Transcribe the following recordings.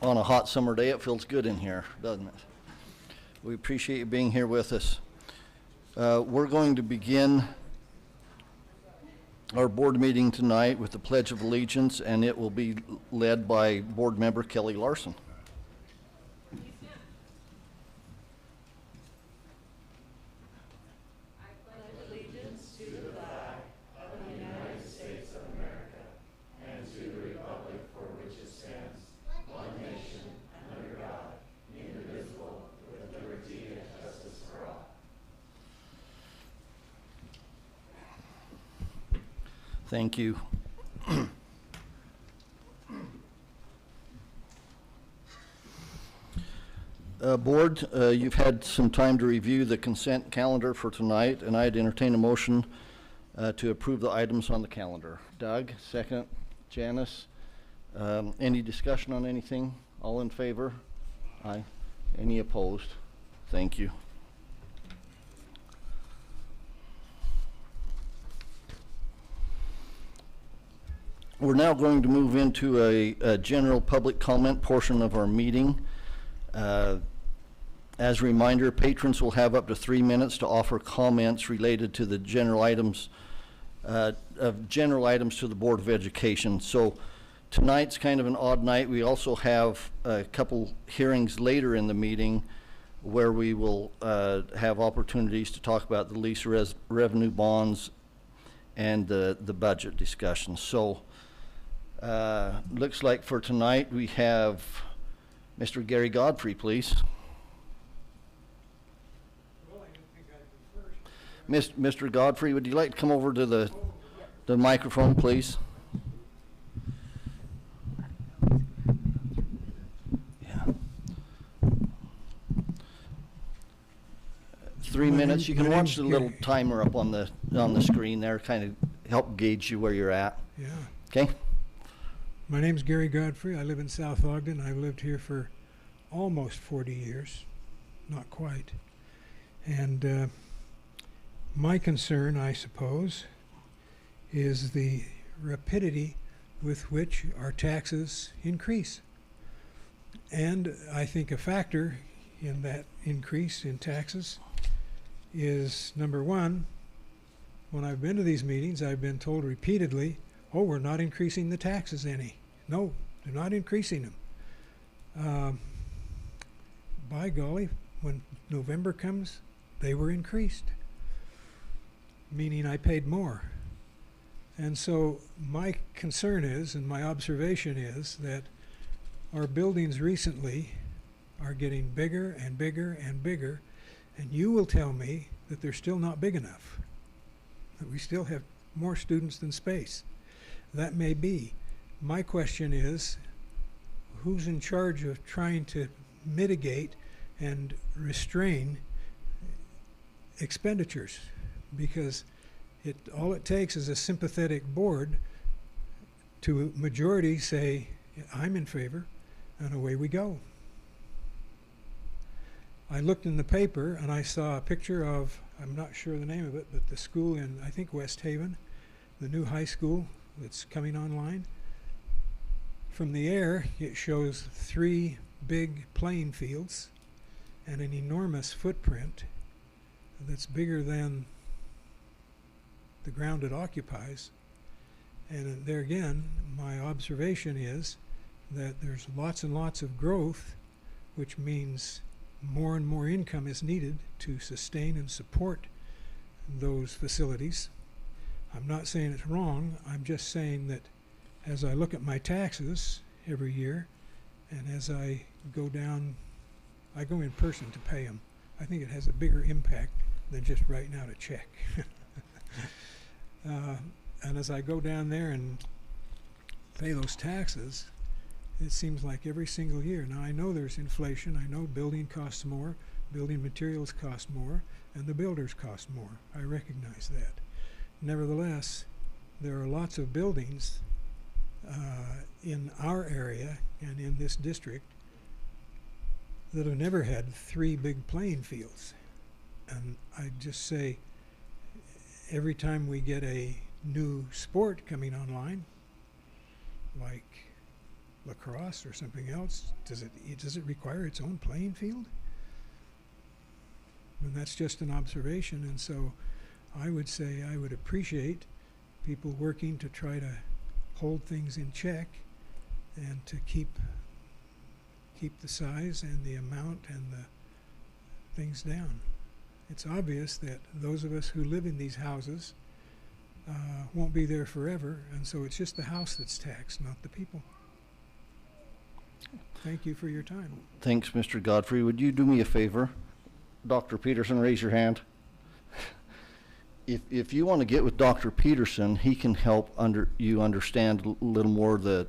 On a hot summer day, it feels good in here, doesn't it? We appreciate you being here with us. We're going to begin our board meeting tonight with the Pledge of Allegiance, and it will be led by board member Kelly Larson. Thank you. Board, you've had some time to review the consent calendar for tonight, and I'd entertain a motion to approve the items on the calendar. Doug, second. Janice, any discussion on anything? All in favor? Aye. Any opposed? Thank you. We're now going to move into a general public comment portion of our meeting. As a reminder, patrons will have up to 3 minutes to offer comments related to the general items to the Board of Education. So tonight's kind of an odd night. We also have a couple hearings later in the meeting where we will have opportunities to talk about the lease revenue bonds and the budget discussion. So looks like for tonight we have Mr. Gary Godfrey, please. Well, I didn't think I'd be first. Mr. Godfrey, would you like to come over to the microphone, please? Yeah. 3 minutes. You can watch the little timer up on the screen there, kind of help gauge you where you're at. Yeah. Okay? My name's Gary Godfrey. I live in South Ogden. I've lived here for almost 40 years. Not quite. And my concern, I suppose, is the rapidity with which our taxes increase. And I think a factor in that increase in taxes is, number one, when I've been to these meetings, I've been told repeatedly, oh, we're not increasing the taxes any. No, they're not increasing them. By golly, when November comes, they were increased, meaning I paid more. And so my concern is, and my observation is, that our buildings recently are getting bigger and bigger and bigger, and you will tell me that they're still not big enough, that we still have more students than space. That may be. My question is, who's in charge of trying to mitigate and restrain expenditures? Because all it takes is a sympathetic board to majority say, I'm in favor, and away we go. I looked in the paper and I saw a picture of, I'm not sure the name of it, but the school in, I think, West Haven, the new high school that's coming online. From the air, it shows 3 big playing fields and an enormous footprint that's bigger than the ground it occupies. And there again, my observation is that there's lots and lots of growth, which means more and more income is needed to sustain and support those facilities. I'm not saying it's wrong. I'm just saying that as I look at my taxes every year, and as I go down, I go in person to pay them. I think it has a bigger impact than just writing out a check. And as I go down there and pay those taxes, it seems like every single year. Now I know there's inflation. I know building costs more, building materials cost more, and the builders cost more. I recognize that. Nevertheless, there are lots of buildings in our area and in this district that have never had 3 big playing fields. And I just say, every time we get a new sport coming online, like lacrosse or something else, does it require its own playing field? And that's just an observation, and so I would say I would appreciate people working to try to hold things in check and to keep the size and the amount and the things down. It's obvious that those of us who live in these houses won't be there forever, and so it's just the house that's taxed, not the people. Thank you for your time. Thanks, Mr. Godfrey. Would you do me a favor? Dr. Peterson, raise your hand. If you want to get with Dr. Peterson, he can help you understand a little more the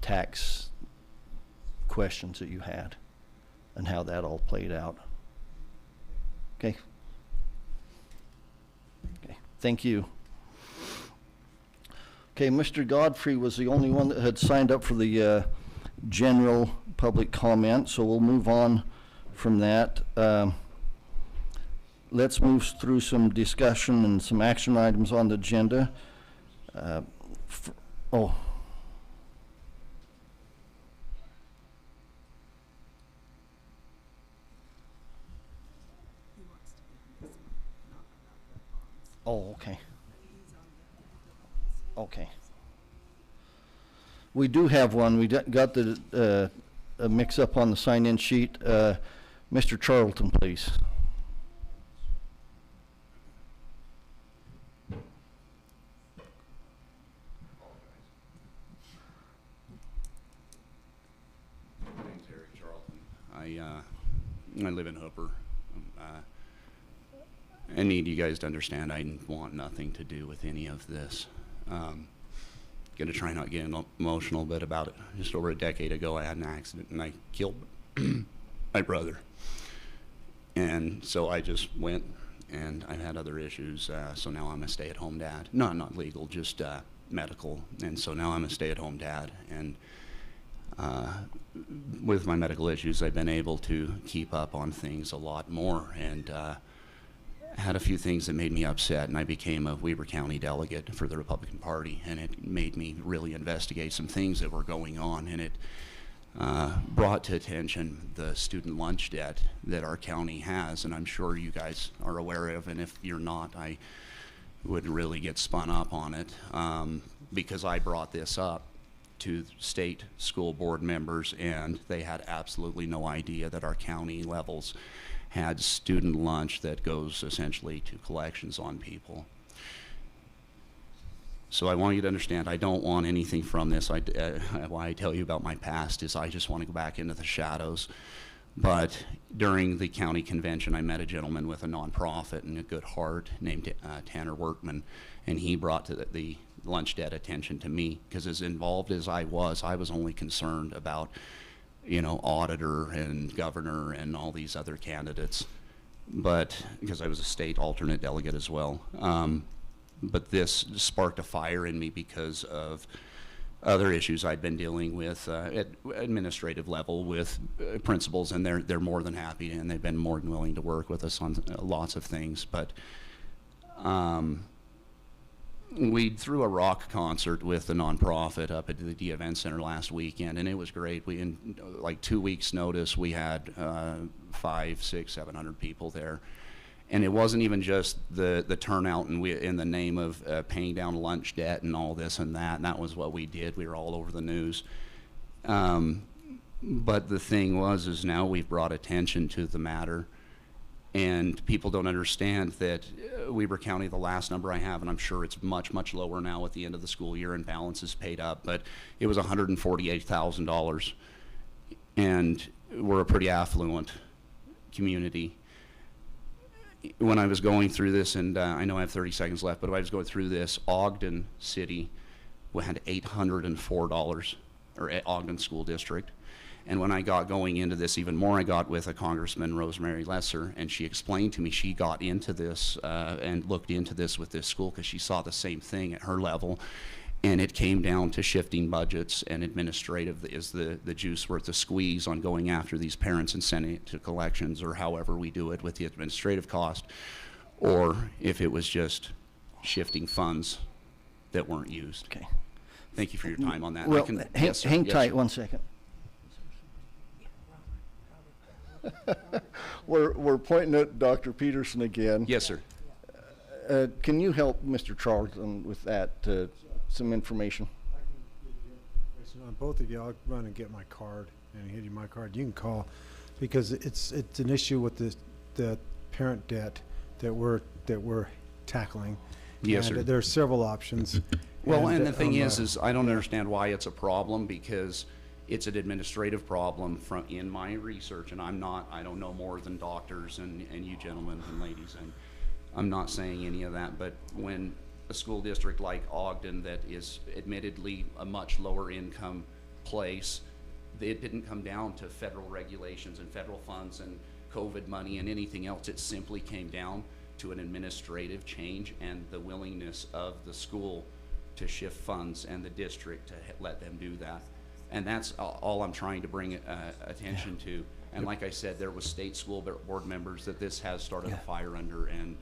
tax questions that you had and how that all played out. Okay? Okay, thank you. Okay, Mr. Godfrey was the only one that had signed up for the general public comment, so we'll move on from that. Let's move through some discussion and some action items on the agenda. Oh. Oh, okay. Okay. We do have one. We got the mix-up on the sign-in sheet. Mr. Charlton, please. My name's Eric Charlton. I live in Hooper. I need you guys to understand I want nothing to do with any of this. Gonna try not getting emotional, but about just over a decade ago I had an accident and I killed my brother. And so I just went, and I've had other issues, so now I'm a stay-at-home dad. Not legal, just medical. And so now I'm a stay-at-home dad, and with my medical issues I've been able to keep up on things a lot more, and had a few things that made me upset, and I became a Weber County delegate for the Republican Party, and it made me really investigate some things that were going on, and it brought to attention the student lunch debt that our county has, and I'm sure you guys are aware of, and if you're not, I would really get spun up on it, because I brought this up to state school board members, and they had absolutely no idea that our county levels had student lunch that goes essentially to collections on people. So I want you to understand, I don't want anything from this. Why I tell you about my past is I just want to go back into the shadows. But during the county convention, I met a gentleman with a nonprofit and a good heart named Tanner Workman, and he brought to the lunch debt attention to me, because as involved as I was only concerned about, you know, auditor and governor and all these other candidates, but because I was a state alternate delegate as well. But this sparked a fire in me because of other issues I'd been dealing with at administrative level with principals, and they're more than happy, and they've been more than willing to work with us on lots of things. But we threw a rock concert with the nonprofit up at the D Event Center last weekend, and it was great. We, in like 2 weeks' notice, we had 500, 600, 700 people there, and it wasn't even just the turnout and in the name of paying down lunch debt and all this and that. And that was what we did. We were all over the news. But the thing is now we've brought attention to the matter. And people don't understand that Weber County, the last number I have, and I'm sure it's much, much lower now at the end of the school year and balance is paid up, but it was $148,000. And we're a pretty affluent community. When I was going through this, and I know I have 30 seconds left, but when I was going through this, Ogden City had $804, or Ogden School District. And when I got going into this even more, I got with a Congressman, Rosemary Lesser, and she explained to me she got into this and looked into this with this school because she saw the same thing at her level. And it came down to shifting budgets, and administrative is the juice worth the squeeze on going after these parents and sending it to collections, or however we do it with the administrative cost, or if it was just shifting funds that weren't used. Okay. thank you for your time on that. I Well, can- hang, yes, sir. hang Yes, tight sir. 1 second. We're pointing at Dr. Peterson again. Yes, sir. Can you help Mr. Charlton with that, some information? Both of you, I'll run and get my card and hand you my card. You can call, because it's an issue with the parent debt that we're tackling. Yes, And sir. there are several options. Well, and the thing on is I don't understand why it's a problem, because it's an administrative problem in my research, and I don't know more than doctors and you gentlemen and ladies, and I'm not saying any of that, but when a school district like Ogden, that is admittedly a much lower income place, it didn't come down to federal regulations and federal funds and COVID money and anything else. It simply came down to an administrative change and the willingness of the school to shift funds and the district to let them do that. And that's all I'm trying to bring attention to. And like I said, there was state school board members that this has started a fire under, and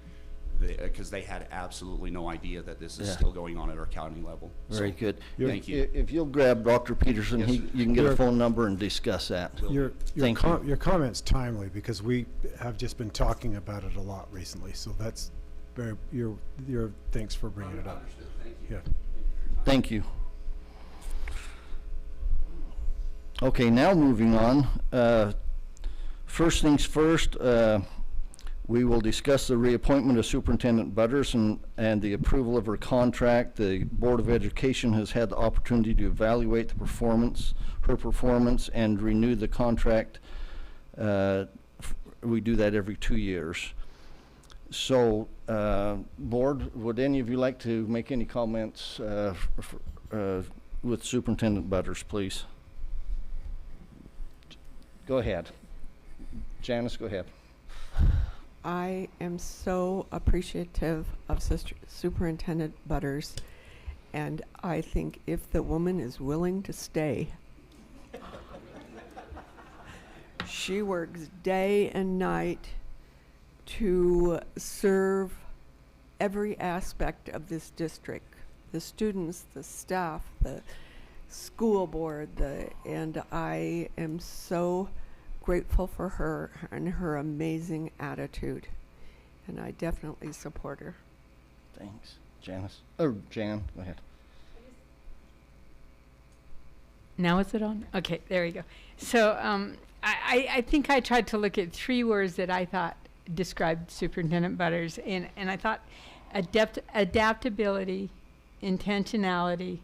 because they had absolutely no idea that this is still going on at our county level. Very So, good. Thank you. If you'll grab Dr. Peterson, Yes, sir. you can get a Your- phone number and discuss that. Your Thank you. your comment's timely, because we have just been talking about it a lot recently. So that's very, your thanks for bringing it up. Understood. Thank you. Yeah. Thank you. Okay, now moving on. First things first, we will discuss the reappointment of Superintendent Butters and the approval of her contract. The Board of Education has had the opportunity to evaluate her performance, and renew the contract. We do that every 2 years. So, Board, would any of you like to make any comments with Superintendent Butters, please? Go ahead. Janice, go ahead. I am so appreciative of Superintendent Butters, and I think if the woman is willing to stay, she works day and night to serve every aspect of this district, the students, the staff, the school board, and I am so grateful for her and her amazing attitude, and I definitely support her. Thanks. Janice, or Jan, go ahead. Now is it on? Okay, there we go. So I think I tried to look at 3 words that I thought described Superintendent Butters, and I thought adaptability, intentionality,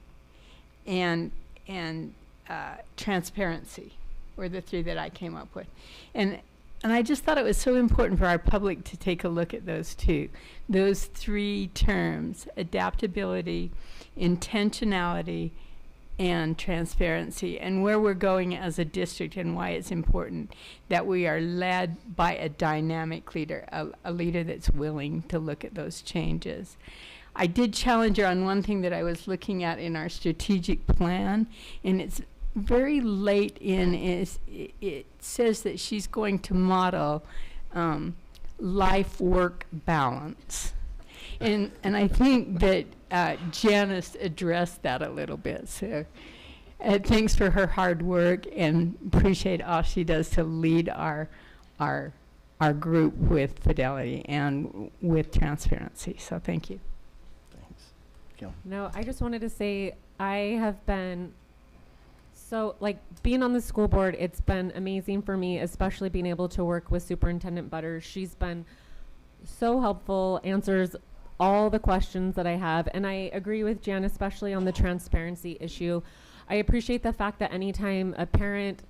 and transparency were the 3 that I came up with. And I just thought it was so important for our public to take a look at those 3 terms: adaptability, intentionality, and transparency, and where we're going as a district, and why it's important that we are led by a dynamic leader, a leader that's willing to look at those changes. I did challenge her on one thing that I was looking at in our strategic plan, and it's very late in, it says that she's going to model life-work balance. And I think that Janice addressed that a little bit. So thanks for her hard work, and appreciate all she does to lead our group with fidelity and with transparency. So thank you. Thanks. Kim. No, I just wanted to say I have been so, like, being on the school board, it's been amazing for me, especially being able to work with Superintendent Butters. She's been so helpful, answers all the questions that I have, and I agree with Jan, especially on the transparency issue. I appreciate the fact that anytime a parent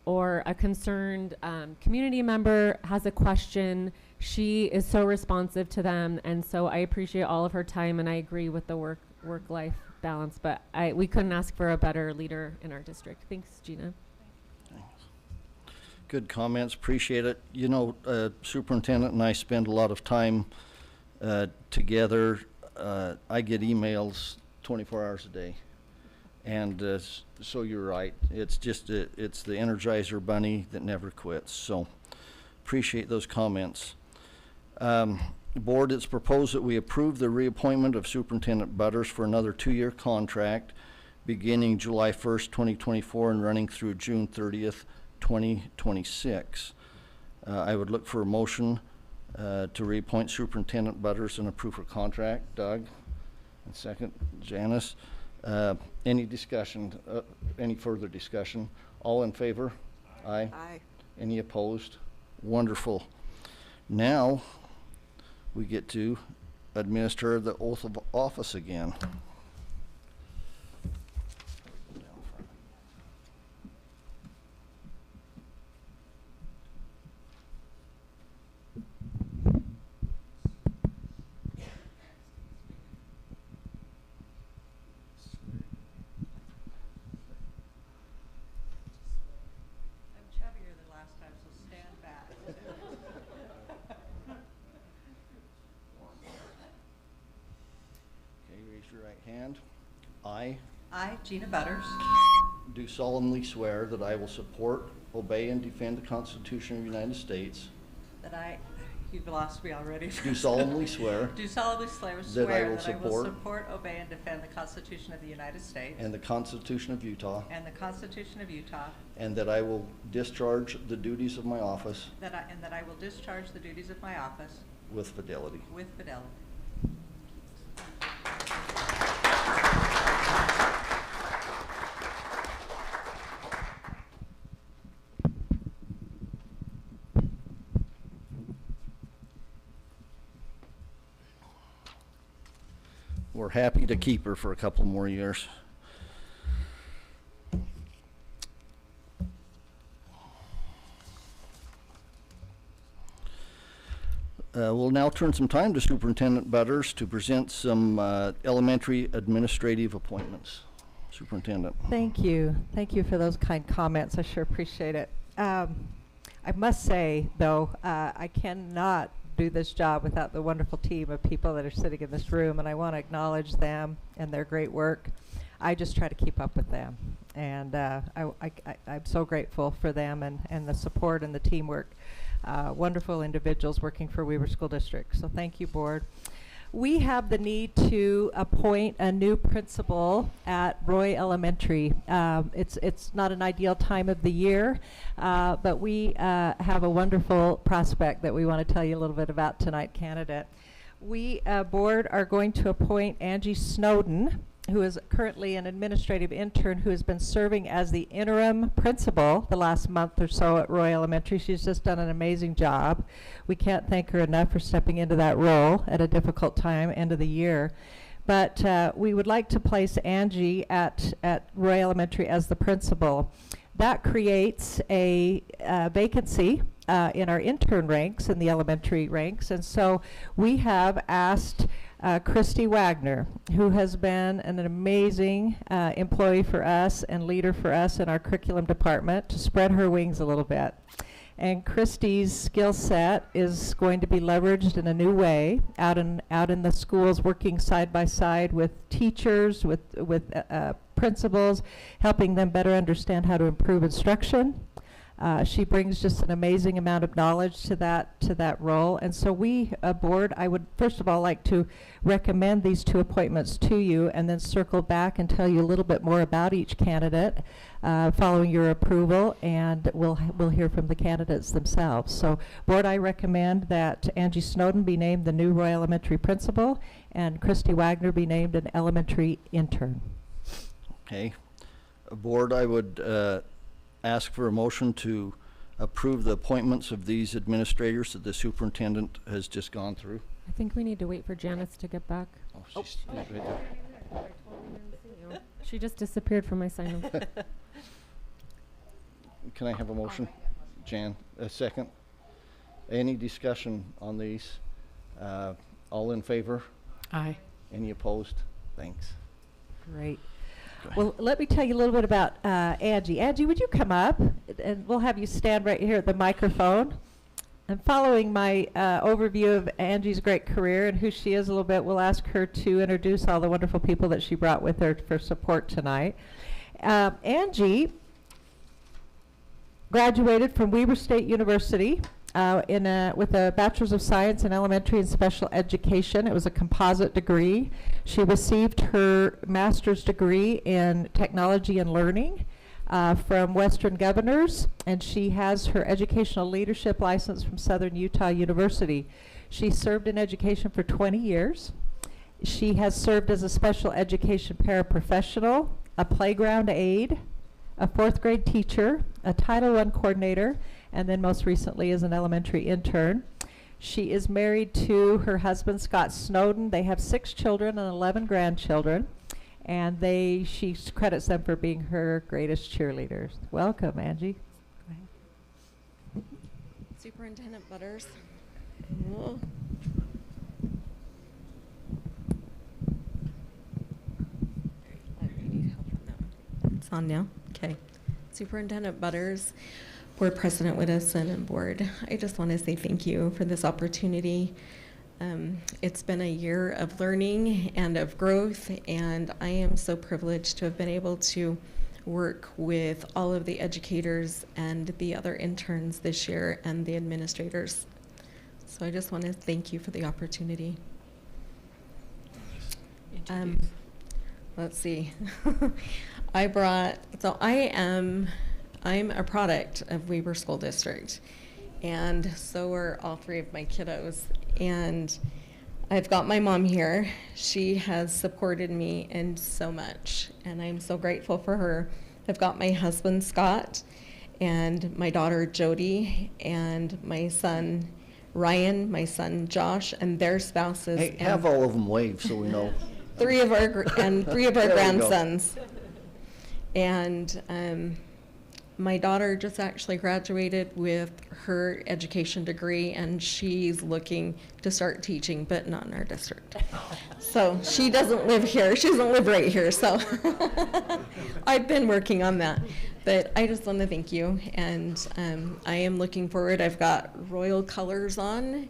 or a concerned community member has a question, she is so responsive to them, and so I appreciate all of her time, and I agree with the work-life balance, but we couldn't ask for a better leader in our district. Thanks, Gina. Thanks. Good comments, appreciate it. You know, Superintendent and I spend a lot of time together. I get emails 24 hours a day. And so you're right. It's just, it's the Energizer Bunny that never quits. So appreciate those comments. Board, it's proposed that we approve the reappointment of Superintendent Butters for another 2-year contract. beginning July 1st, 2024, and running through June 30th, 2026. I would look for a motion to reappoint Superintendent Butters and approve her contract. Doug? And second, Janice. Any discussion, any further discussion? All in favor? Aye. Aye. Any opposed? Wonderful. Now, we get to administer the oath of office again. I'm chubbier than last time, so stand back. Okay, raise your right hand. I I, Gina Butters, do solemnly swear that I will support, obey, and defend the Constitution of the United States. you've lost me already. Do solemnly swear Do solemnly swear that I will that I will support support, obey, and defend the Constitution of the United States and the Constitution of Utah, and the Constitution of Utah, and that I will discharge the duties of my office and that I will discharge the duties of my office with fidelity. with fidelity. We're happy to keep her for a couple more years. We'll now turn some time to Superintendent Butters to present some elementary administrative appointments. Superintendent. Thank you. Thank you for those kind comments. I sure appreciate it. I must say, though, I cannot do this job without the wonderful team of people that are sitting in this room, and I want to acknowledge them and their great work. I just try to keep up with them, and I'm so grateful for them and the support and the teamwork. Wonderful individuals working for Weber School District. So thank you, Board. We have the need to appoint a new principal at Roy Elementary. It's not an ideal time of the year, but we have a wonderful prospect that we want to tell you a little bit about tonight, candidate. We, Board, are going to appoint Angie Snowden, who is currently an administrative intern who has been serving as the interim principal the last month or so at Roy Elementary. She's just done an amazing job. We can't thank her enough for stepping into that role at a difficult time, end of the year. But we would like to place Angie at Roy Elementary as the principal. That creates a vacancy in our intern ranks, in the elementary ranks, and so we have asked Christy Wagner, who has been an amazing employee for us and leader for us in our curriculum department, to spread her wings a little bit. And Christy's skill set is going to be leveraged in a new way out in the schools, working side by side with teachers, with principals, helping them better understand how to improve instruction. She brings just an amazing amount of knowledge to that role. And so we, Board, I would first of all like to recommend these two appointments to you, and then circle back and tell you a little bit more about each candidate following your approval, and we'll hear from the candidates themselves. So, Board, I recommend that Angie Snowden be named the new Roy Elementary principal, and Christy Wagner be named an elementary intern. Okay. Board, I would ask for a motion to approve the appointments of these administrators that the superintendent has just gone through. I think we need to wait for Janice to get back. Oh, she's right there. She just disappeared from my sign. Can I have a motion? Jan, a second. Any discussion on these? All in favor? Aye. Any opposed? Thanks. Great. Go ahead. Well, let me tell you a little bit about Angie. Angie, would you come up? And we'll have you stand right here at the microphone. And following my overview of Angie's great career and who she is a little bit, we'll ask her to introduce all the wonderful people that she brought with her for support tonight. Angie graduated from Weber State University with a Bachelor's of Science in Elementary and Special Education. It was a composite degree. She received her master's degree in Technology and Learning from Western Governors, and she has her educational leadership license from Southern Utah University. She served in education for 20 years. She has served as a special education paraprofessional, a playground aide, a fourth grade teacher, a Title I coordinator, and then most recently as an elementary intern. She is married to her husband, Scott Snowden. They have 6 children and 11 grandchildren, and she credits them for being her greatest cheerleaders. Welcome, Angie. Go ahead. Superintendent Butters. It's on now? Okay. Superintendent Butters, Board President Widdowson, and Board, I just want to say thank you for this opportunity. It's been a year of learning and of growth, and I am so privileged to have been able to work with all of the educators and the other interns this year and the administrators. So I just want to thank you for the opportunity. Let's see. I'm a product of Weber School District, and so are all 3 of my kiddos. And I've got my mom here. She has supported me in so much, and I'm so grateful for her. I've got my husband, Scott, and my daughter, Jody, and my son, Ryan, my son, Josh, and their spouses. Hey, have all of them wave so we know. 3 of our There you go. grandsons. And my daughter just actually graduated with her education degree, and she's looking to start teaching, but not in our district. So she doesn't live here. She doesn't live right here. So I've been working on that. But I just want to thank you, and I am looking forward. I've got royal colors on,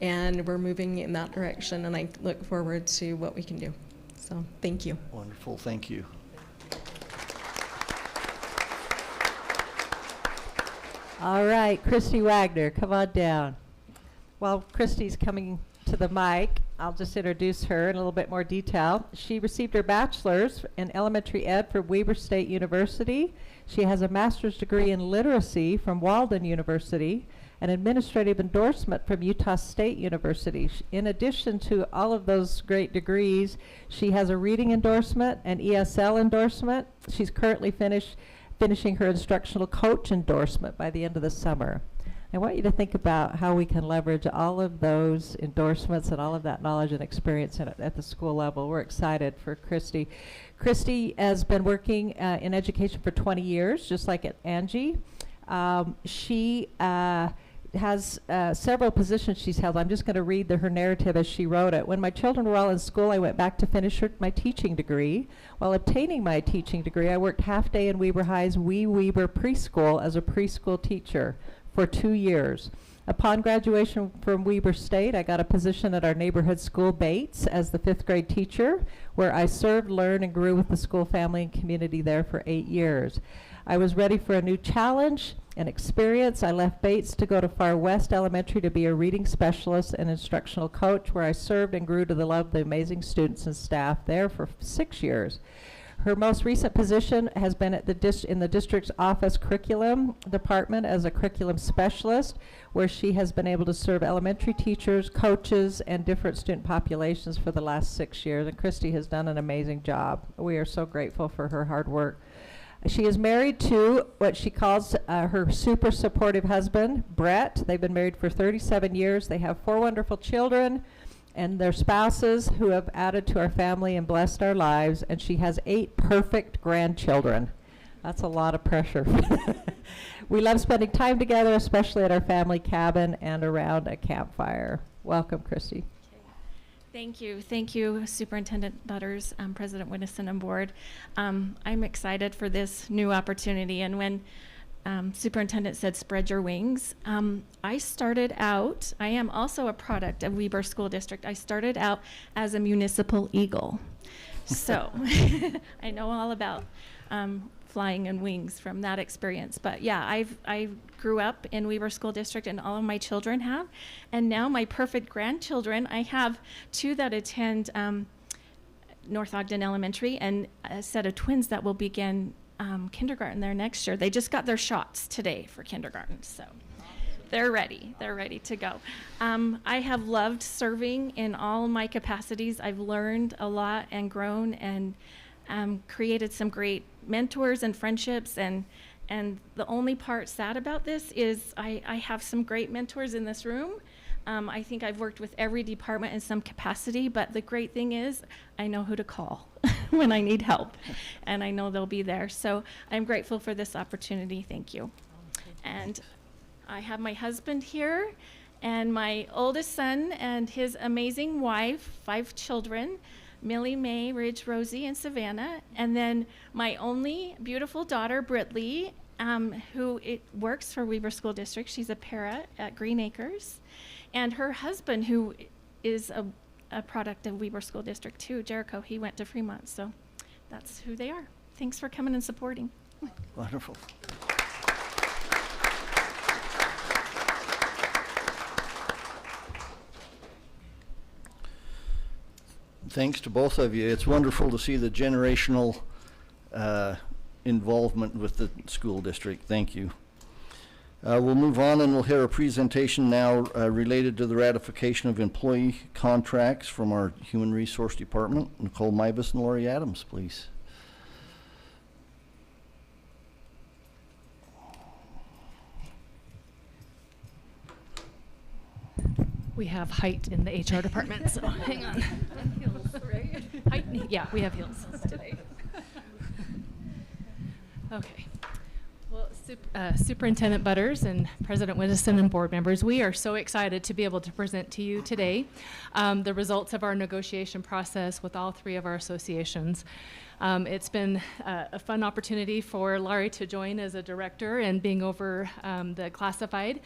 and we're moving in that direction, and I look forward to what we can do. So thank you. Wonderful, thank you. All right, Christy Wagner, come on down. While Christy's coming to the mic, I'll just introduce her in a little bit more detail. She received her bachelor's in elementary ed from Weber State University. She has a master's degree in literacy from Walden University, an administrative endorsement from Utah State University. In addition to all of those great degrees, she has a reading endorsement, an ESL endorsement. She's currently finishing her instructional coach endorsement by the end of the summer. I want you to think about how we can leverage all of those endorsements and all of that knowledge and experience at the school level. We're excited for Christy. Christy has been working in education for 20 years, just like at Angie. She has several positions she's held. I'm just going to read her narrative as she wrote it. When my children were all in school, I went back to finish my teaching degree. While obtaining my teaching degree, I worked half day in Weber High's Wee Weber Preschool as a preschool teacher for 2 years. Upon graduation from Weber State, I got a position at our neighborhood school, Bates, as the 5th grade teacher, where I served, learned, and grew with the school family and community there for 8 years. I was ready for a new challenge and experience. I left Bates to go to Far West Elementary to be a reading specialist and instructional coach, where I served and grew to the love of the amazing students and staff there for 6 years. Her most recent position has been at in the district's office curriculum department as a curriculum specialist, where she has been able to serve elementary teachers, coaches, and different student populations for the last 6 years. And Christy has done an amazing job. We are so grateful for her hard work. She is married to what she calls her super supportive husband, Brett. They've been married for 37 years. They have 4 wonderful children and their spouses who have added to our family and blessed our lives. And she has 8 perfect grandchildren. That's a lot of pressure. We love spending time together, especially at our family cabin and around a campfire. Welcome, Christy. Thank you, Superintendent Butters, President Widdowson, and Board. I'm excited for this new opportunity, and when Superintendent said spread your wings, I started out, I am also a product of Weber School District. I started out as a municipal eagle. So I know all about flying in wings from that experience. But yeah, I grew up in Weber School District, and all of my children have. And now my perfect grandchildren, I have 2 that attend North Ogden Elementary, and a set of twins that will begin kindergarten there next year. They just got their shots today for kindergarten, so they're ready. They're ready to go. I have loved serving in all my capacities. I've learned a lot and grown and created some great mentors and friendships. And the only part sad about this is I have some great mentors in this room. I think I've worked with every department in some capacity, but the great thing is I know who to call when I need help, and I know they'll be there. So I'm grateful for this opportunity. Thank you. And I have my husband here, and my oldest son and his amazing wife, 5 children, Millie, May, Ridge, Rosie, and Savannah. And then my only beautiful daughter, Brittany, who works for Weber School District. She's a para at Green Acres. And her husband, who is a product of Weber School District too, Jericho, he went to Fremont. So that's who they are. Thanks for coming and supporting. Wonderful. Thanks to both of you. It's wonderful to see the generational involvement with the school district. Thank you. We'll move on, and we'll hear a presentation now related to the ratification of employee contracts from our Human Resource Department. Nicole Mybus and Lori Adams, please. We have height in the HR department, so hang on. Heels, right? Height, yeah, we have heels today. Okay. Well, Superintendent Butters and President Widdowson and board members, we are so excited to be able to present to you today the results of our negotiation process with all 3 of our associations. It's been a fun opportunity for Laurie to join as a director and being over the classified.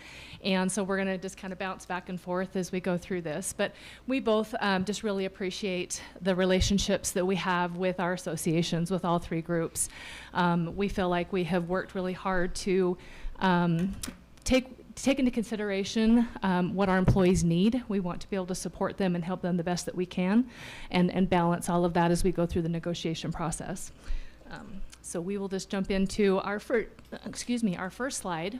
And so we're going to just kind of bounce back and forth as we go through this. But we both just really appreciate the relationships that we have with our associations, with all 3 groups. We feel like we have worked really hard to take into consideration what our employees need. We want to be able to support them and help them the best that we can, and balance all of that as we go through the negotiation process. So we will just jump into our first slide.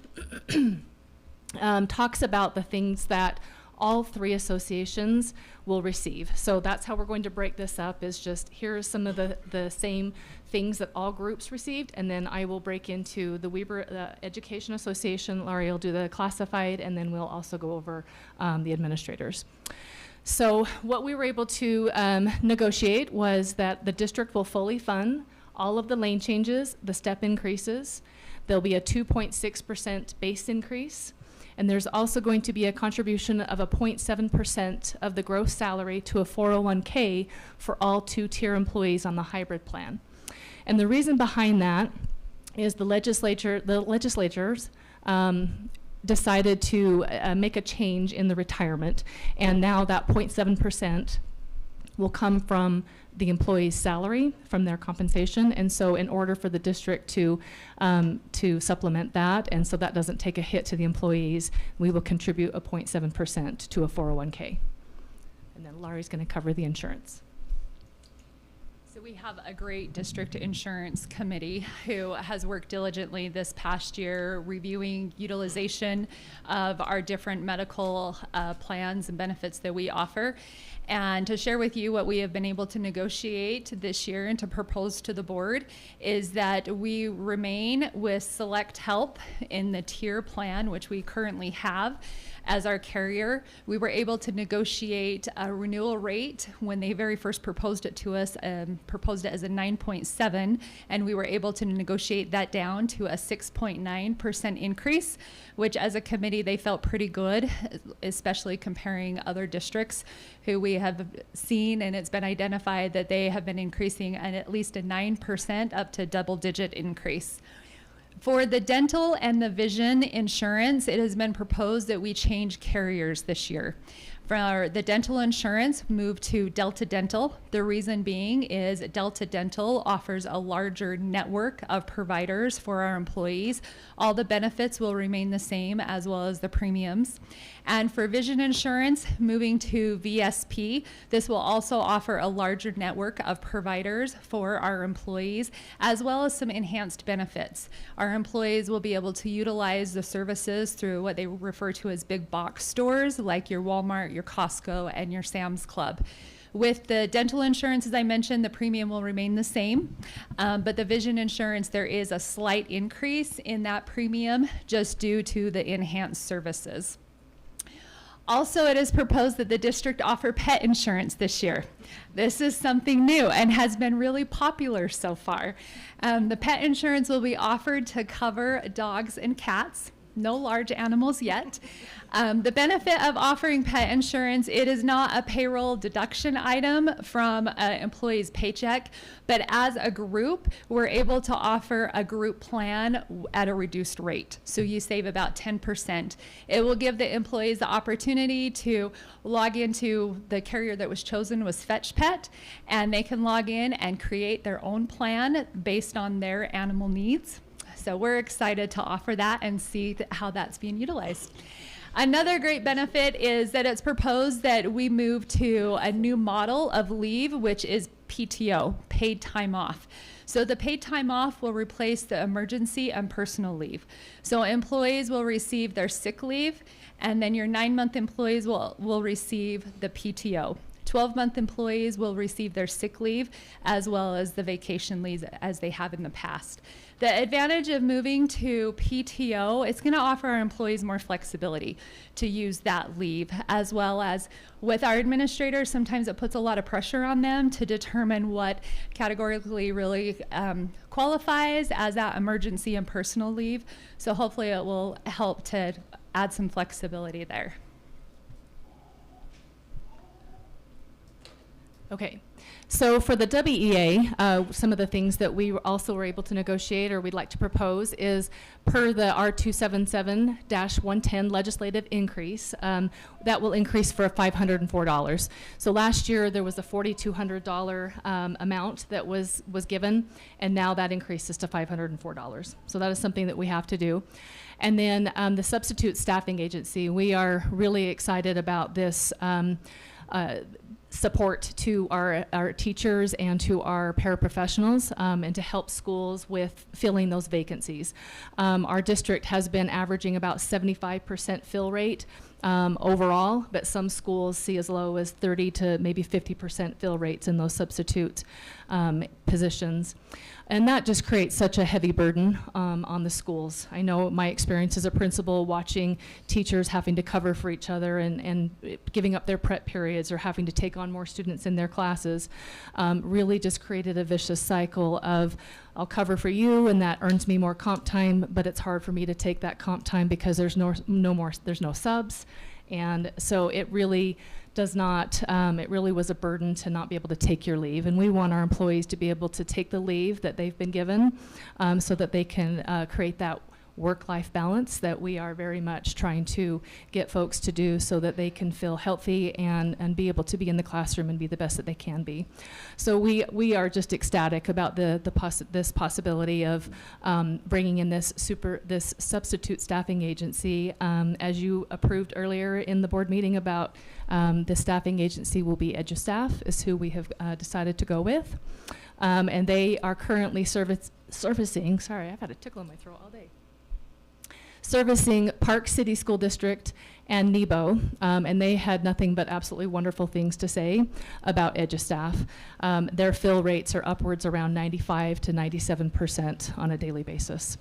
Talks about the things that all 3 associations will receive. So that's how we're going to break this up, is just here are some of the same things that all groups received, and then I will break into the Weber Education Association. Laurie will do the classified, and then we'll also go over the administrators. So what we were able to negotiate was that the district will fully fund all of the lane changes, the step increases. There'll be a 2.6% base increase. And there's also going to be a contribution of a 0.7% of the gross salary to a 401k for all 2-tier employees on the hybrid plan. And the reason behind that is the legislatures decided to make a change in the retirement, and now that 0.7% will come from the employee's salary, from their compensation. And so in order for the district to supplement that, and so that doesn't take a hit to the employees, we will contribute a 0.7% to a 401k. And then Laurie's going to cover the insurance. So we have a great district insurance committee who has worked diligently this past year reviewing utilization of our different medical plans and benefits that we offer. And to share with you what we have been able to negotiate this year and to propose to the board is that we remain with Select Help in the tier plan, which we currently have as our carrier. We were able to negotiate a renewal rate when they very first proposed it to us, proposed it as a 9.7, and we were able to negotiate that down to a 6.9% increase, which as a committee they felt pretty good, especially comparing other districts who we have seen, and it's been identified that they have been increasing at least a 9% up to double-digit increase. For the dental and the vision insurance, it has been proposed that we change carriers this year. For the dental insurance, move to Delta Dental. The reason being is Delta Dental offers a larger network of providers for our employees. All the benefits will remain the same, as well as the premiums. And for vision insurance, moving to VSP, this will also offer a larger network of providers for our employees, as well as some enhanced benefits. Our employees will be able to utilize the services through what they refer to as big box stores, like your Walmart, your Costco, and your Sam's Club. With the dental insurance, as I mentioned, the premium will remain the same, but the vision insurance, there is a slight increase in that premium just due to the enhanced services. Also, it is proposed that the district offer pet insurance this year. This is something new and has been really popular so far. The pet insurance will be offered to cover dogs and cats. No large animals yet. The benefit of offering pet insurance, it is not a payroll deduction item from an employee's paycheck, but as a group, we're able to offer a group plan at a reduced rate. So you save about 10%. It will give the employees the opportunity to log into the carrier that was chosen was Fetch Pet, and they can log in and create their own plan based on their animal needs. So we're excited to offer that and see how that's being utilized. Another great benefit is that it's proposed that we move to a new model of leave, which is PTO, paid time off. So the paid time off will replace the emergency and personal leave. So employees will receive their sick leave, and then your 9-month employees will receive the PTO. 12-month employees will receive their sick leave as well as the vacation leaves as they have in the past. The advantage of moving to PTO, it's going to offer our employees more flexibility to use that leave, as well as with our administrators, sometimes it puts a lot of pressure on them to determine what categorically really qualifies as that emergency and personal leave. So hopefully it will help to add some flexibility there. Okay, so for the WEA, some of the things that we also were able to negotiate or we'd like to propose is per the R277-110 legislative increase, that will increase for $504. So last year there was a $4,200 amount that was given, and now that increases to $504. So that is something that we have to do. And then the substitute staffing agency, we are really excited about this support to our teachers and to our paraprofessionals and to help schools with filling those vacancies. Our district has been averaging about 75% fill rate overall, but some schools see as low as 30 to maybe 50% fill rates in those substitute positions. And that just creates such a heavy burden on the schools. I know my experience as a principal watching teachers having to cover for each other and giving up their prep periods or having to take on more students in their classes really just created a vicious cycle of I'll cover for you and that earns me more comp time, but it's hard for me to take that comp time because there's no subs. And so it really does not, it really was a burden to not be able to take your leave. And we want our employees to be able to take the leave that they've been given so that they can create that work-life balance that we are very much trying to get folks to do so that they can feel healthy and be able to be in the classroom and be the best that they can be. So we are just ecstatic about this possibility of bringing in this substitute staffing agency. As you approved earlier in the board meeting about the staffing agency will be EduStaff is who we have decided to go with. And they are currently servicing, sorry, I've had a tickle in my throat all day. Servicing Park City School District and Nebo, and they had nothing but absolutely wonderful things to say about EduStaff. Their fill rates are upwards around 95 to 97% on a daily basis.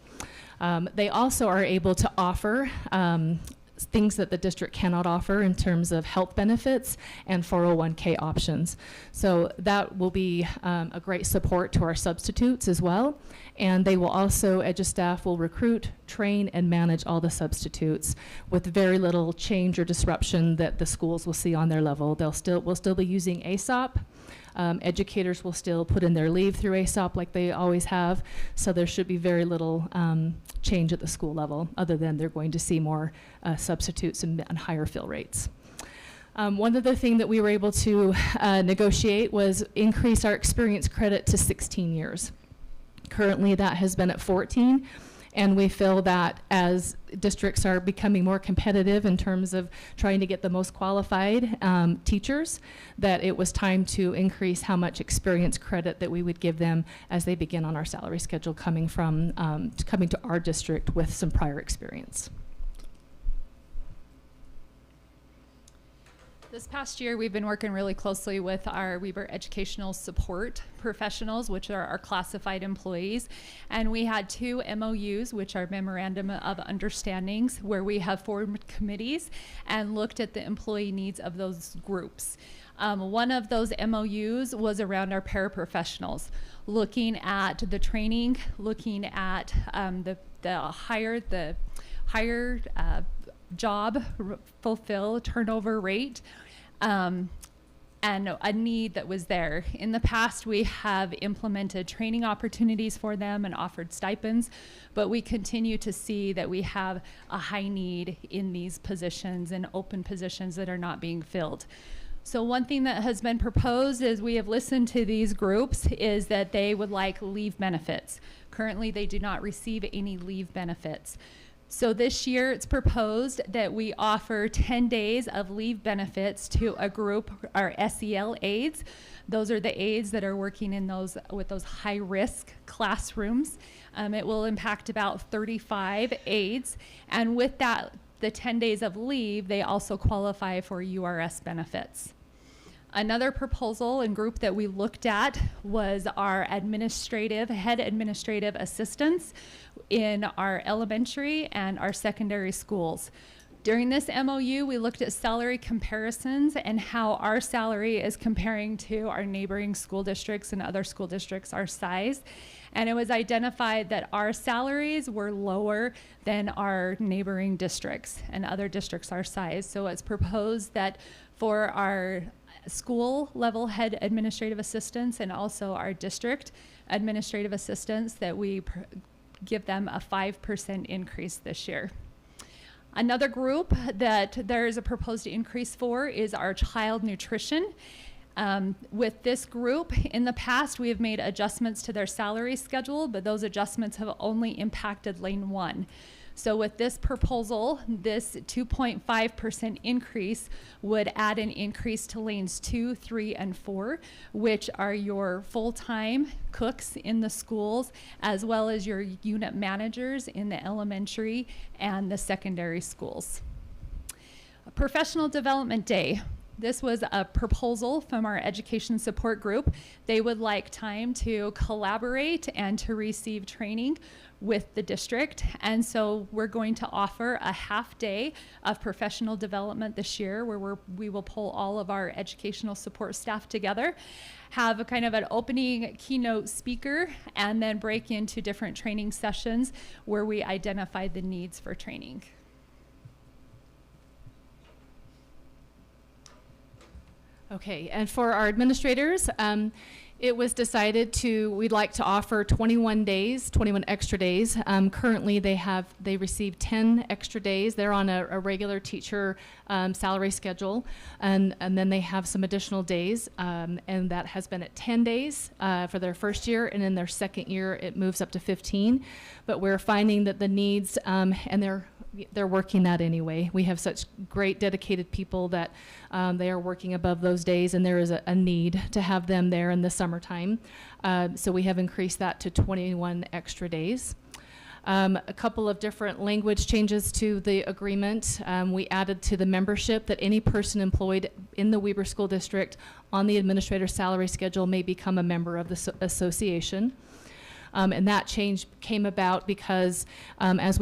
They also are able to offer things that the district cannot offer in terms of health benefits and 401k options. So that will be a great support to our substitutes as well. And they will also, EduStaff will recruit, train, and manage all the substitutes with very little change or disruption that the schools will see on their level. We'll still be using ASOP. Educators will still put in their leave through ASOP like they always have, so there should be very little change at the school level other than they're going to see more substitutes and higher fill rates. One other thing that we were able to negotiate was increase our experience credit to 16 years. Currently, that has been at 14, and we feel that as districts are becoming more competitive in terms of trying to get the most qualified teachers, that it was time to increase how much experience credit that we would give them as they begin on our salary schedule coming to our district with some prior experience. This past year, we've been working really closely with our Weber Educational Support Professionals, which are our classified employees. And we had 2 MOUs, which are Memorandum of Understandings, where we have formed committees and looked at the employee needs of those groups. One of those MOUs was around our paraprofessionals, looking at the training, looking at the higher job fulfill turnover rate, and a need that was there. In the past, we have implemented training opportunities for them and offered stipends, but we continue to see that we have a high need in these positions and open positions that are not being filled. So one thing that has been proposed as we have listened to these groups is that they would like leave benefits. Currently, they do not receive any leave benefits. So this year it's proposed that we offer 10 days of leave benefits to a group, our SEL aides. Those are the aides that are working in with those high risk classrooms. It will impact about 35 aides. And with that, the 10 days of leave, they also qualify for URS benefits. Another proposal and group that we looked at was our head administrative assistants in our elementary and our secondary schools. During this MOU, we looked at salary comparisons and how our salary is comparing to our neighboring school districts and other school districts our size. And it was identified that our salaries were lower than our neighboring districts and other districts our size. So it's proposed that for our school level head administrative assistants and also our district administrative assistants that we give them a 5% increase this year. Another group that there is a proposed increase for is our child nutrition. With this group, in the past, we have made adjustments to their salary schedule, but those adjustments have only impacted Lane 1. So with this proposal, this 2.5% increase would add an increase to lanes 2, 3, and 4, which are your full-time cooks in the schools, as well as your unit managers in the elementary and the secondary schools. A professional development day. This was a proposal from our education support group. They would like time to collaborate and to receive training with the district. And so we're going to offer a half day of professional development this year where we will pull all of our educational support staff together, have a kind of an opening keynote speaker, and then break into different training sessions where we identify the needs for training. Okay, and for our administrators, it was decided we'd like to offer 21 extra days. Currently they receive 10 extra days. They're on a regular teacher salary schedule, and then they have some additional days, and that has been at 10 days for their first year, and in their second year it moves up to 15. But we're finding that the needs, and they're working that anyway. We have such great dedicated people that they are working above those days, and there is a need to have them there in the summertime. So we have increased that to 21 extra days. A couple of different language changes to the agreement. We added to the membership that any person employed in the Weber School District on the administrator's salary schedule may become a member of the association. And that change came about because as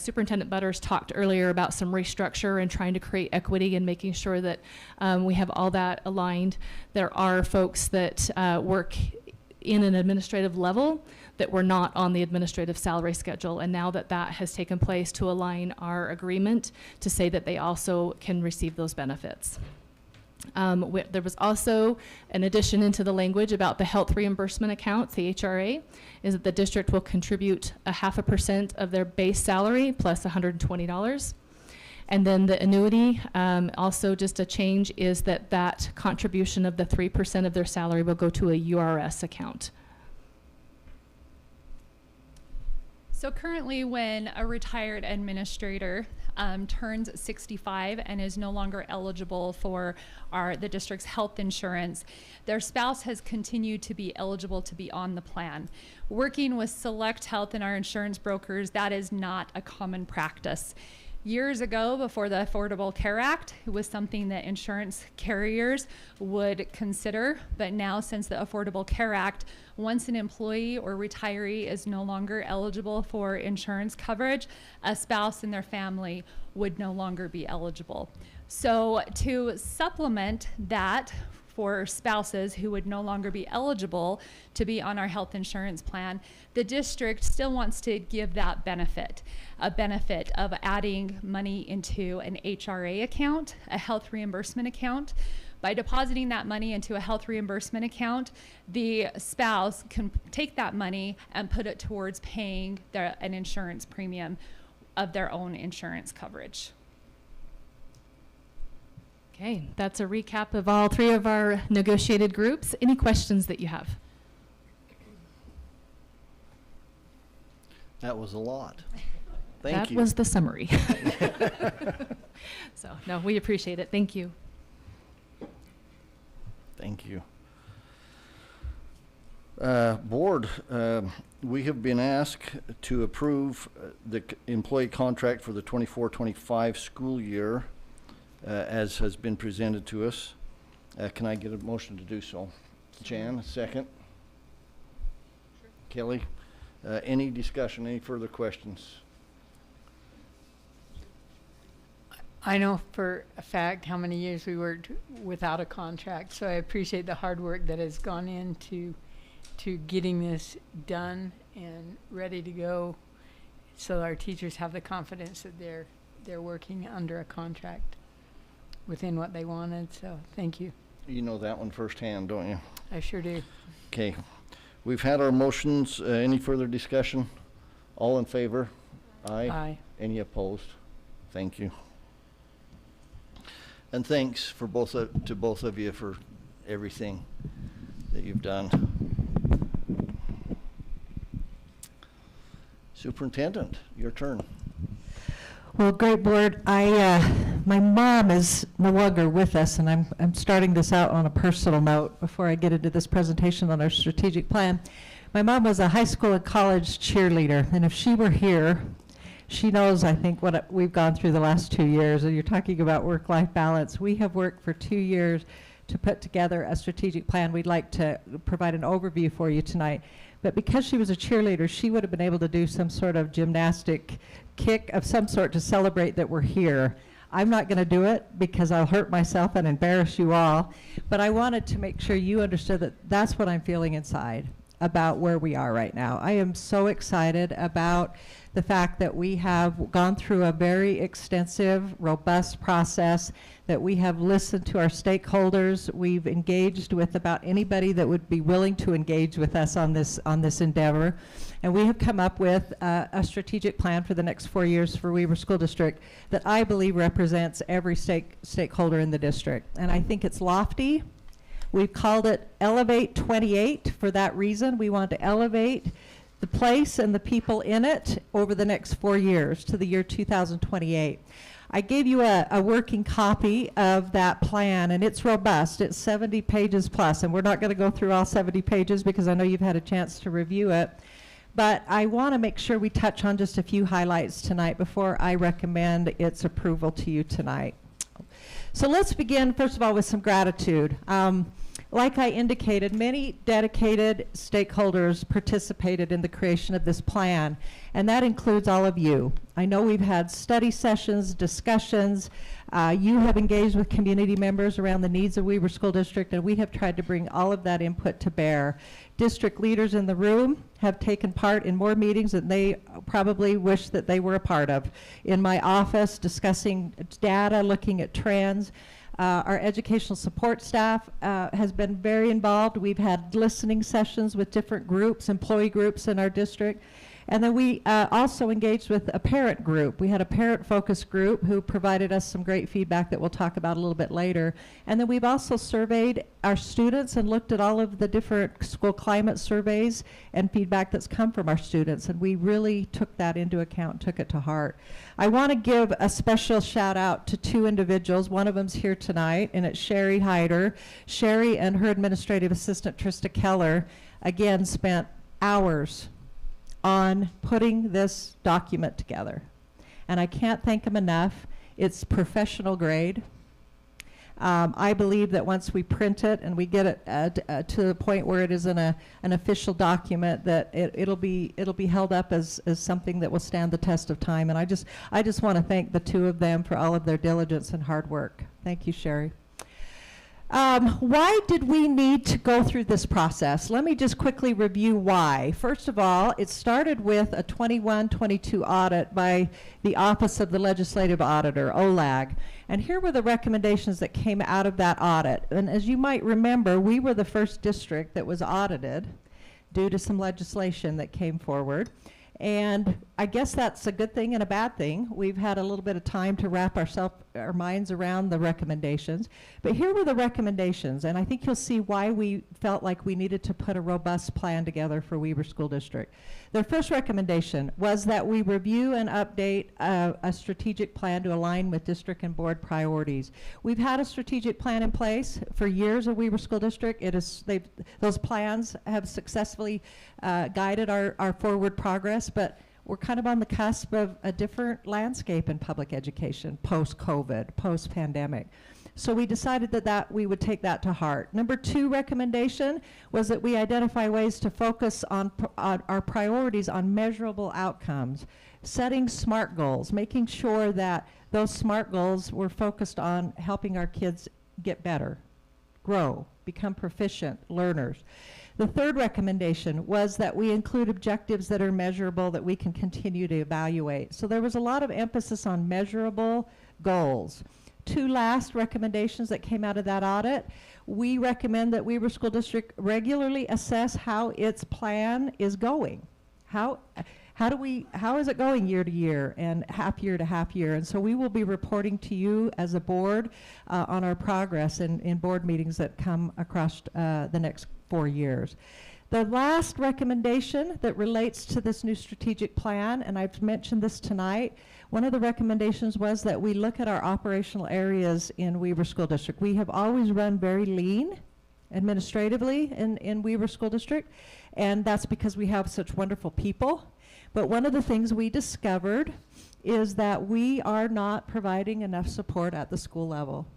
Superintendent Butters talked earlier about some restructure and trying to create equity and making sure that we have all that aligned, there are folks that work in an administrative level that were not on the administrative salary schedule. And now that has taken place, to align our agreement to say that they also can receive those benefits. There was also an addition into the language about the health reimbursement account, the HRA, is that the district will contribute 0.5% of their base salary plus $120. And then the annuity, also just a change is that contribution of the 3% of their salary will go to a URS account. So currently, when a retired administrator turns 65 and is no longer eligible for the district's health insurance, their spouse has continued to be eligible to be on the plan. Working with Select Health and our insurance brokers, that is not a common practice. Years ago, before the Affordable Care Act, it was something that insurance carriers would consider, but now since the Affordable Care Act, once an employee or retiree is no longer eligible for insurance coverage, a spouse and their family would no longer be eligible. So to supplement that, for spouses who would no longer be eligible to be on our health insurance plan, the district still wants to give that benefit, a benefit of adding money into an HRA account, a health reimbursement account. By depositing that money into a health reimbursement account, the spouse can take that money and put it towards paying an insurance premium of their own insurance coverage. Okay, that's a recap of all three of our negotiated groups. Any questions that you have? That was a lot. Thank you. That was the summary. So, no, we appreciate it. Thank you. Thank you. Board, we have been asked to approve the employee contract for the 24-25 school year as has been presented to us. Can I get a motion to do so? Jan, a second. Sure. Kelly, any discussion, any further questions? I know for a fact how many years we worked without a contract, so I appreciate the hard work that has gone into getting this done and ready to go, so our teachers have the confidence that they're working under a contract within what they wanted. So thank you. You know that one firsthand, don't you? I sure do. Okay, we've had our motions. Any further discussion? All in favor? Aye. Aye. Any opposed? Thank you. And thanks for to both of you for everything that you've done. Superintendent, your turn. Well, great board. My mom is no longer with us, and I'm starting this out on a personal note before I get into this presentation on our strategic plan. My mom was a high school and college cheerleader, and if she were here, she knows, I think, what we've gone through the last 2 years. And you're talking about work-life balance. We have worked for 2 years to put together a strategic plan. We'd like to provide an overview for you tonight. But because she was a cheerleader, she would have been able to do some sort of gymnastic kick of some sort to celebrate that we're here. I'm not going to do it because I'll hurt myself and embarrass you all. But I wanted to make sure you understood that that's what I'm feeling inside about where we are right now. I am so excited about the fact that we have gone through a very extensive, robust process, that we have listened to our stakeholders. We've engaged with about anybody that would be willing to engage with us on this endeavor. And we have come up with a strategic plan for the next 4 years for Weber School District that I believe represents every stakeholder in the district. And I think it's lofty. We've called it Elevate 28 for that reason. We want to elevate the place and the people in it over the next 4 years to the year 2028. I gave you a working copy of that plan, and it's robust. It's 70 pages plus, and we're not going to go through all 70 pages because I know you've had a chance to review it. But I want to make sure we touch on just a few highlights tonight before I recommend its approval to you tonight. So let's begin, first of all, with some gratitude. Like I indicated, many dedicated stakeholders participated in the creation of this plan, and that includes all of you. I know we've had study sessions, discussions. You have engaged with community members around the needs of Weber School District, and we have tried to bring all of that input to bear. District leaders in the room have taken part in more meetings than they probably wish that they were a part of. In my office, discussing data, looking at trends. Our educational support staff has been very involved. We've had listening sessions with different groups, employee groups in our district. And then we also engaged with a parent group. We had a parent focus group who provided us some great feedback that we'll talk about a little bit later. And then we've also surveyed our students and looked at all of the different school climate surveys and feedback that's come from our students. And we really took that into account, took it to heart. I want to give a special shout out to 2 individuals. One of them's here tonight, and it's Sherry Hyder. Sherry and her administrative assistant, Trista Keller, again spent hours on putting this document together. And I can't thank them enough. It's professional grade. I believe that once we print it and we get it to the point where it is in an official document, that it'll be held up as something that will stand the test of time. And I just want to thank the 2 of them for all of their diligence and hard work. Thank you, Sherry. Why did we need to go through this process? Let me just quickly review why. First of all, it started with a 21-22 audit by the Office of the Legislative Auditor, OLAG. And here were the recommendations that came out of that audit. And as you might remember, we were the first district that was audited due to some legislation that came forward. And I guess that's a good thing and a bad thing. We've had a little bit of time to wrap our minds around the recommendations. But here were the recommendations, and I think you'll see why we felt like we needed to put a robust plan together for Weber School District. Their first recommendation was that we review and update a strategic plan to align with district and board priorities. We've had a strategic plan in place for years at Weber School District. Those plans have successfully guided our forward progress, but we're kind of on the cusp of a different landscape in public education, post-COVID, post-pandemic. So we decided that we would take that to heart. Number 2 recommendation was that we identify ways to focus on our priorities on measurable outcomes, setting SMART goals, making sure that those SMART goals were focused on helping our kids get better, grow, become proficient learners. The third recommendation was that we include objectives that are measurable that we can continue to evaluate. So there was a lot of emphasis on measurable goals. 2 last recommendations that came out of that audit. We recommend that Weber School District regularly assess how its plan is going. How is it going year to year and half year to half year? And so we will be reporting to you as a board on our progress in board meetings that come across the next 4 years. The last recommendation that relates to this new strategic plan, and I've mentioned this tonight, one of the recommendations was that we look at our operational areas in Weber School District. We have always run very lean administratively in Weber School District, and that's because we have such wonderful people. But one of the things we discovered is that we are not providing enough support at the school level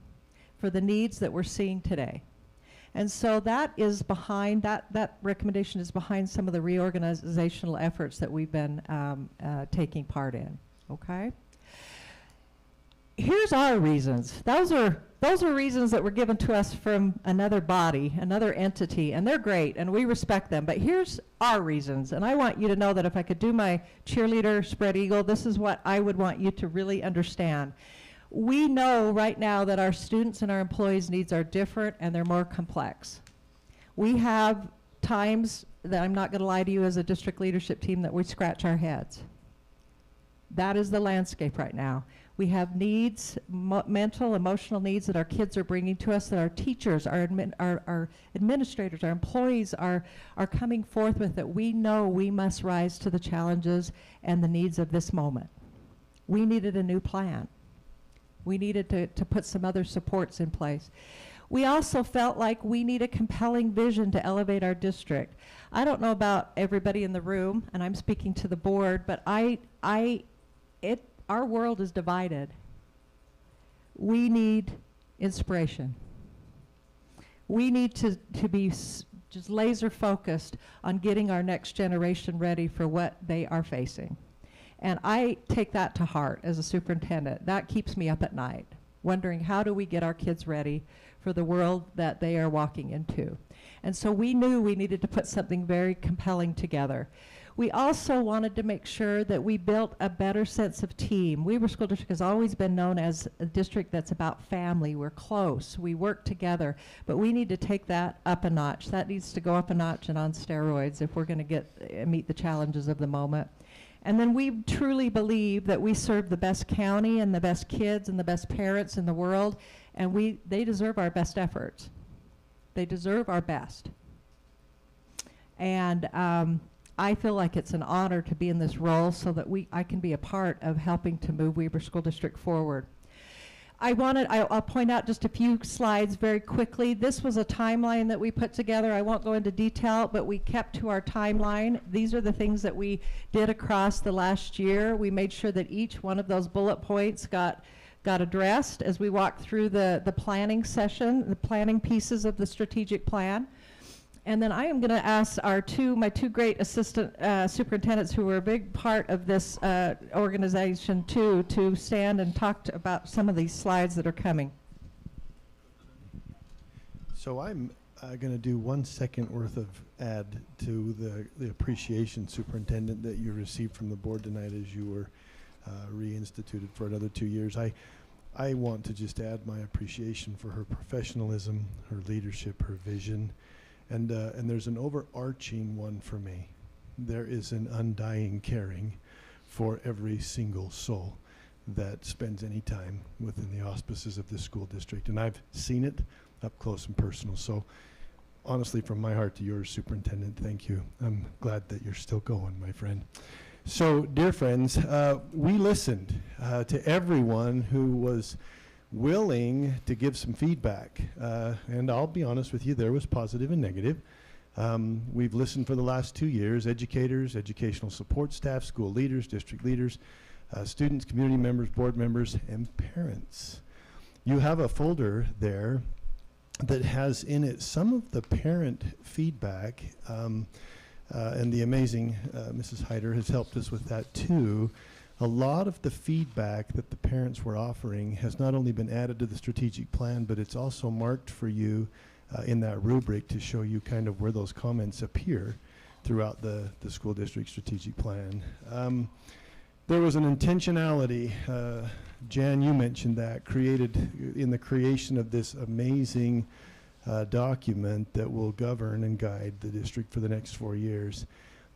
for the needs that we're seeing today. And so that is behind, that recommendation is behind some of the reorganizational efforts that we've been taking part in, okay? Here's our reasons. Those are reasons that were given to us from another body, another entity, and they're great, and we respect them. But here's our reasons, and I want you to know that if I could do my cheerleader spread eagle, this is what I would want you to really understand. We know right now that our students and our employees' needs are different and they're more complex. We have times that, I'm not going to lie to you as a district leadership team, that we scratch our heads. That is the landscape right now. We have needs, mental, emotional needs that our kids are bringing to us, that our teachers, our administrators, our employees are coming forth with, that we know we must rise to the challenges and the needs of this moment. We needed a new plan. We needed to put some other supports in place. We also felt like we need a compelling vision to elevate our district. I don't know about everybody in the room, and I'm speaking to the board, but our world is divided. We need inspiration. We need to be just laser focused on getting our next generation ready for what they are facing. And I take that to heart as a superintendent. That keeps me up at night, wondering how do we get our kids ready for the world that they are walking into. And so we knew we needed to put something very compelling together. We also wanted to make sure that we built a better sense of team. Weber School District has always been known as a district that's about family. We're close, we work together, but we need to take that up a notch. That needs to go up a notch and on steroids if we're going to meet the challenges of the moment. And then we truly believe that we serve the best county and the best kids and the best parents in the world, and they deserve our best efforts. They deserve our best. And I feel like it's an honor to be in this role so that I can be a part of helping to move Weber School District forward. I'll point out just a few slides very quickly. This was a timeline that we put together. I won't go into detail, but we kept to our timeline. These are the things that we did across the last year. We made sure that each one of those bullet points got addressed as we walked through the planning session, the planning pieces of the strategic plan. And then I am going to ask my two great assistant superintendents who were a big part of this organization too, to stand and talk about some of these slides that are coming. So I'm going to do 1 second worth of add to the appreciation, Superintendent, that you received from the board tonight as you were reinstituted for another 2 years. I want to just add my appreciation for her professionalism, her leadership, her vision. And there's an overarching one for me. There is an undying caring for every single soul that spends any time within the auspices of this school district. And I've seen it up close and personal. So honestly, from my heart to yours, Superintendent, thank you. I'm glad that you're still going, my friend. So, dear friends, we listened to everyone who was willing to give some feedback, and I'll be honest with you, there was positive and negative. We've listened for the last 2 years, educators, educational support staff, school leaders, district leaders, students, community members, board members, and parents. You have a folder there that has in it some of the parent feedback, and the amazing Mrs. Hyder has helped us with that too. A lot of the feedback that the parents were offering has not only been added to the strategic plan, but it's also marked for you in that rubric to show you kind of where those comments appear throughout the school district strategic plan. There was an intentionality, Jan, you mentioned that, created in the creation of this amazing document that will govern and guide the district for the next 4 years.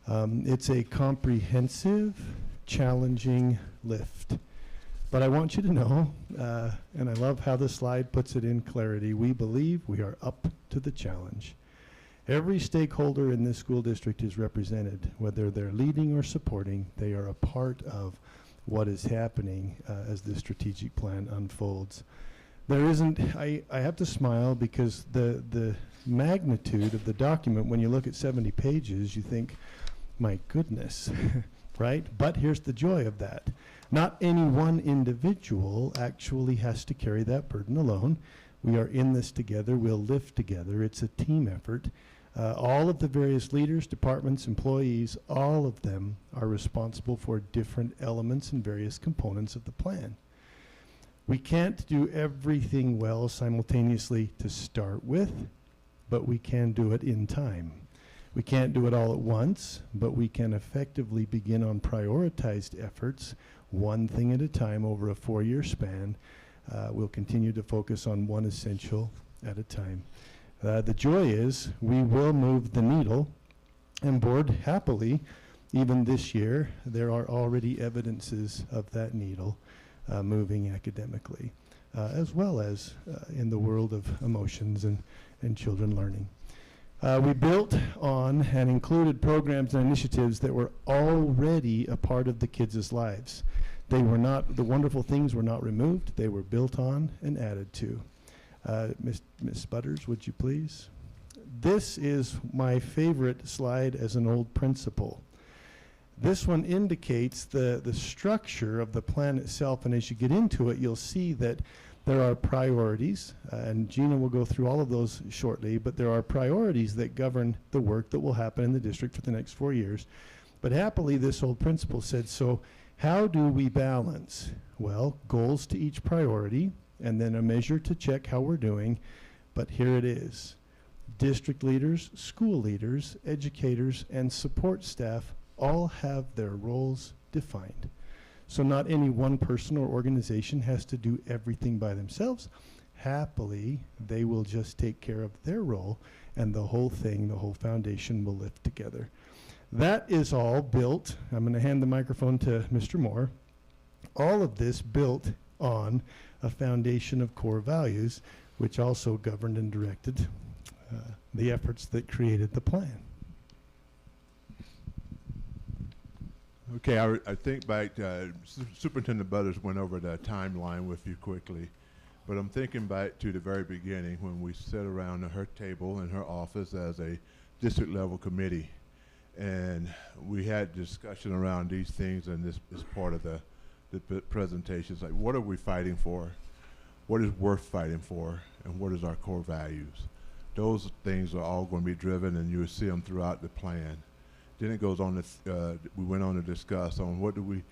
It's a comprehensive, challenging lift. But I want you to know, and I love how the slide puts it in clarity, we believe we are up to the challenge. Every stakeholder in this school district is represented, whether they're leading or supporting, they are a part of what is happening as the strategic plan unfolds. There isn't, I have to smile because the magnitude of the document, when you look at 70 pages, you think, my goodness, right? But here's the joy of that. Not any one individual actually has to carry that burden alone. We are in this together. We'll lift together. It's a team effort. All of the various leaders, departments, employees, all of them are responsible for different elements and various components of the plan. We can't do everything well simultaneously to start with, but we can do it in time. We can't do it all at once, but we can effectively begin on prioritized efforts, one thing at a time over a 4-year span. We'll continue to focus on one essential at a time. The joy is we will move the needle, and board happily, even this year, there are already evidences of that needle moving academically, as well as in the world of emotions and children learning. We built on and included programs and initiatives that were already a part of the kids' lives. They were not, the wonderful things were not removed, they were built on and added to. Ms. Butters, would you please? This is my favorite slide as an old principal. This one indicates the structure of the plan itself, and as you get into it, you'll see that there are priorities, and Gina will go through all of those shortly, but there are priorities that govern the work that will happen in the district for the next 4 years. But happily, this old principal said, so how do we balance? Well, goals to each priority, and then a measure to check how we're doing, but here it is. District leaders, school leaders, educators, and support staff all have their roles defined. So not any one person or organization has to do everything by themselves. Happily, they will just take care of their role, and the whole thing, the whole foundation will lift together. That is all built, I'm going to hand the microphone to Mr. Moore, all of this built on a foundation of core values, which also governed and directed the efforts that created the plan. Okay, I think back, Superintendent Butters went over the timeline with you quickly, but I'm thinking back to the very beginning when we sat around her table in her office as a district level committee, and we had discussion around these things, and this is part of the presentations, like what are we fighting for, what is worth fighting for, and what is our core values. Those things are all going to be driven, and you'll see them throughout the plan. Then it goes on to, we went on to discuss on what do we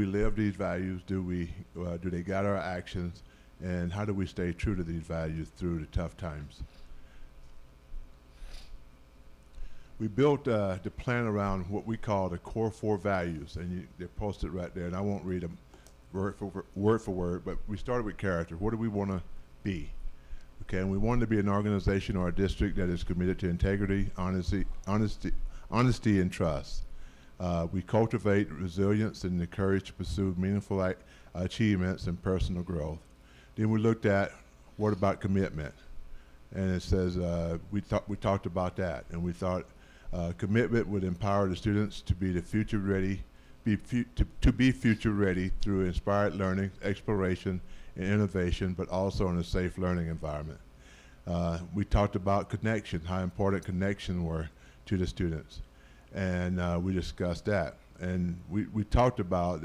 live these values, do they guide our actions, and how do we stay true to these values through the tough times. We built the plan around what we call the core 4 values, and they're posted right there, and I won't read them word for word, but we started with character. What do we want to be? Okay, and we wanted to be an organization or a district that is committed to integrity, honesty and trust. We cultivate resilience and the courage to pursue meaningful achievements and personal growth. Then we looked at what about commitment, and it says we talked about that, and we thought commitment would empower the students to be future ready through inspired learning, exploration, and innovation, but also in a safe learning environment. We talked about connection, how important connection were to the students, and we discussed that. And we talked about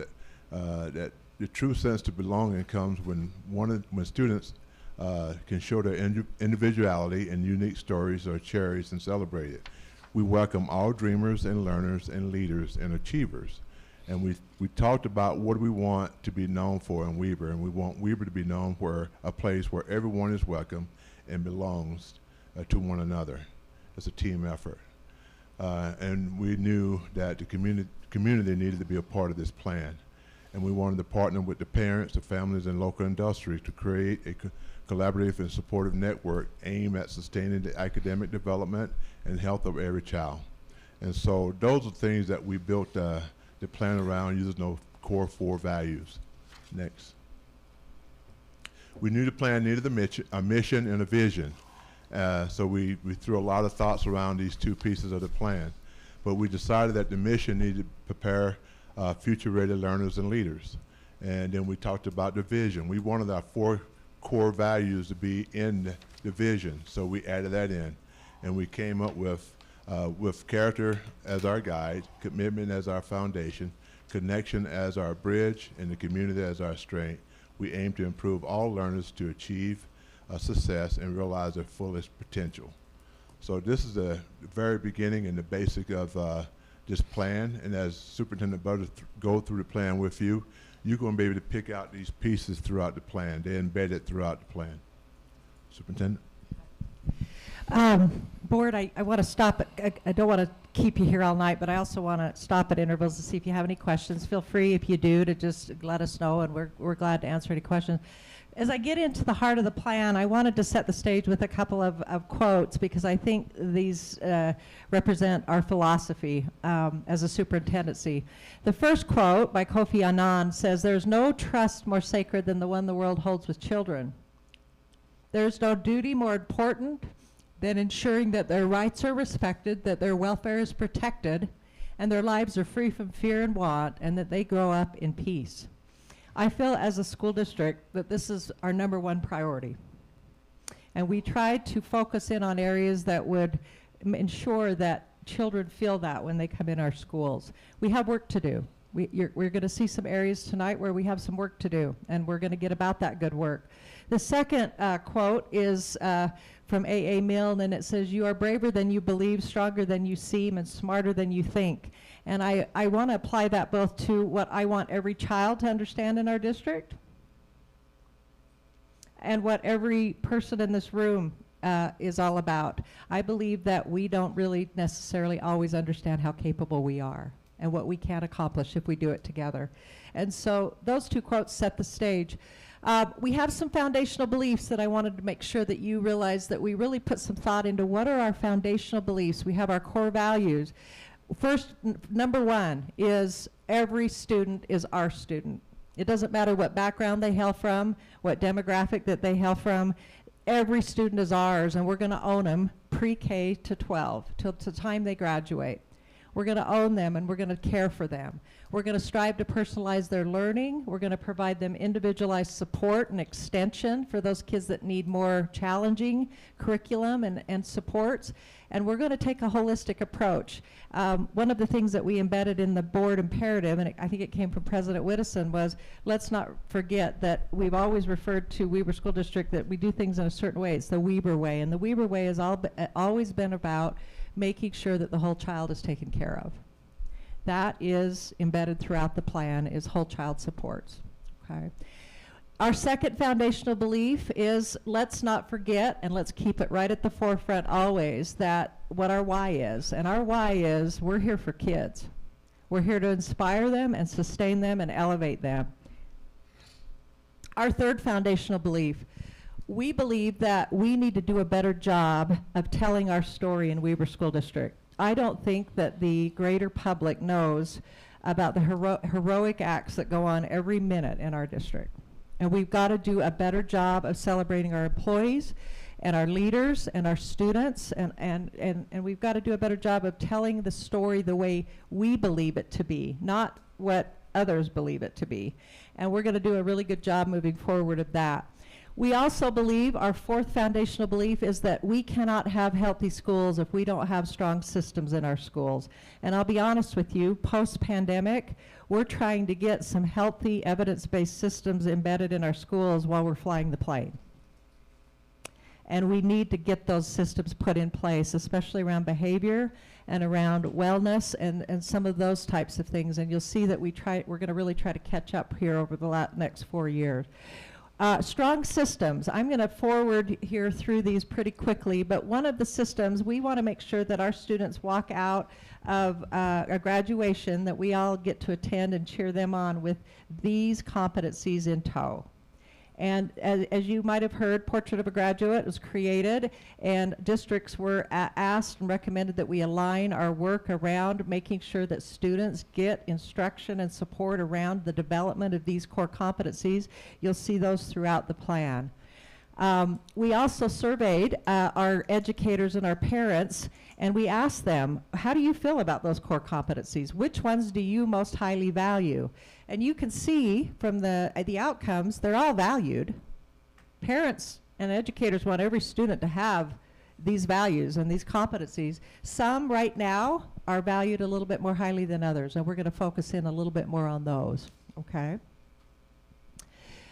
that the true sense of belonging comes when students can show their individuality and unique stories are cherished and celebrated. We welcome all dreamers and learners and leaders and achievers. And we talked about what we want to be known for in Weber, and we want Weber to be known for a place where everyone is welcome and belongs to one another. It's a team effort. And we knew that the community needed to be a part of this plan. And we wanted to partner with the parents, the families, and local industry to create a collaborative and supportive network aimed at sustaining the academic development and health of every child. And so those are things that we built the plan around using those core 4 values. Next. We knew the plan needed a mission and a vision. So we threw a lot of thoughts around these 2 pieces of the plan. But we decided that the mission needed to prepare future-ready learners and leaders. And then we talked about the vision. We wanted our 4 core values to be in the vision, so we added that in. And we came up with character as our guide, commitment as our foundation, connection as our bridge, and the community as our strength. We aim to improve all learners to achieve success and realize their fullest potential. So this is the very beginning and the basic of this plan, and as Superintendent Butters go through the plan with you, you're going to be able to pick out these pieces throughout the plan. They're embedded throughout the plan. Superintendent? Board, I want to stop I don't want to keep you here all night, but I also want to stop at intervals to see if you have any questions. Feel free, if you do, to just let us know, and we're glad to answer any questions. As I get into the heart of the plan, I wanted to set the stage with a couple of quotes, because I think these represent our philosophy as a superintendency. The first quote by Kofi Annan says, "There's no trust more sacred than the one the world holds with children. There's no duty more important than ensuring that their rights are respected, that their welfare is protected, and their lives are free from fear and want, and that they grow up in peace." I feel as a school district that this is our #1 priority. And we tried to focus in on areas that would ensure that children feel that when they come in our schools. We have work to do. We're going to see some areas tonight where we have some work to do, and we're going to get about that good work. The second quote is from A.A. Milne, and it says, "You are braver than you believe, stronger than you seem, and smarter than you think." And I want to apply that both to what I want every child to understand in our district and what every person in this room is all about. I believe that we don't really necessarily always understand how capable we are and what we can accomplish if we do it together. And so those two quotes set the stage. We have some foundational beliefs that I wanted to make sure that you realize that we really put some thought into what are our foundational beliefs. We have our core values. First, number one is every student is our student. It doesn't matter what background they hail from, what demographic that they hail from. Every student is ours, and we're going to own them pre-K to 12 till the time they graduate. We're going to own them, and we're going to care for them. We're going to strive to personalize their learning. We're going to provide them individualized support and extension for those kids that need more challenging curriculum and supports. And we're going to take a holistic approach. One of the things that we embedded in the board imperative, and I think it came from President Whittison, was let's not forget that we've always referred to Weber School District that we do things in a certain way. It's the Weber way. And the Weber way has always been about making sure that the whole child is taken care of. That is embedded throughout the plan, is whole child supports. Okay. Our second foundational belief is let's not forget, and let's keep it right at the forefront always, that what our why is. And our why is we're here for kids. We're here to inspire them and sustain them and elevate them. Our third foundational belief, we believe that we need to do a better job of telling our story in Weber School District. I don't think that the greater public knows about the heroic acts that go on every minute in our district. And we've got to do a better job of celebrating our employees and our leaders and our students, and we've got to do a better job of telling the story the way we believe it to be, not what others believe it to be. And we're going to do a really good job moving forward of that. We also believe, our fourth foundational belief is that we cannot have healthy schools if we don't have strong systems in our schools. And I'll be honest with you, post-pandemic, we're trying to get some healthy evidence-based systems embedded in our schools while we're flying the plane. And we need to get those systems put in place, especially around behavior and around wellness and some of those types of things. And you'll see that we're going to really try to catch up here over the next 4 years. Strong systems. I'm going to forward here through these pretty quickly, but one of the systems, we want to make sure that our students walk out of a graduation that we all get to attend and cheer them on with these competencies in tow. And as you might have heard, Portrait of a Graduate was created, and districts were asked and recommended that we align our work around making sure that students get instruction and support around the development of these core competencies. You'll see those throughout the plan. We also surveyed our educators and our parents, and we asked them, how do you feel about those core competencies? Which ones do you most highly value? And you can see from the outcomes, they're all valued. Parents and educators want every student to have these values and these competencies. Some right now are valued a little bit more highly than others, and we're going to focus in a little bit more on those, okay?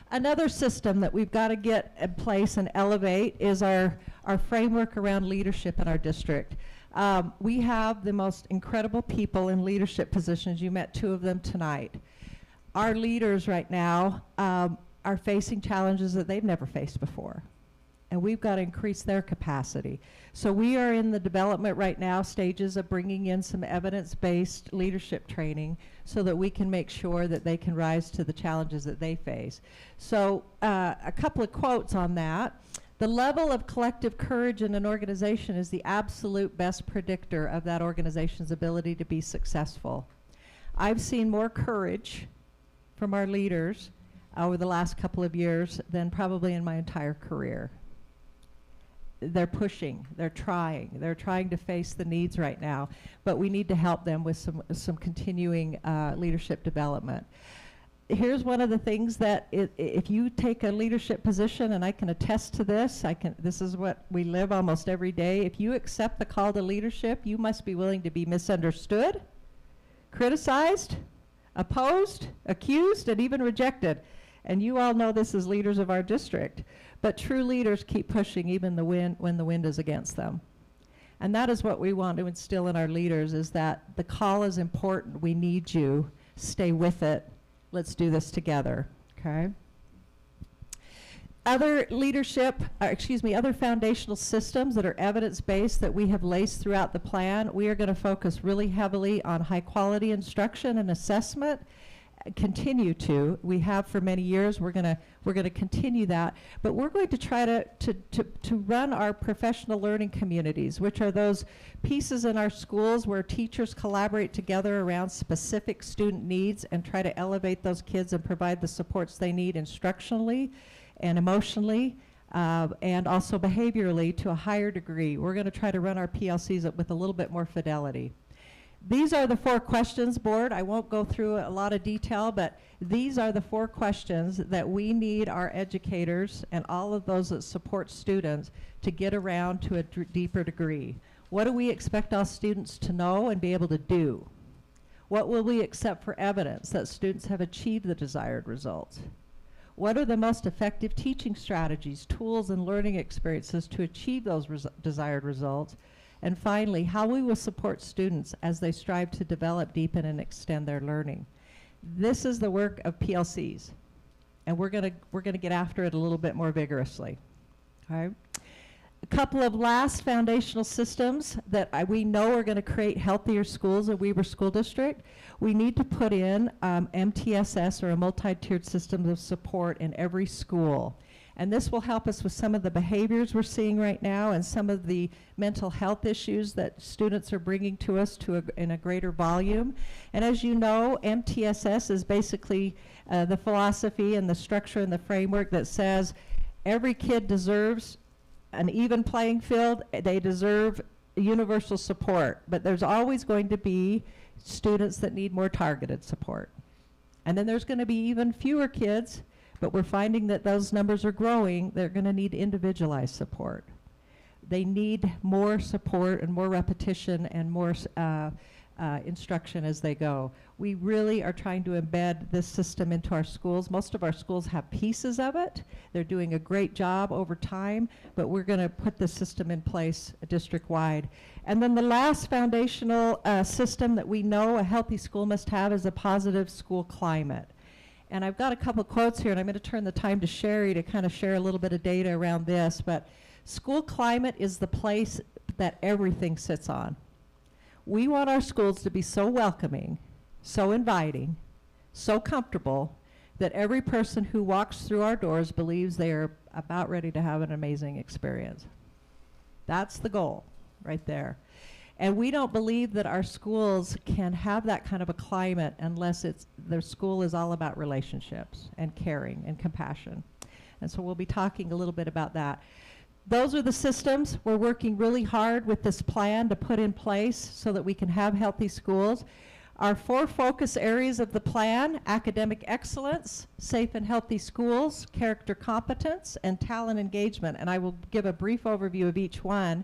Another system that we've got to get in place and elevate is our framework around leadership in our district. We have the most incredible people in leadership positions. You met 2 of them tonight. Our leaders right now are facing challenges that they've never faced before, and we've got to increase their capacity. So we are in the development right now stages of bringing in some evidence-based leadership training so that we can make sure that they can rise to the challenges that they face. So a couple of quotes on that. The level of collective courage in an organization is the absolute best predictor of that organization's ability to be successful. I've seen more courage from our leaders over the last couple of years than probably in my entire career. They're pushing, they're trying to face the needs right now, but we need to help them with some continuing leadership development. Here's one of the things that if you take a leadership position, and I can attest to this, this is what we live almost every day. If you accept the call to leadership, you must be willing to be misunderstood, criticized, opposed, accused, and even rejected. And you all know this as leaders of our district. But true leaders keep pushing even when the wind is against them. And that is what we want to instill in our leaders, is that the call is important. We need you. Stay with it. Let's do this together, okay? other leadership, other foundational systems that are evidence-based that we have laced throughout the plan, we are going to focus really heavily on high-quality instruction and assessment. Continue to. We have for many years. We're going to continue that. But we're going to try to run our professional learning communities, which are those pieces in our schools where teachers collaborate together around specific student needs and try to elevate those kids and provide the supports they need instructionally and emotionally, and also behaviorally to a higher degree. We're going to try to run our PLCs with a little bit more fidelity. These are the 4 questions, board. I won't go through a lot of detail, but these are the 4 questions that we need our educators and all of those that support students to get around to a deeper degree. What do we expect all students to know and be able to do? What will we accept for evidence that students have achieved the desired results? What are the most effective teaching strategies, tools, and learning experiences to achieve those desired results? And finally, how we will support students as they strive to develop, deepen, and extend their learning. This is the work of PLCs, and we're gonna get after it a little bit more vigorously. All right. A couple of last foundational systems that we know are going to create healthier schools at Weber School District. We need to put in MTSS, or a multi-tiered system of support, in every school. And this will help us with some of the behaviors we're seeing right now and some of the mental health issues that students are bringing to us in a greater volume. And as you know, MTSS is basically the philosophy and the structure and the framework that says every kid deserves an even playing field. They deserve universal support, but there's always going to be students that need more targeted support. And then there's going to be even fewer kids, but we're finding that those numbers are growing. They're going to need individualized support. They need more support and more repetition and more instruction as they go. We really are trying to embed this system into our schools. Most of our schools have pieces of it. They're doing a great job over time, but we're going to put the system in place district-wide. And then the last foundational system that we know a healthy school must have is a positive school climate. And I've got a couple quotes here, and I'm going to turn the time to Sherry to kind of share a little bit of data around this. But school climate is the place that everything sits on. We want our schools to be so welcoming, so inviting, so comfortable that every person who walks through our doors believes they are about ready to have an amazing experience. That's the goal right there. And we don't believe that our schools can have that kind of a climate unless their school is all about relationships and caring and compassion. And so we'll be talking a little bit about that. Those are the systems we're working really hard with this plan to put in place so that we can have healthy schools. Our 4 focus areas of the plan: academic excellence, safe and healthy schools, character competence, and talent engagement. And I will give a brief overview of each one.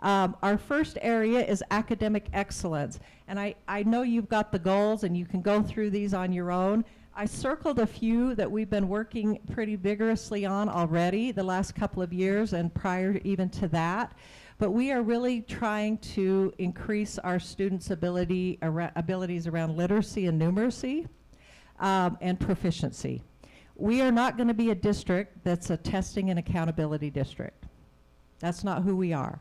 Our first area is academic excellence. And I know you've got the goals and you can go through these on your own. I circled a few that we've been working pretty vigorously on already the last couple of years and prior even to that. But we are really trying to increase our students' abilities around literacy and numeracy and proficiency. We are not going to be a district that's a testing and accountability district. That's not who we are.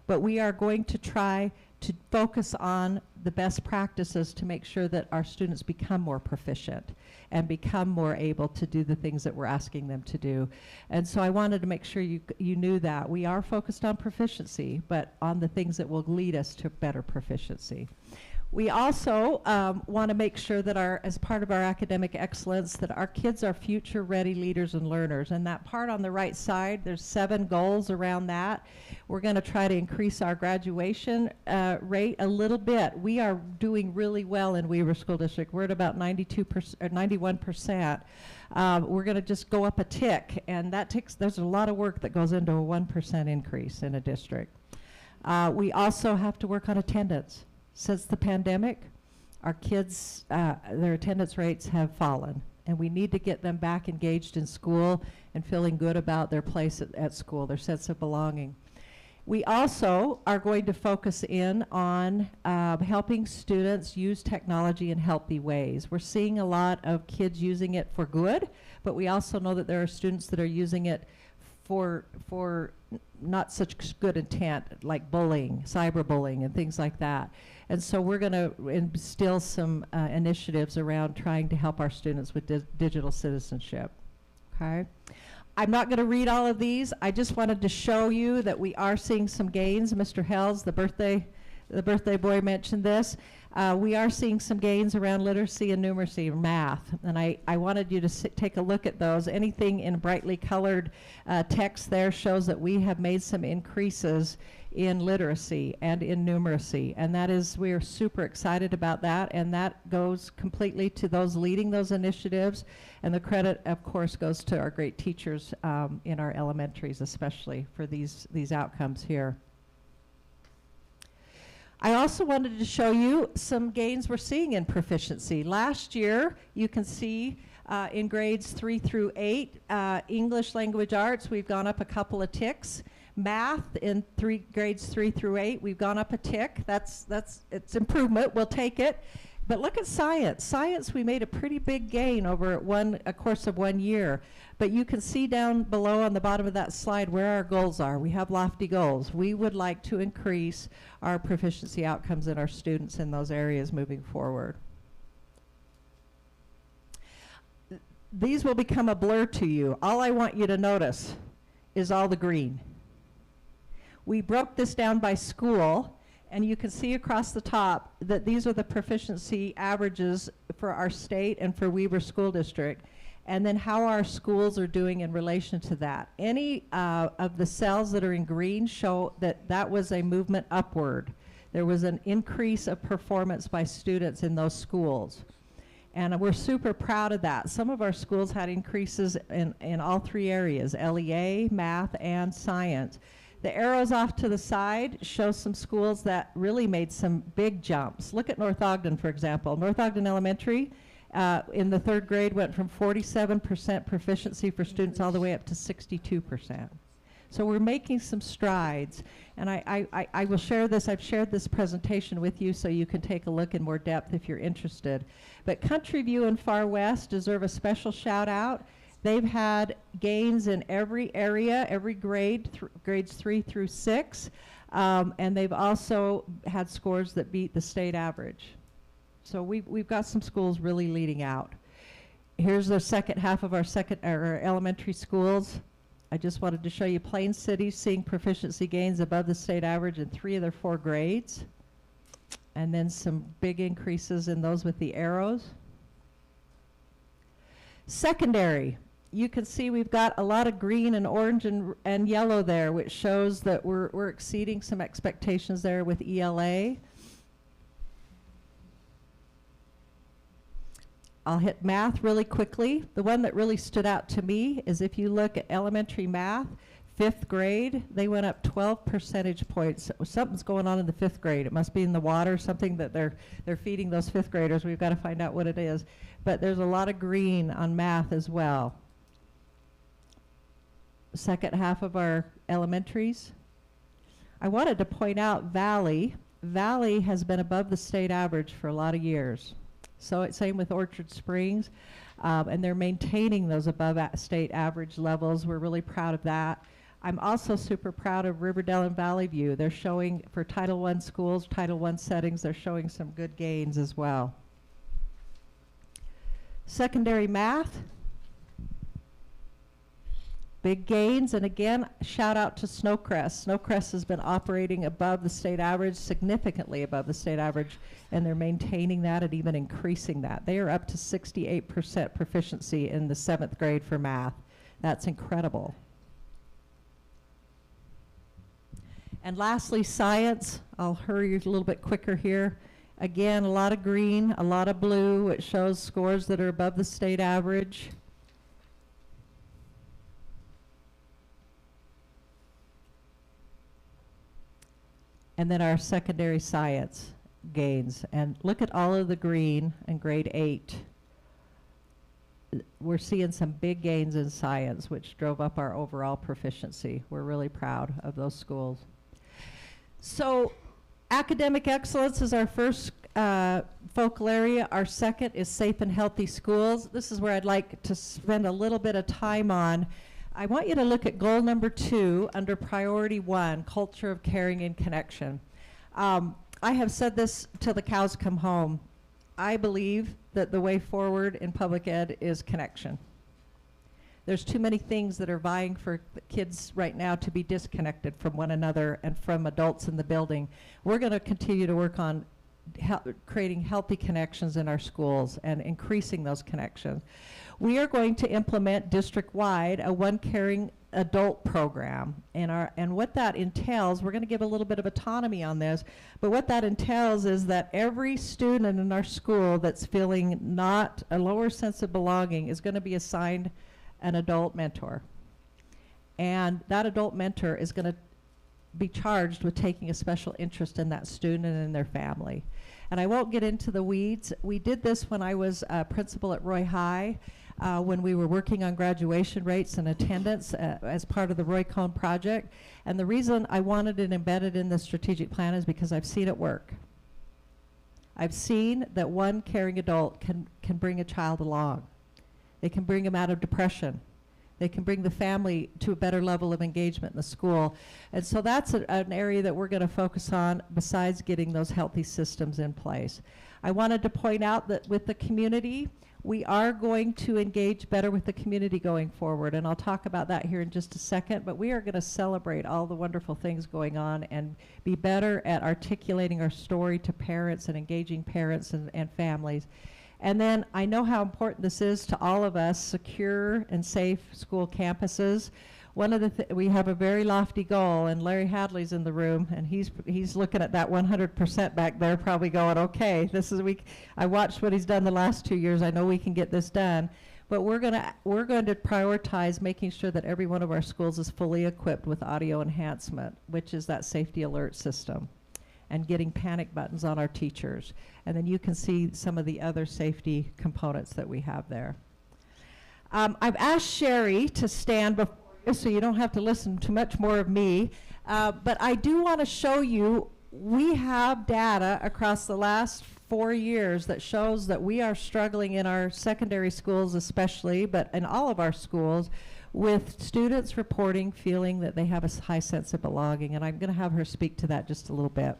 But we are going to try to focus on the best practices to make sure that our students become more proficient and become more able to do the things that we're asking them to do. And so I wanted to make sure you knew that. We are focused on proficiency, but on the things that will lead us to better proficiency. We also want to make sure that as part of our academic excellence, that our kids are future-ready leaders and learners. And that part on the right side, there's 7 goals around that. We're going to try to increase our graduation rate a little bit. We are doing really well in Weber School District. We're at about 92% or 91%. We're going to just go up a tick, and there's a lot of work that goes into a 1% increase in a district. We also have to work on attendance. Since the pandemic, our kids, their attendance rates have fallen, and we need to get them back engaged in school and feeling good about their place at school, their sense of belonging. We also are going to focus in on helping students use technology in healthy ways. We're seeing a lot of kids using it for good, but we also know that there are students that are using it for not such good intent, like bullying, cyberbullying, and things like that. And so we're going to instill some initiatives around trying to help our students with digital citizenship. Okay? I'm not going to read all of these. I just wanted to show you that we are seeing some gains. Mr. Hells, the birthday boy, mentioned this. We are seeing some gains around literacy and numeracy, math, and I wanted you to take a look at those. Anything in brightly colored text there shows that we have made some increases in literacy and in numeracy, and that is, we are super excited about that, and that goes completely to those leading those initiatives, and the credit, of course, goes to our great teachers in our elementaries, especially for these outcomes here. I also wanted to show you some gains we're seeing in proficiency. Last year, you can see in grades 3 through 8, English language arts, we've gone up a couple of ticks. Math in grades 3 through 8, we've gone up a tick. It's improvement, we'll take it. But look at science. Science, we made a pretty big gain over a course of 1 year. But you can see down below on the bottom of that slide where our goals are. We have lofty goals. We would like to increase our proficiency outcomes in our students in those areas moving forward. These will become a blur to you. All I want you to notice is all the green. We broke this down by school, and you can see across the top that these are the proficiency averages for our state and for Weber School District, and then how our schools are doing in relation to that. Any of the cells that are in green show that that was a movement upward. There was an increase of performance by students in those schools. And we're super proud of that. Some of our schools had increases in all 3 areas, LEA, math, and science. The arrows off to the side show some schools that really made some big jumps. Look at North Ogden, for example. North Ogden Elementary in the 3rd grade went from 47% proficiency for students all the way up to 62%. So we're making some strides. And I will share this. I've shared this presentation with you so you can take a look in more depth if you're interested. But Country View and Far West deserve a special shout out. They've had gains in every area, every grade, grades 3 through 6, and they've also had scores that beat the state average. So we've got some schools really leading out. Here's the second half of our elementary schools. I just wanted to show you Plain City seeing proficiency gains above the state average in 3 of their 4 grades, and then some big increases in those with the arrows. Secondary. You can see we've got a lot of green and orange and yellow there, which shows that we're exceeding some expectations there with ELA. I'll hit math really quickly. The one that really stood out to me is if you look at elementary math, 5th grade, they went up 12 percentage points. Something's going on in the 5th grade. It must be in the water, something that they're feeding those 5th graders. We've got to find out what it is. But there's a lot of green on math as well. Second half of our elementaries. I wanted to point out Valley. Valley has been above the state average for a lot of years. So it's same with Orchard Springs, and they're maintaining those above state average levels. We're really proud of that. I'm also super proud of Riverdale and Valley View. They're showing, for Title I schools, Title I settings, they're showing some good gains as well. Secondary math. Big gains, and again, shout out to Snowcrest. Snowcrest has been operating above the state average, significantly above the state average, and they're maintaining that and even increasing that. They are up to 68% proficiency in the 7th grade for math. That's incredible. And lastly, science. I'll hurry a little bit quicker here. Again, a lot of green, a lot of blue. It shows scores that are above the state average. And then our secondary science gains. And look at all of the green in grade 8. We're seeing some big gains in science, which drove up our overall proficiency. We're really proud of those schools. So academic excellence is our first focal area. Our second is safe and healthy schools. This is where I'd like to spend a little bit of time on. I want you to look at goal number 2 under priority 1, culture of caring and connection. I have said this till the cows come home. I believe that the way forward in public ed is connection. There's too many things that are vying for kids right now to be disconnected from one another and from adults in the building. We're going to continue to work on creating healthy connections in our schools and increasing those connections. We are going to implement district-wide a One Caring Adult program, and what that entails, we're going to give a little bit of autonomy on this, but what that entails is that every student in our school that's feeling not a lower sense of belonging is going to be assigned an adult mentor. And that adult mentor is going to be charged with taking a special interest in that student and in their family. And I won't get into the weeds. We did this when I was principal at Roy High, when we were working on graduation rates and attendance as part of the Roy Cohn project. And the reason I wanted it embedded in the strategic plan is because I've seen it work. I've seen that one caring adult can bring a child along. They can bring them out of depression. They can bring the family to a better level of engagement in the school. And so that's an area that we're going to focus on besides getting those healthy systems in place. I wanted to point out that with the community, we are going to engage better with the community going forward. And I'll talk about that here in just a second. But we are going to celebrate all the wonderful things going on and be better at articulating our story to parents and engaging parents and families. And then I know how important this is to all of us, secure and safe school campuses. One of the we have a very lofty goal, and Larry Hadley's in the room, and he's looking at that 100% back there, probably going, okay, this is I watched what he's done the last 2 years. I know we can get this done. But we're going to prioritize making sure that every one of our schools is fully equipped with audio enhancement, which is that safety alert system, and getting panic buttons on our teachers. And then you can see some of the other safety components that we have there. I've asked Sherry to stand before you so you don't have to listen to much more of me. But I do want to show you, we have data across the last 4 years that shows that we are struggling in our secondary schools especially, but in all of our schools, with students reporting feeling that they have a high sense of belonging. And I'm going to have her speak to that just a little bit.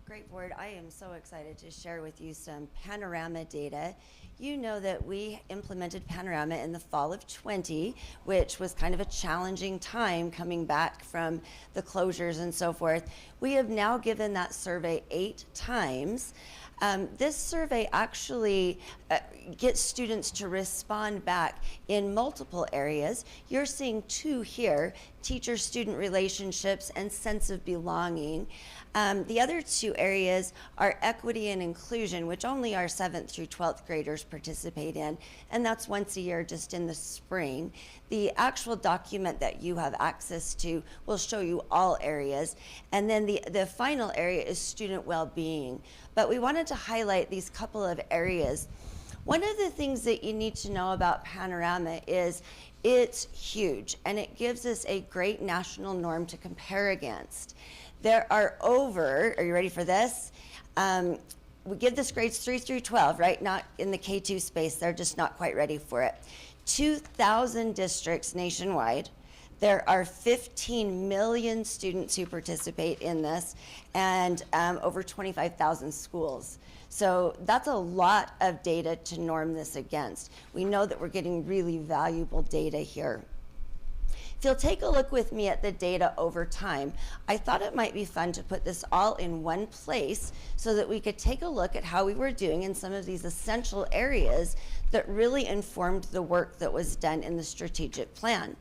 Great board. I am so excited to share with you some Panorama data. You know that we implemented Panorama in the fall of 20, which was kind of a challenging time coming back from the closures and so forth. We have now given that survey 8 times. This survey actually gets students to respond back in multiple areas. You're seeing 2 here, teacher-student relationships and sense of belonging. The other 2 areas are equity and inclusion, which only our 7th through 12th graders participate in, and that's once a year just in the spring. The actual document that you have access to will show you all areas, and then the final area is student well-being. But we wanted to highlight these couple of areas. One of the things that you need to know about Panorama is it's huge, and it gives us a great national norm to compare against. There are over, are you ready for this? We give this grades 3 through 12, right? Not in the K2 space, they're just not quite ready for it. 2,000 districts nationwide. There are 15 million students who participate in this, and over 25,000 schools. So that's a lot of data to norm this against. We know that we're getting really valuable data here. If you'll take a look with me at the data over time, I thought it might be fun to put this all in one place so that we could take a look at how we were doing in some of these essential areas that really informed the work that was done in the strategic plan.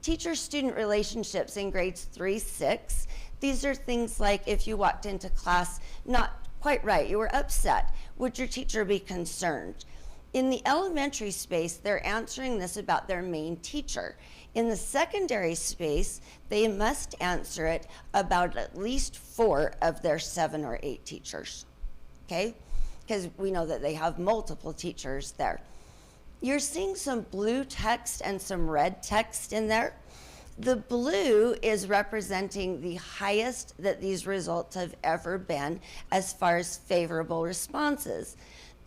Teacher-student relationships in grades 3-6. These are things like if you walked into class not quite right, you were upset, would your teacher be concerned? In the elementary space, they're answering this about their main teacher. In the secondary space, they must answer it about at least 4 of their 7 or 8 teachers, okay? Because we know that they have multiple teachers there. You're seeing some blue text and some red text in there. The blue is representing the highest that these results have ever been as far as favorable responses.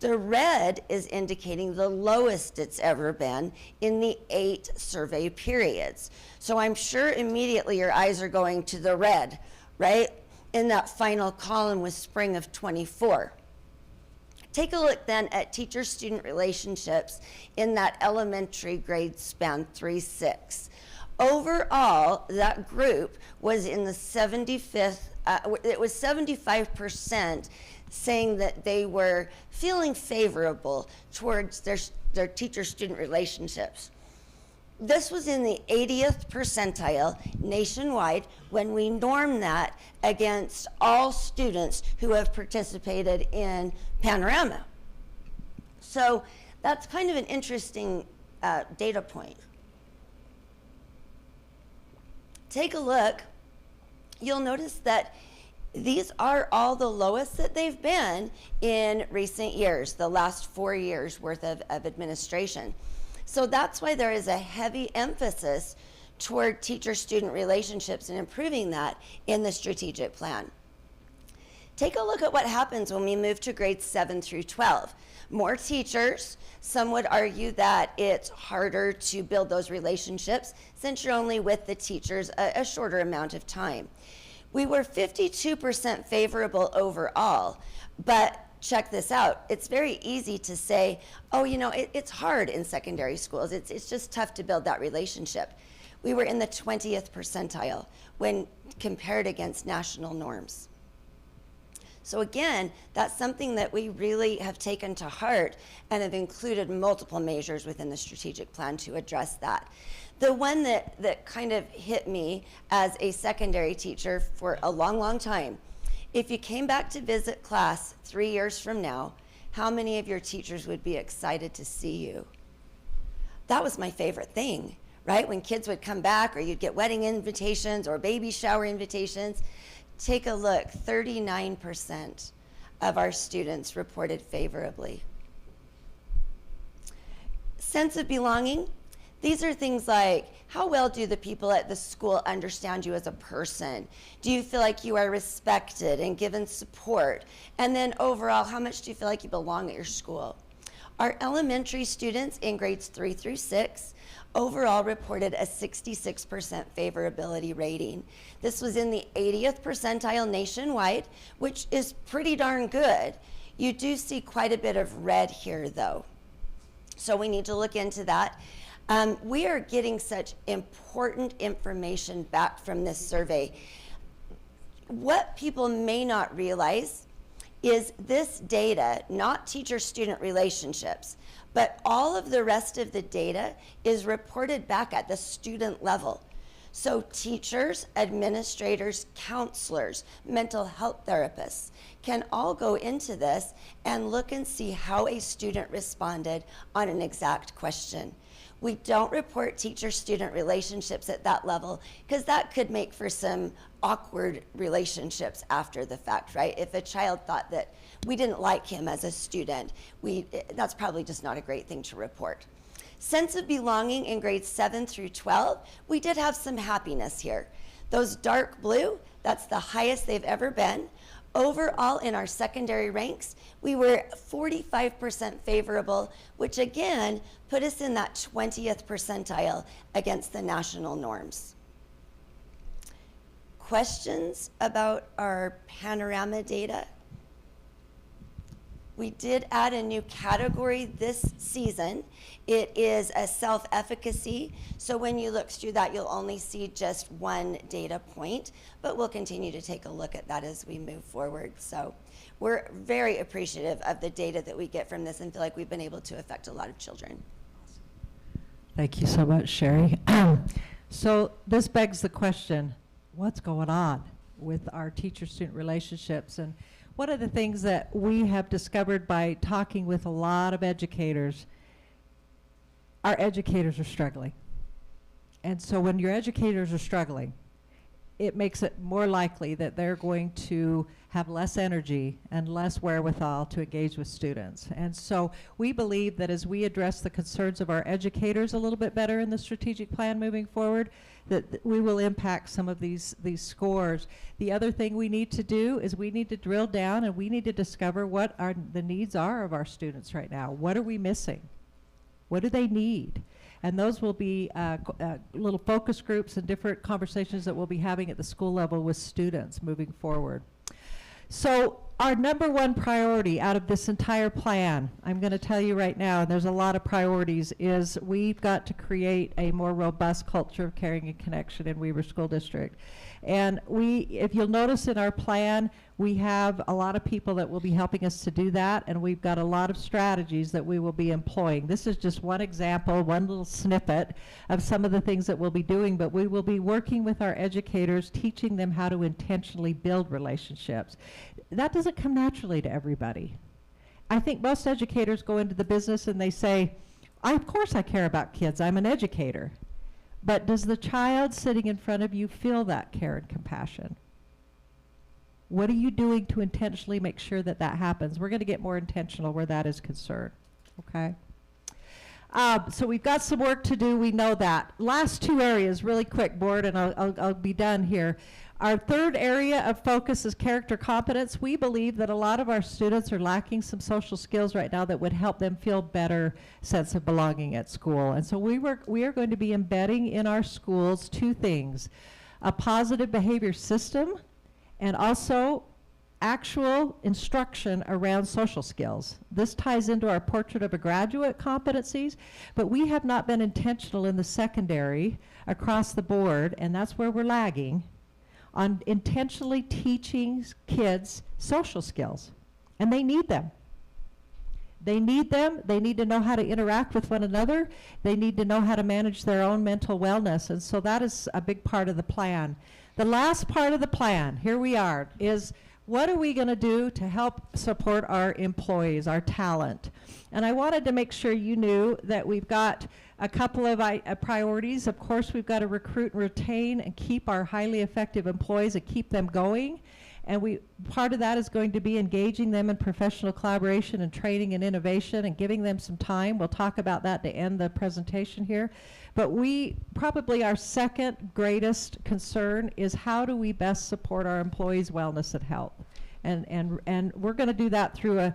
The red is indicating the lowest it's ever been in the 8 survey periods. So I'm sure immediately your eyes are going to the red, right? In that final column with spring of 24. Take a look then at teacher-student relationships in that elementary grade span 3-6. Overall, that group was in the 75th, it was 75% saying that they were feeling favorable towards their teacher-student relationships. This was in the 80th percentile nationwide when we norm that against all students who have participated in Panorama. So that's kind of an interesting data point. Take a look, you'll notice that these are all the lowest that they've been in recent years, the last 4 years worth of administration. So that's why there is a heavy emphasis toward teacher-student relationships and improving that in the strategic plan. Take a look at what happens when we move to grades 7 through 12. More teachers. Some would argue that it's harder to build those relationships since you're only with the teachers a shorter amount of time. We were 52% favorable overall, but check this out. It's very easy to say, oh, you know, it's hard in secondary schools. It's just tough to build that relationship. We were in the 20th percentile when compared against national norms. So again, that's something that we really have taken to heart and have included multiple measures within the strategic plan to address that. The one that kind of hit me as a secondary teacher for a long, long time, if you came back to visit class 3 years from now, how many of your teachers would be excited to see you? That was my favorite thing, right? When kids would come back or you'd get wedding invitations or baby shower invitations. Take a look, 39% of our students reported favorably. Sense of belonging. These are things like, how well do the people at the school understand you as a person? Do you feel like you are respected and given support? And then overall, how much do you feel like you belong at your school? Our elementary students in grades 3 through 6 overall reported a 66% favorability rating. This was in the 80th percentile nationwide, which is pretty darn good. You do see quite a bit of red here though. So we need to look into that. We are getting such important information back from this survey. What people may not realize is this data, not teacher-student relationships, but all of the rest of the data is reported back at the student level. So teachers, administrators, counselors, mental health therapists can all go into this and look and see how a student responded on an exact question. We don't report teacher-student relationships at that level because that could make for some awkward relationships after the fact, right? If a child thought that we didn't like him as a student, that's probably just not a great thing to report. Sense of belonging in grades 7 through 12, we did have some happiness here. Those dark blue, that's the highest they've ever been. Overall, in our secondary ranks, we were 45% favorable, which again put us in that 20th percentile against the national norms. Questions about our Panorama data? We did add a new category this season. It is a self-efficacy. So when you look through that, you'll only see just one data point, but we'll continue to take a look at that as we move forward. So we're very appreciative of the data that we get from this and feel like we've been able to affect a lot of children. Thank you so much, Sherry. So this begs the question, what's going on with our teacher-student relationships? And one of the things that we have discovered by talking with a lot of educators, our educators are struggling. And so when your educators are struggling, it makes it more likely that they're going to have less energy and less wherewithal to engage with students. And so we believe that as we address the concerns of our educators a little bit better in the strategic plan moving forward, that we will impact some of these scores. The other thing we need to do is we need to drill down and we need to discover what the needs are of our students right now. What are we missing? What do they need? And those will be little focus groups and different conversations that we'll be having at the school level with students moving forward. So our number one priority out of this entire plan, I'm going to tell you right now, and there's a lot of priorities, is we've got to create a more robust culture of caring and connection in Weber School District. And if you'll notice in our plan, we have a lot of people that will be helping us to do that, and we've got a lot of strategies that we will be employing. This is just one example, one little snippet of some of the things that we'll be doing, but we will be working with our educators, teaching them how to intentionally build relationships. That doesn't come naturally to everybody. I think most educators go into the business and they say, of course I care about kids, I'm an educator. But does the child sitting in front of you feel that care and compassion? What are you doing to intentionally make sure that that happens? We're going to get more intentional where that is concerned, okay? So we've got some work to do, we know that. Last two areas, really quick, board, and I'll be done here. Our third area of focus is character competence. We believe that a lot of our students are lacking some social skills right now that would help them feel better sense of belonging at school. And so we are going to be embedding in our schools two things: a positive behavior system and also actual instruction around social skills. This ties into our portrait of a graduate competencies, but we have not been intentional in the secondary across the board, and that's where we're lagging, on intentionally teaching kids social skills. And they need them. They need them. They need to know how to interact with one another. They need to know how to manage their own mental wellness. And so that is a big part of the plan. The last part of the plan, here we are, is what are we going to do to help support our employees, our talent? And I wanted to make sure you knew that we've got a couple of priorities. Of course, we've got to recruit and retain and keep our highly effective employees and keep them going. And part of that is going to be engaging them in professional collaboration and training and innovation and giving them some time. We'll talk about that to end the presentation here. But probably our second greatest concern is how do we best support our employees' wellness and health? And we're going to do that through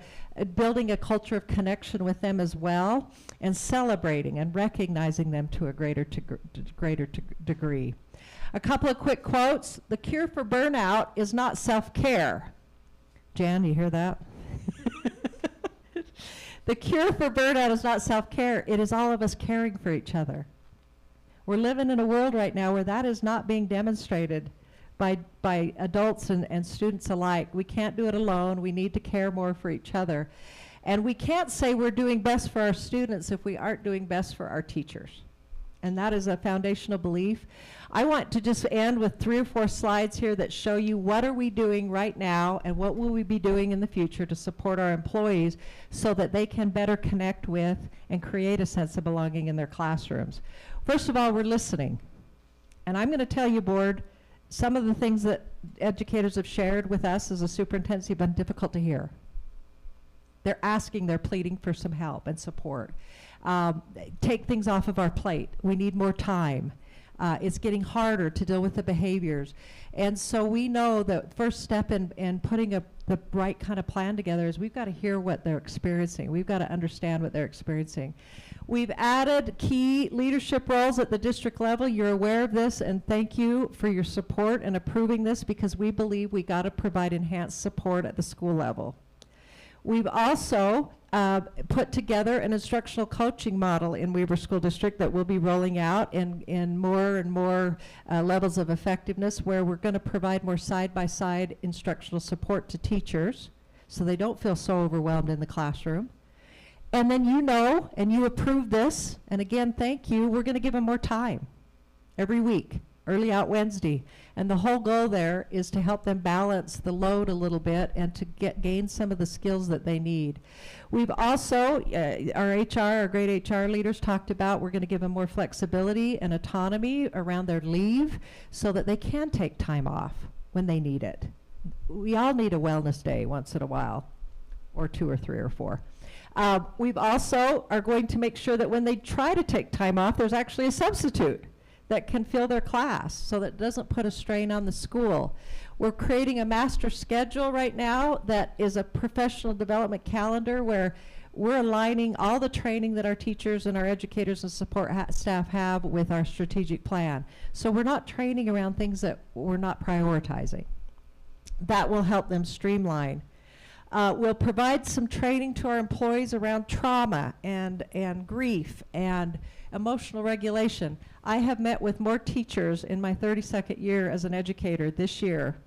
building a culture of connection with them as well, and celebrating and recognizing them to a greater degree. A couple of quick quotes. The cure for burnout is not self-care. Jan, you hear that? The cure for burnout is not self-care. It is all of us caring for each other. We're living in a world right now where that is not being demonstrated by adults and students alike. We can't do it alone. We need to care more for each other. And we can't say we're doing best for our students if we aren't doing best for our teachers. And that is a foundational belief. I want to just end with 3 or 4 slides here that show you what are we doing right now and what will we be doing in the future to support our employees so that they can better connect with and create a sense of belonging in their classrooms. First of all, we're listening. And I'm going to tell you, board, some of the things that educators have shared with us as a superintendent have been difficult to hear. They're asking, they're pleading for some help and support. Take things off of our plate. We need more time. It's getting harder to deal with the behaviors. And so we know the first step in putting the right kind of plan together is we've got to hear what they're experiencing. We've got to understand what they're experiencing. We've added key leadership roles at the district level. You're aware of this, and thank you for your support in approving this, because we believe we got to provide enhanced support at the school level. We've also put together an instructional coaching model in Weber School District that we'll be rolling out in more and more levels of effectiveness, where we're going to provide more side-by-side instructional support to teachers so they don't feel so overwhelmed in the classroom. And then and you approve this, and again, thank you, we're going to give them more time every week Early Out Wednesday. And the whole goal there is to help them balance the load a little bit and to gain some of the skills that they need. We've also, our great HR leaders talked about, we're going to give them more flexibility and autonomy around their leave so that they can take time off when they need it. We all need a wellness day once in a while, or 2 or 3 or 4. We've also are going to make sure that when they try to take time off, there's actually a substitute that can fill their class so that it doesn't put a strain on the school. We're creating a master schedule right now that is a professional development calendar where we're aligning all the training that our teachers and our educators and support staff have with our strategic plan. So we're not training around things that we're not prioritizing. That will help them streamline. We'll provide some training to our employees around trauma and grief and emotional regulation. I have met with more teachers in my 32nd year as an educator this year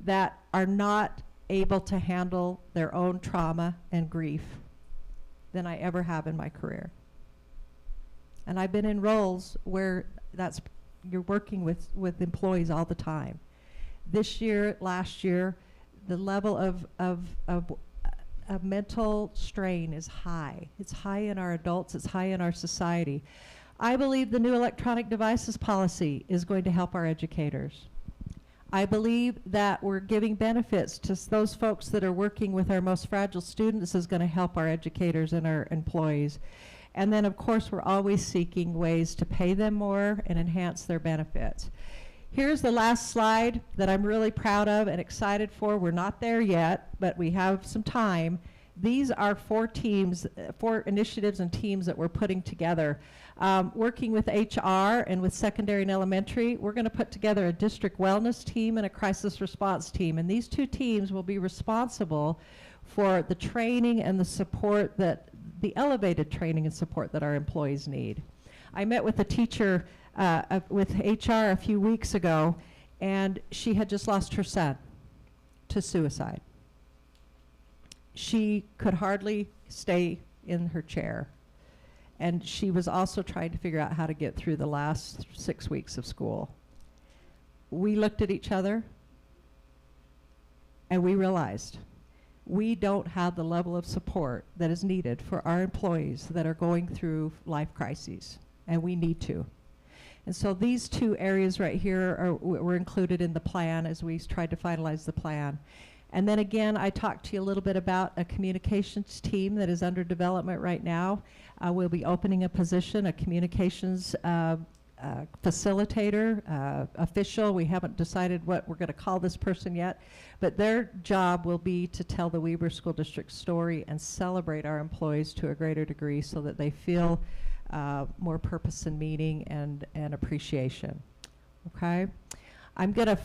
that are not able to handle their own trauma and grief than I ever have in my career. And I've been in roles where you're working with employees all the time. This year, last year, the level of mental strain is high. It's high in our adults, it's high in our society. I believe the new electronic devices policy is going to help our educators. I believe that we're giving benefits to those folks that are working with our most fragile students is going to help our educators and our employees. And then, of course, we're always seeking ways to pay them more and enhance their benefits. Here's the last slide that I'm really proud of and excited for. We're not there yet, but we have some time. These are 4 teams, 4 initiatives and teams that we're putting together. Working with HR and with secondary and elementary, we're going to put together a district wellness team and a crisis response team. And these 2 teams will be responsible for the training and the support the elevated training and support that our employees need. I met with a teacher with HR a few weeks ago, and she had just lost her son to suicide. She could hardly stay in her chair, and she was also trying to figure out how to get through the last 6 weeks of school. We looked at each other, and we realized we don't have the level of support that is needed for our employees that are going through life crises, and we need to. And so these 2 areas right here were included in the plan as we tried to finalize the plan. And then again, I talked to you a little bit about a communications team that is under development right now. We'll be opening a position, a communications facilitator, official. We haven't decided what we're going to call this person yet, but their job will be to tell the Weber School District story and celebrate our employees to a greater degree so that they feel more purpose and meaning and appreciation. Okay? I'm going to,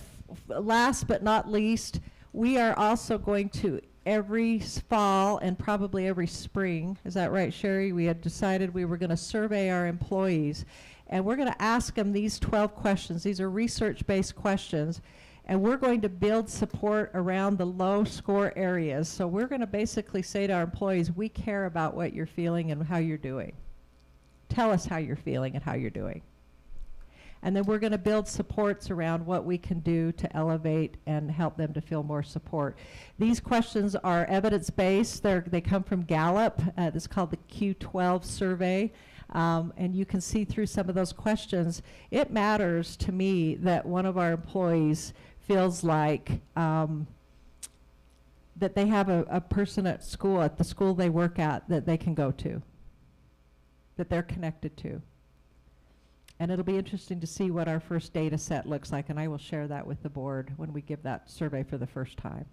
last but not least, we are also going to every fall and probably every spring, is that right, Sherry? We had decided we were going to survey our employees, and we're going to ask them these 12 questions. These are research-based questions, and we're going to build support around the low score areas. So we're going to basically say to our employees, we care about what you're feeling and how you're doing. Tell us how you're feeling and how you're doing. And then we're going to build supports around what we can do to elevate and help them to feel more support. These questions are evidence-based. They come from Gallup. It's called the Q12 survey. And you can see through some of those questions. It matters to me that one of our employees feels like that they have a person at school, at the school they work at, that they can go to, that they're connected to. And it'll be interesting to see what our first data set looks like, and I will share that with the board when we give that survey for the first time.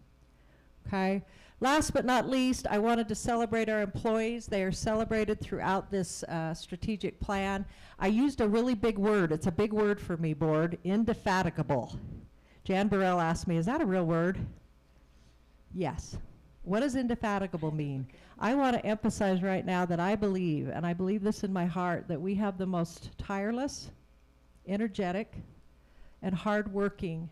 Okay? Last but not least, I wanted to celebrate our employees. They are celebrated throughout this strategic plan. I used a really big word. It's a big word for me, board. Indefatigable. Jan Burrell asked me, is that a real word? Yes. What does indefatigable mean? I want to emphasize right now that I believe, and I believe this in my heart, that we have the most tireless, energetic, and hardworking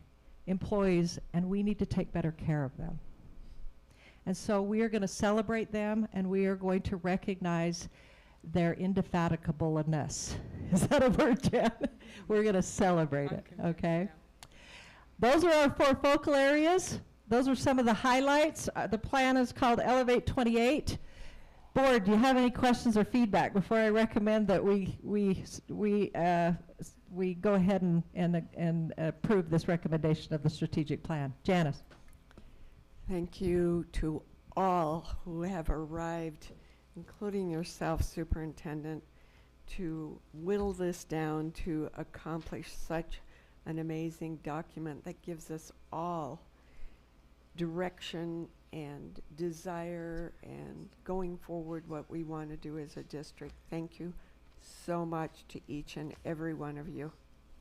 employees, and we need to take better care of them. And so we are going to celebrate them, and we are going to recognize their indefatigableness. Is that a word, Jan? We're going to celebrate it, okay? Those are our 4 focal areas. Those are some of the highlights. The plan is called Elevate 28. Board, do you have any questions or feedback before I recommend that we go ahead and approve this recommendation of the strategic plan? Janice. Thank you to all who have arrived, including yourself, Superintendent, to whittle this down to accomplish such an amazing document that gives us all direction and desire and going forward what we want to do as a district. Thank you so much to each and every one of you.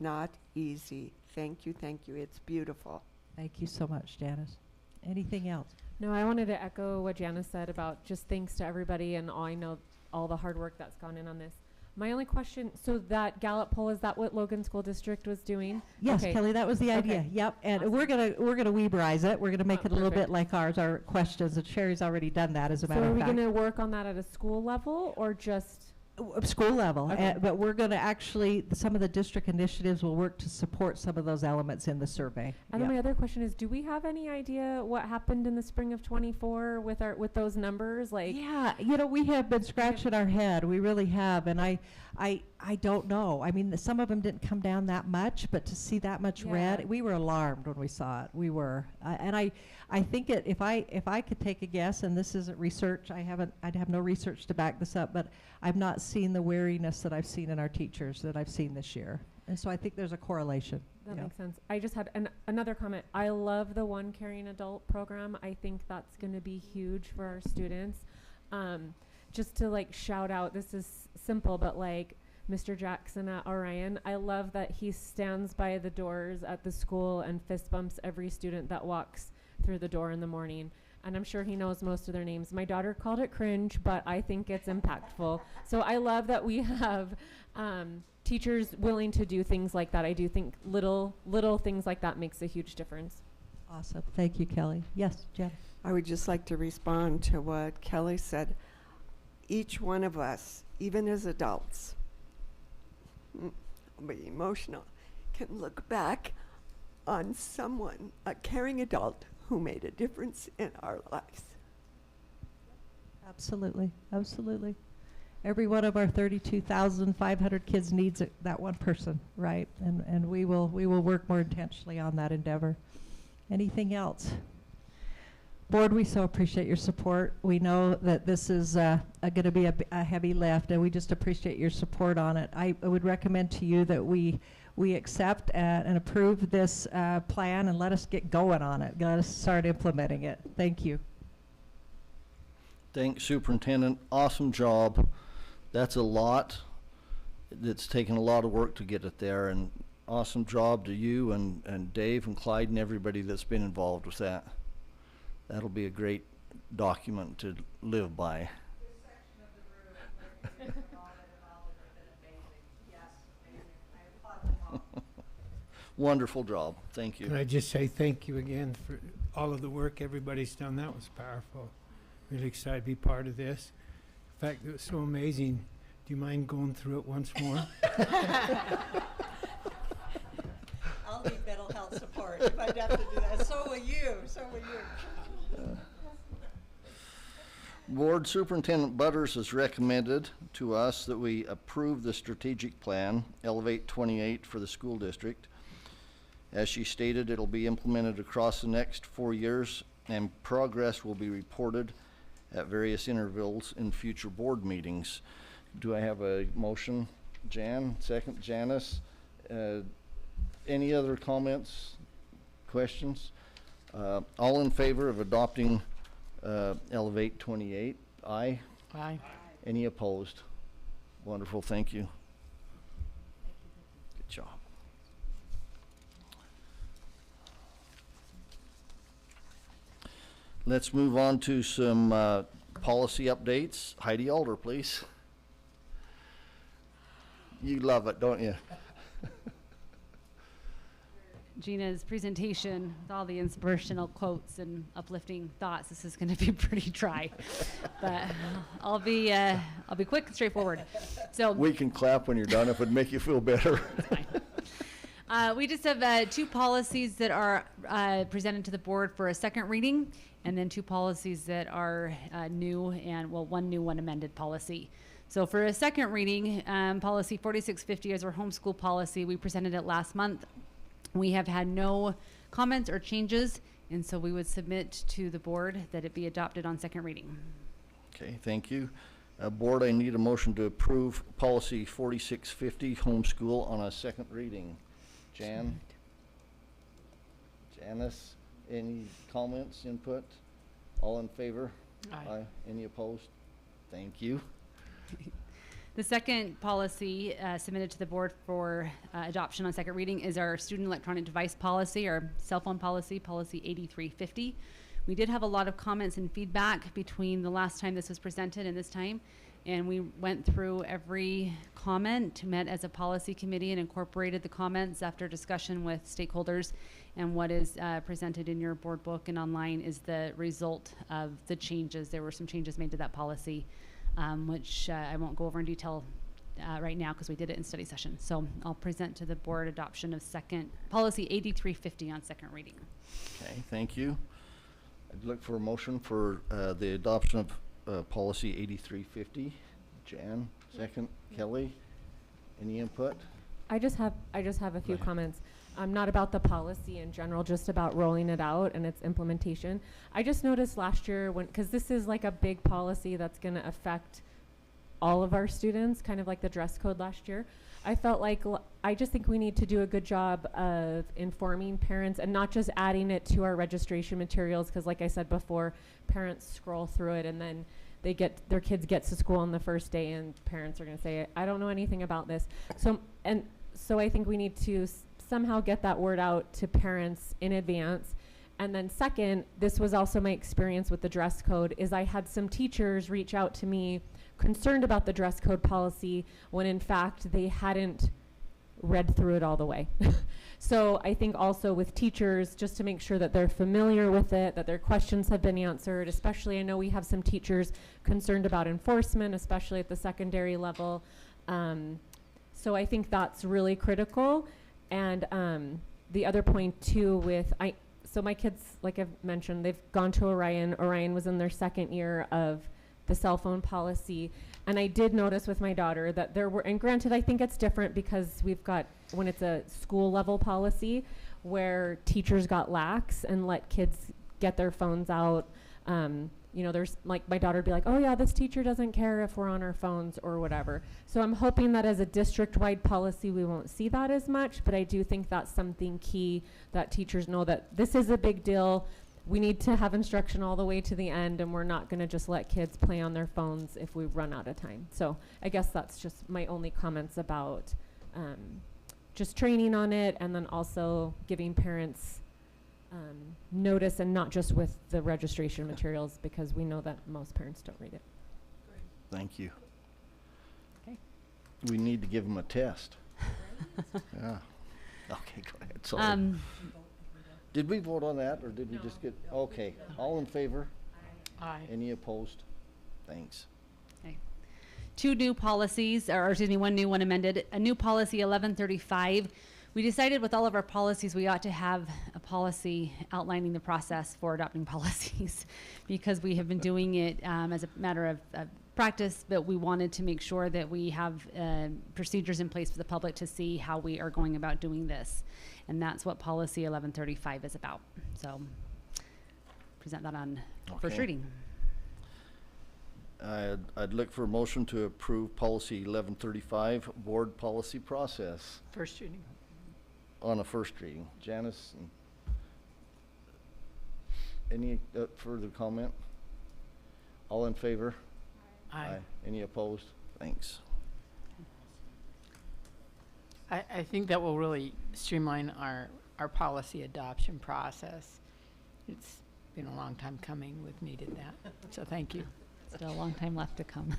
Not easy. Thank you, thank you. It's beautiful. Thank you so much, Janice. Anything else? No, I wanted to echo what Janice said about just thanks to everybody and I know all the hard work that's gone in on this. My only question, so that Gallup poll, is that what Logan School District was doing? Yes, Okay. Kelly, that was the idea. Okay. Yep, and Awesome. we're gonna Weeberize it. We're gonna make it a little bit perfect. like ours. Our questions, and Sherry's already done that, as a So matter are of we fact. going to work on that at a school level or just? School level, Okay. but we're gonna actually, some of the district initiatives will work to support some of those elements in the survey. And then Yep. my other question is, do we have any idea what happened in the spring of '24 with those numbers? Like, Yeah, we have been scratching our head. We really have, and I don't know. I mean, some of them didn't come down that much, but to see that much Yeah. red, we were alarmed when we saw it. We were, and I think if I could take a guess, and this isn't research, I'd have no research to back this up, but I've not seen the weariness that I've seen in our teachers that I've seen this year, and so I think there's a correlation. that Yeah. makes sense. I just had another comment. I love the One Caring Adult program. I think that's going to be huge for our students. Just to shout out, this is simple, but Mr. Jackson at Orion, I love that he stands by the doors at the school and fist bumps every student that walks through the door in the morning. And I'm sure he knows most of their names. My daughter called it cringe, but I think it's impactful. So I love that we have teachers willing to do things like that. I do think little things like that makes a huge difference. Awesome. Thank you, Kelly. Yes, Jen. I would just like to respond to what Kelly said. Each one of us, even as adults, I'll be emotional, can look back on someone, a caring adult, who made a difference in our lives. Absolutely, absolutely. Every one of our 32,500 kids needs that one person, right? And we will work more intentionally on that endeavor. Anything else? Board, we so appreciate your support. We know that this is going to be a heavy lift, and we just appreciate your support on it. I would recommend to you that we accept and approve this plan and let us get going on it. Let us start implementing it. Thank you. Thanks, Superintendent. Awesome job. That's a lot. It's taken a lot of work to get it there, and awesome job to you and Dave and Clyde and everybody that's been involved with that. That'll be a great document to live by. Wonderful job. Thank you. Can I just say thank you again for all of the work everybody's done? That was powerful. Really excited to be part of this. In fact, it was so amazing. Do you mind going through it once more? I'll need mental health support if I'd have to do that. So will you. So will you. Board Superintendent Butters has recommended to us that we approve the strategic plan, Elevate 28, for the school district. As she stated, it'll be implemented across the next 4 years, and progress will be reported at various intervals in future board meetings. Do I have a motion? Jan, second. Janice. Any other comments, questions? All in favor of adopting Elevate 28? Aye. Aye. Any opposed? Wonderful, thank you. Good job. Let's move on to some policy updates. Heidi Alder, please. You love it, don't you? Gina's presentation with all the inspirational quotes and uplifting thoughts. This is going to be pretty dry, but I'll be quick and straightforward. So We can clap when you're done if it'd make you feel better. we just have 2 policies that are presented to the board for a second reading, and then 2 policies that are new and, well, 1 new, 1 amended policy. So for a second reading, policy 4650 is our homeschool policy. We presented it last month. We have had no comments or changes, and so we would submit to the board that it be adopted on second reading. Okay, thank you. Board, I need a motion to approve policy 4650, homeschool, on a second reading. Janice, any comments, input? All in favor? Aye. Any opposed? Thank you. The second policy submitted to the board for adoption on second reading is our student electronic device policy, or cell phone policy, policy 8350. We did have a lot of comments and feedback between the last time this was presented and this time, and we went through every comment, met as a policy committee, and incorporated the comments after discussion with stakeholders. And what is presented in your board book and online is the result of the changes. There were some changes made to that policy, which I won't go over in detail right now because we did it in study session. So I'll present to the board adoption of policy 8350 on second reading. Okay, thank you. I'd look for a motion for the adoption of policy 8350. Jan, second. Kelly, any input? I just have a few comments. Not about the policy in general, just about rolling it out and its implementation. I just noticed last year because this is like a big policy that's going to affect all of our students, kind of like the dress code last year. I felt like I just think we need to do a good job of informing parents and not just adding it to our registration materials, because like I said before, parents scroll through it and then their kids get to school on the first day and parents are going to say, I don't know anything about this. So I think we need to somehow get that word out to parents in advance. And then second, this was also my experience with the dress code, is I had some teachers reach out to me concerned about the dress code policy when in fact they hadn't read through it all the way. So I think also with teachers, just to make sure that they're familiar with it, that their questions have been answered, especially I know we have some teachers concerned about enforcement, especially at the secondary level. So I think that's really critical. And the other point too so my kids, like I've mentioned, they've gone to Orion. Orion was in their second year of the cell phone policy. And I did notice with my daughter that there were, and granted, I think it's different because we've got, when it's a school level policy where teachers got lax and let kids get their phones out. There's like, my daughter would be like, oh yeah, this teacher doesn't care if we're on our phones or whatever. So I'm hoping that as a district-wide policy, we won't see that as much, but I do think that's something key that teachers know that this is a big deal. We need to have instruction all the way to the end, and we're not gonna just let kids play on their phones if we run out of time. So I guess that's just my only comments about just training on it, and then also giving parents notice, and not just with the registration materials, because we know that most parents don't read it. Thank you. Okay. We need to give them a test. Yeah. Okay, go ahead. Sorry. Did we vote on that, or did we just get, okay, all in favor? Aye. Any opposed? Thanks. Okay. 2 new policies, or excuse me, 1 new, 1 amended. A new policy 1135. We decided with all of our policies we ought to have a policy outlining the process for adopting policies because we have been doing it as a matter of practice, but we wanted to make sure that we have procedures in place for the public to see how we are going about doing this. And that's what policy 1135 is about. So present that on first reading. I'd look for a motion to approve policy 1135, board policy process. First reading. On a first reading. Janice, any further comment? All in favor? Aye. Any opposed? Thanks. I think that will really streamline our policy adoption process. It's been a long time coming. We've needed that. So thank you. Still a long time left to come.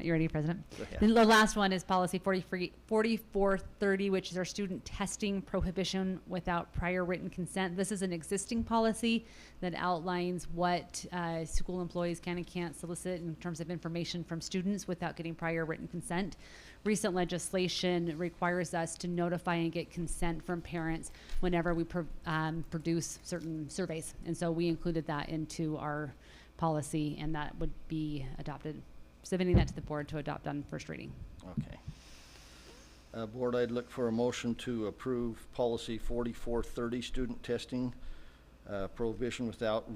You ready, President? Go ahead. The last one is policy 4430, which is our student testing prohibition without prior written consent. This is an existing policy that outlines what school employees can and can't solicit in terms of information from students without getting prior written consent. Recent legislation requires us to notify and get consent from parents whenever we produce certain surveys. And so we included that into our policy, and that would be adopted, submitting that to the board to adopt on first reading. Okay. Board, I'd look for a motion to approve policy 4430, student testing, prohibition without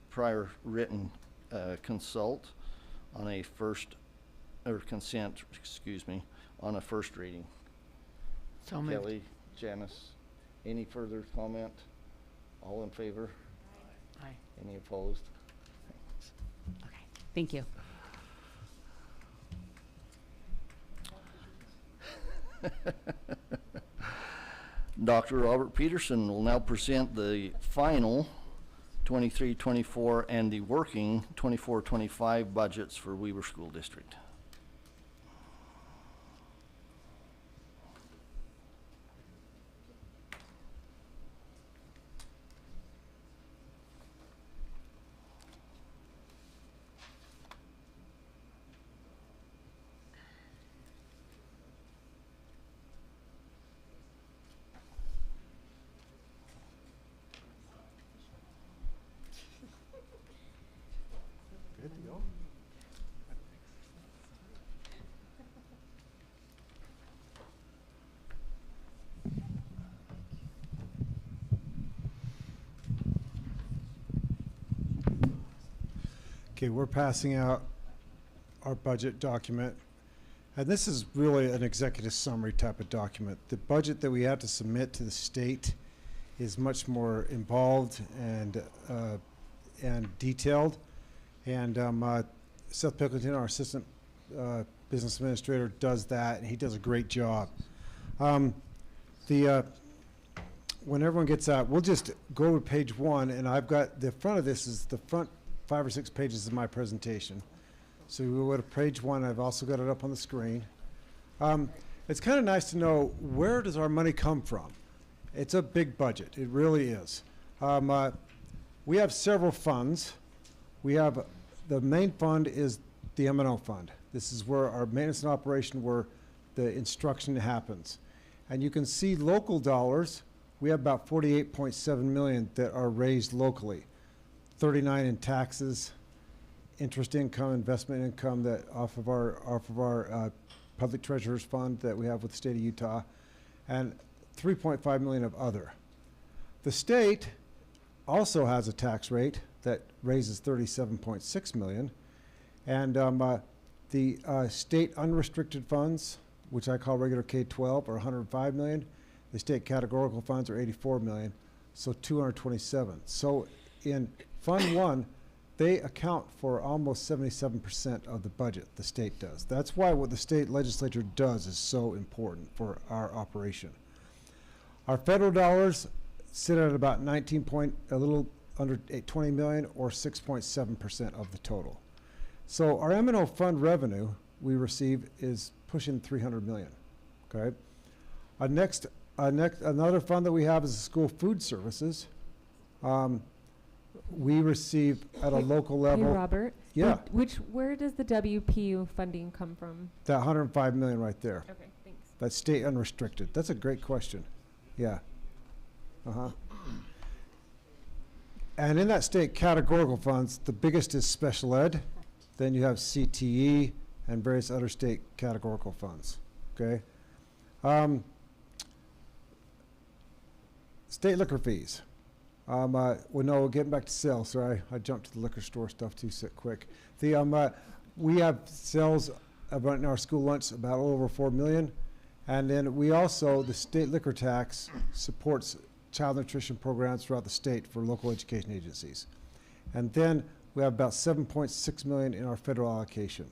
prior written consult on a consent, on a first reading. So moved. Kelly, Janice, any further comment? All in favor? Aye. Any opposed? Thank you. Dr. Robert Peterson will now present the final 23-24 and the working 24-25 budgets for Weber School District. Okay, we're passing out our budget document. And this is really an executive summary type of document. The budget that we have to submit to the state is much more involved and detailed. And Seth Picklington, our assistant business administrator, does that, and he does a great job. When everyone gets out, we'll just go to page 1, and I've got the front of this is the front 5 or 6 pages of my presentation. So we will go to page 1. I've also got it up on the screen. It's kind of nice to know, where does our money come from? It's a big budget. It really is. We have several funds. We have the main fund is the M&O fund. This is where our maintenance and operation, where the instruction happens. And you can see local dollars. We have about 48.7 million that are raised locally. 39 in taxes, interest income, investment income that off of our public treasurer's fund that we have with the state of Utah, and 3.5 million of other. The state also has a tax rate that raises 37.6 million, and the state unrestricted funds, which I call regular K-12, are 105 million. The state categorical funds are 84 million, so 227. So in Fund 1, they account for almost 77% of the budget, the state does. That's why what the state legislature does is so important for our operation. Our federal dollars sit at about a little under 20 million, or 6.7% of the total. So our M&O fund revenue we receive is pushing 300 million, okay? Another fund that we have is the school food services. We receive at a local level. Hey, Robert. Yeah. Where does the WPU funding come from? That 105 million right there. Okay, thanks. That's state unrestricted. That's a great question. Yeah. And in that state categorical funds, the biggest is special ed. Then you have CTE and various other state categorical funds. Okay. State liquor fees. Getting back to sales. Sorry, I jumped to the liquor store stuff too quick. We have sales about in our school lunch about a little over 4 million, and then we also, the state liquor tax supports child nutrition programs throughout the state for local education agencies, and then we have about 7.6 million in our federal allocation,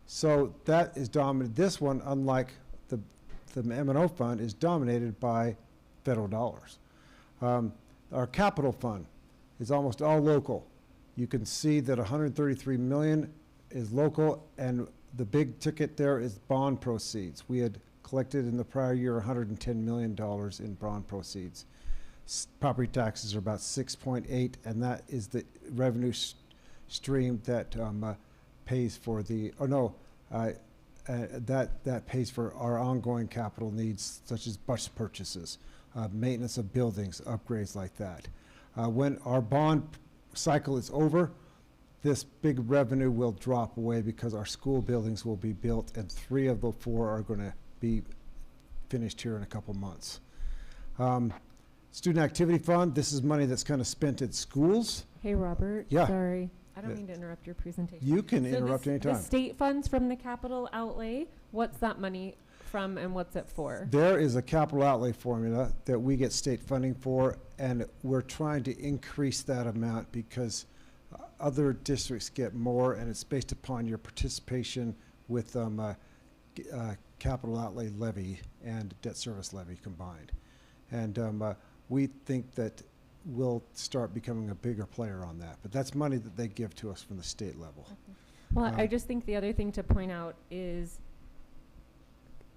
so that is dominated. This one, unlike the M&O fund, is dominated by federal dollars. Our capital fund is almost all local. You can see that 133 million is local, and the big ticket there is bond proceeds. We had collected in the prior year $110 million in bond proceeds. Property taxes are about 6.8, and that is the revenue stream that pays for the, that pays for our ongoing capital needs, such as bus purchases, maintenance of buildings, upgrades like that. When our bond cycle is over, this big revenue will drop away because our school buildings will be built, and 3 of the 4 are going to be finished here in a couple months. Student Activity Fund, this is money that's kind of spent at schools. Hey, Robert. Yeah. Sorry. I don't mean to interrupt your presentation. You can interrupt this, anytime. The state funds from the capital outlay, what's that money from and what's it for? There is a capital outlay formula that we get state funding for, and we're trying to increase that amount because other districts get more, and it's based upon your participation with capital outlay levy and debt service levy combined. And we think that we'll start becoming a bigger player on that. But that's money that they give to us from the state level. Well, I just think the other thing to point out is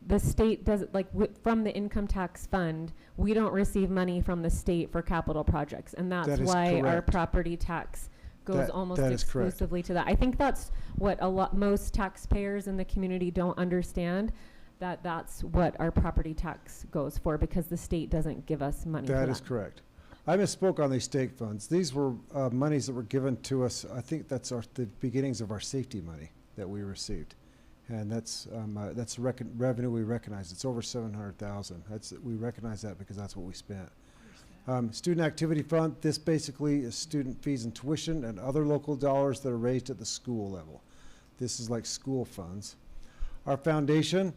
the state doesn't, like, from the income tax fund, we don't receive money from the state for capital projects. And that's why our property tax goes almost exclusively to that. I think that's what most taxpayers in the community don't understand, that that's what our property tax goes for, because the state doesn't give us money for that. That is correct. I misspoke on these state funds. These were monies that were given to us. I think that's the beginnings of our safety money that we received. And that's revenue we recognize. It's over 700,000. We recognize that because that's what we spent. Student Activity Fund, this basically is student fees and tuition and other local dollars that are raised at the school level. This is like school funds. Our foundation,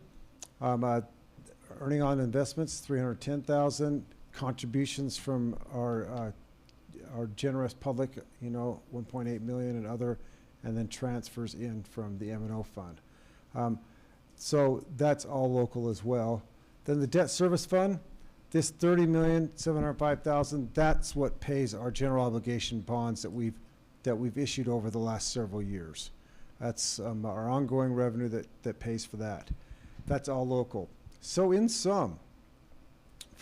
earning on investments, 310,000. Contributions from our generous public, 1.8 million and other, and then transfers in from the M&O fund. So that's all local as well. Then the debt service fund, this 30,705,000, that's what pays our general obligation bonds that we've issued over the last several years. That's our ongoing revenue that pays for that. That's all local. So in sum,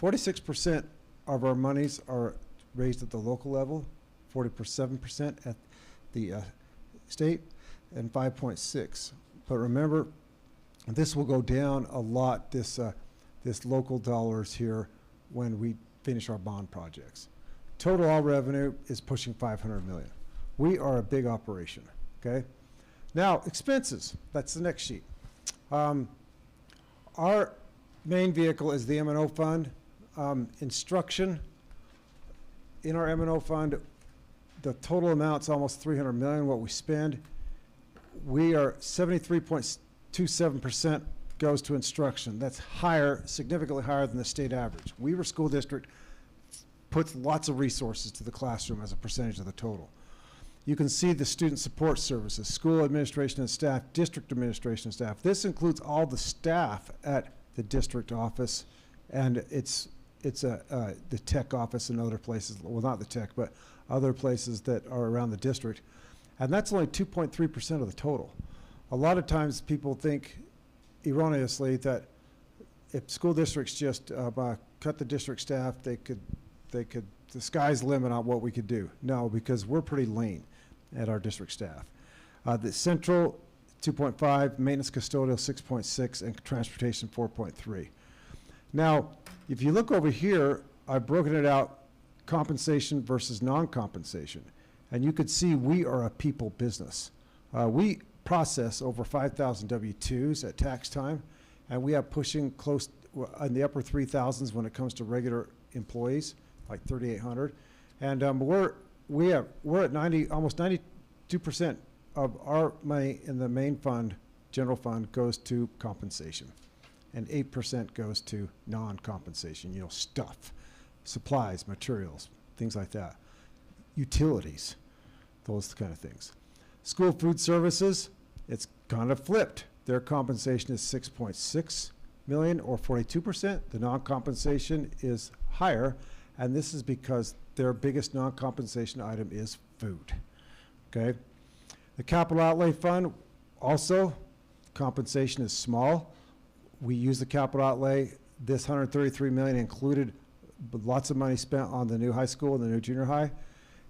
46% of our monies are raised at the local level, 47% at the state, and 5.6. But remember, this will go down a lot, this local dollars here, when we finish our bond projects. Total all revenue is pushing 500 million. We are a big operation, okay? Now, expenses, that's the next sheet. Our main vehicle is the M&O fund. Instruction, in our M&O fund, the total amount's almost 300 million, what we spend. We are 73.27% goes to instruction. That's higher, significantly higher than the state average. Weaver School District puts lots of resources to the classroom as a percentage of the total. You can see the student support services, school administration and staff, district administration and staff. This includes all the staff at the district office, and it's the tech office and other places, well, not the tech, but other places that are around the district. And that's only 2.3% of the total. A lot of times people think erroneously that if school districts just cut the district staff, the sky's the limit on what we could do. No, because we're pretty lean at our district staff. The central, 2.5, maintenance custodial, 6.6, and transportation, 4.3. Now, if you look over here, I've broken it out, compensation versus non-compensation. And you could see we are a people business. We process over 5,000 W-2s at tax time, and we have pushing close in the upper 3,000s when it comes to regular employees, like 3,800. And we're at almost 92% of our money in the main fund, general fund, goes to compensation. And 8% goes to non-compensation, stuff, supplies, materials, things like that. Utilities, those kind of things. School food services, it's kind of flipped. Their compensation is 6.6 million or 42%. The non-compensation is higher, and this is because their biggest non-compensation item is food. okay? The capital outlay fund, also, compensation is small. We use the capital outlay. This $133 million included lots of money spent on the new high school and the new junior high,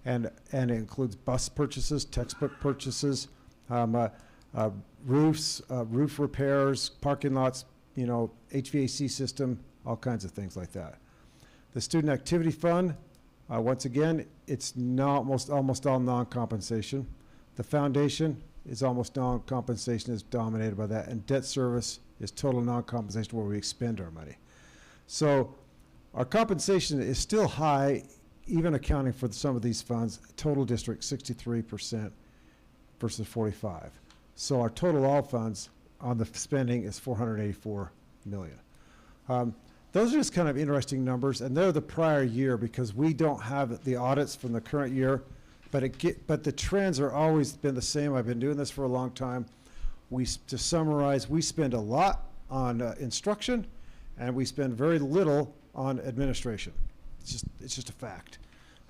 and it includes bus purchases, textbook purchases, roofs, roof repairs, parking lots, you know, HVAC system, all kinds of things like that. The student activity fund, once again, it's almost all non-compensation. The foundation is almost non-compensation, is dominated by that, and debt service is total non-compensation where we expend our money. So our compensation is still high, even accounting for some of these funds. Total district 63% versus 45. So our total all funds on the spending is $484 million. Those are just kind of interesting numbers, and they're the prior year because we don't have the audits from the current year, but the trends are always been the same. I've been doing this for a long time. To summarize, we spend a lot on instruction, and we spend very little on administration. It's just a fact,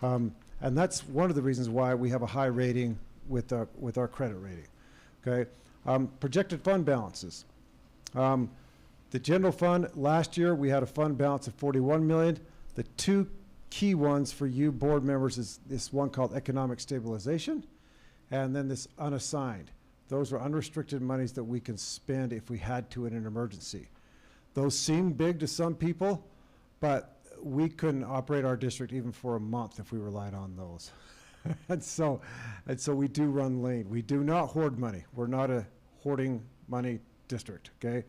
and that's one of the reasons why we have a high rating with our credit rating. Okay, projected fund balances. The general fund, last year we had a fund balance of $41 million. The two key ones for you board members is this one called economic stabilization, and then this unassigned. Those are unrestricted monies that we can spend if we had to in an emergency. Those seem big to some people, but we couldn't operate our district even for a month if we relied on those. and so we do run lean. We do not hoard money. We're not a hoarding money district, okay?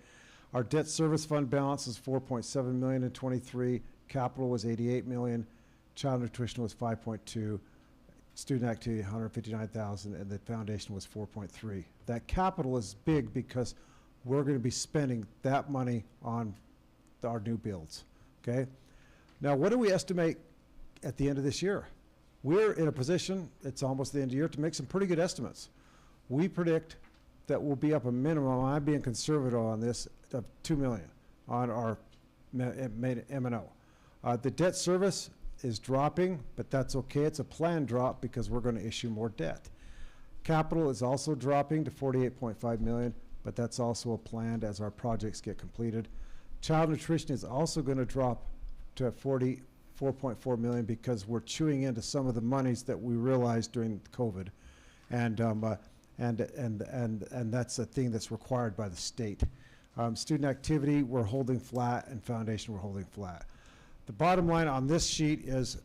Our debt service fund balance is $4.7 million in '23. Capital was $88 million. Child nutrition was $5.2. Student activity, $159,000, and the foundation was $4.3. That capital is big because we're going to be spending that money on our new builds, okay? Now, what do we estimate at the end of this year? We're in a position, it's almost the end of the year, to make some pretty good estimates. We predict that we'll be up a minimum, I'm being conservative on this, of $2 million on our M&O. The debt service is dropping, but that's okay. It's a planned drop because we're going to issue more debt. Capital is also dropping to $48.5 million, but that's also a planned as our projects get completed. Child nutrition is also going to drop to $44.4 million because we're chewing into some of the monies that we realized during COVID, and that's a thing that's required by the state. Student activity, we're holding flat, and foundation, we're holding flat. The bottom line on this sheet is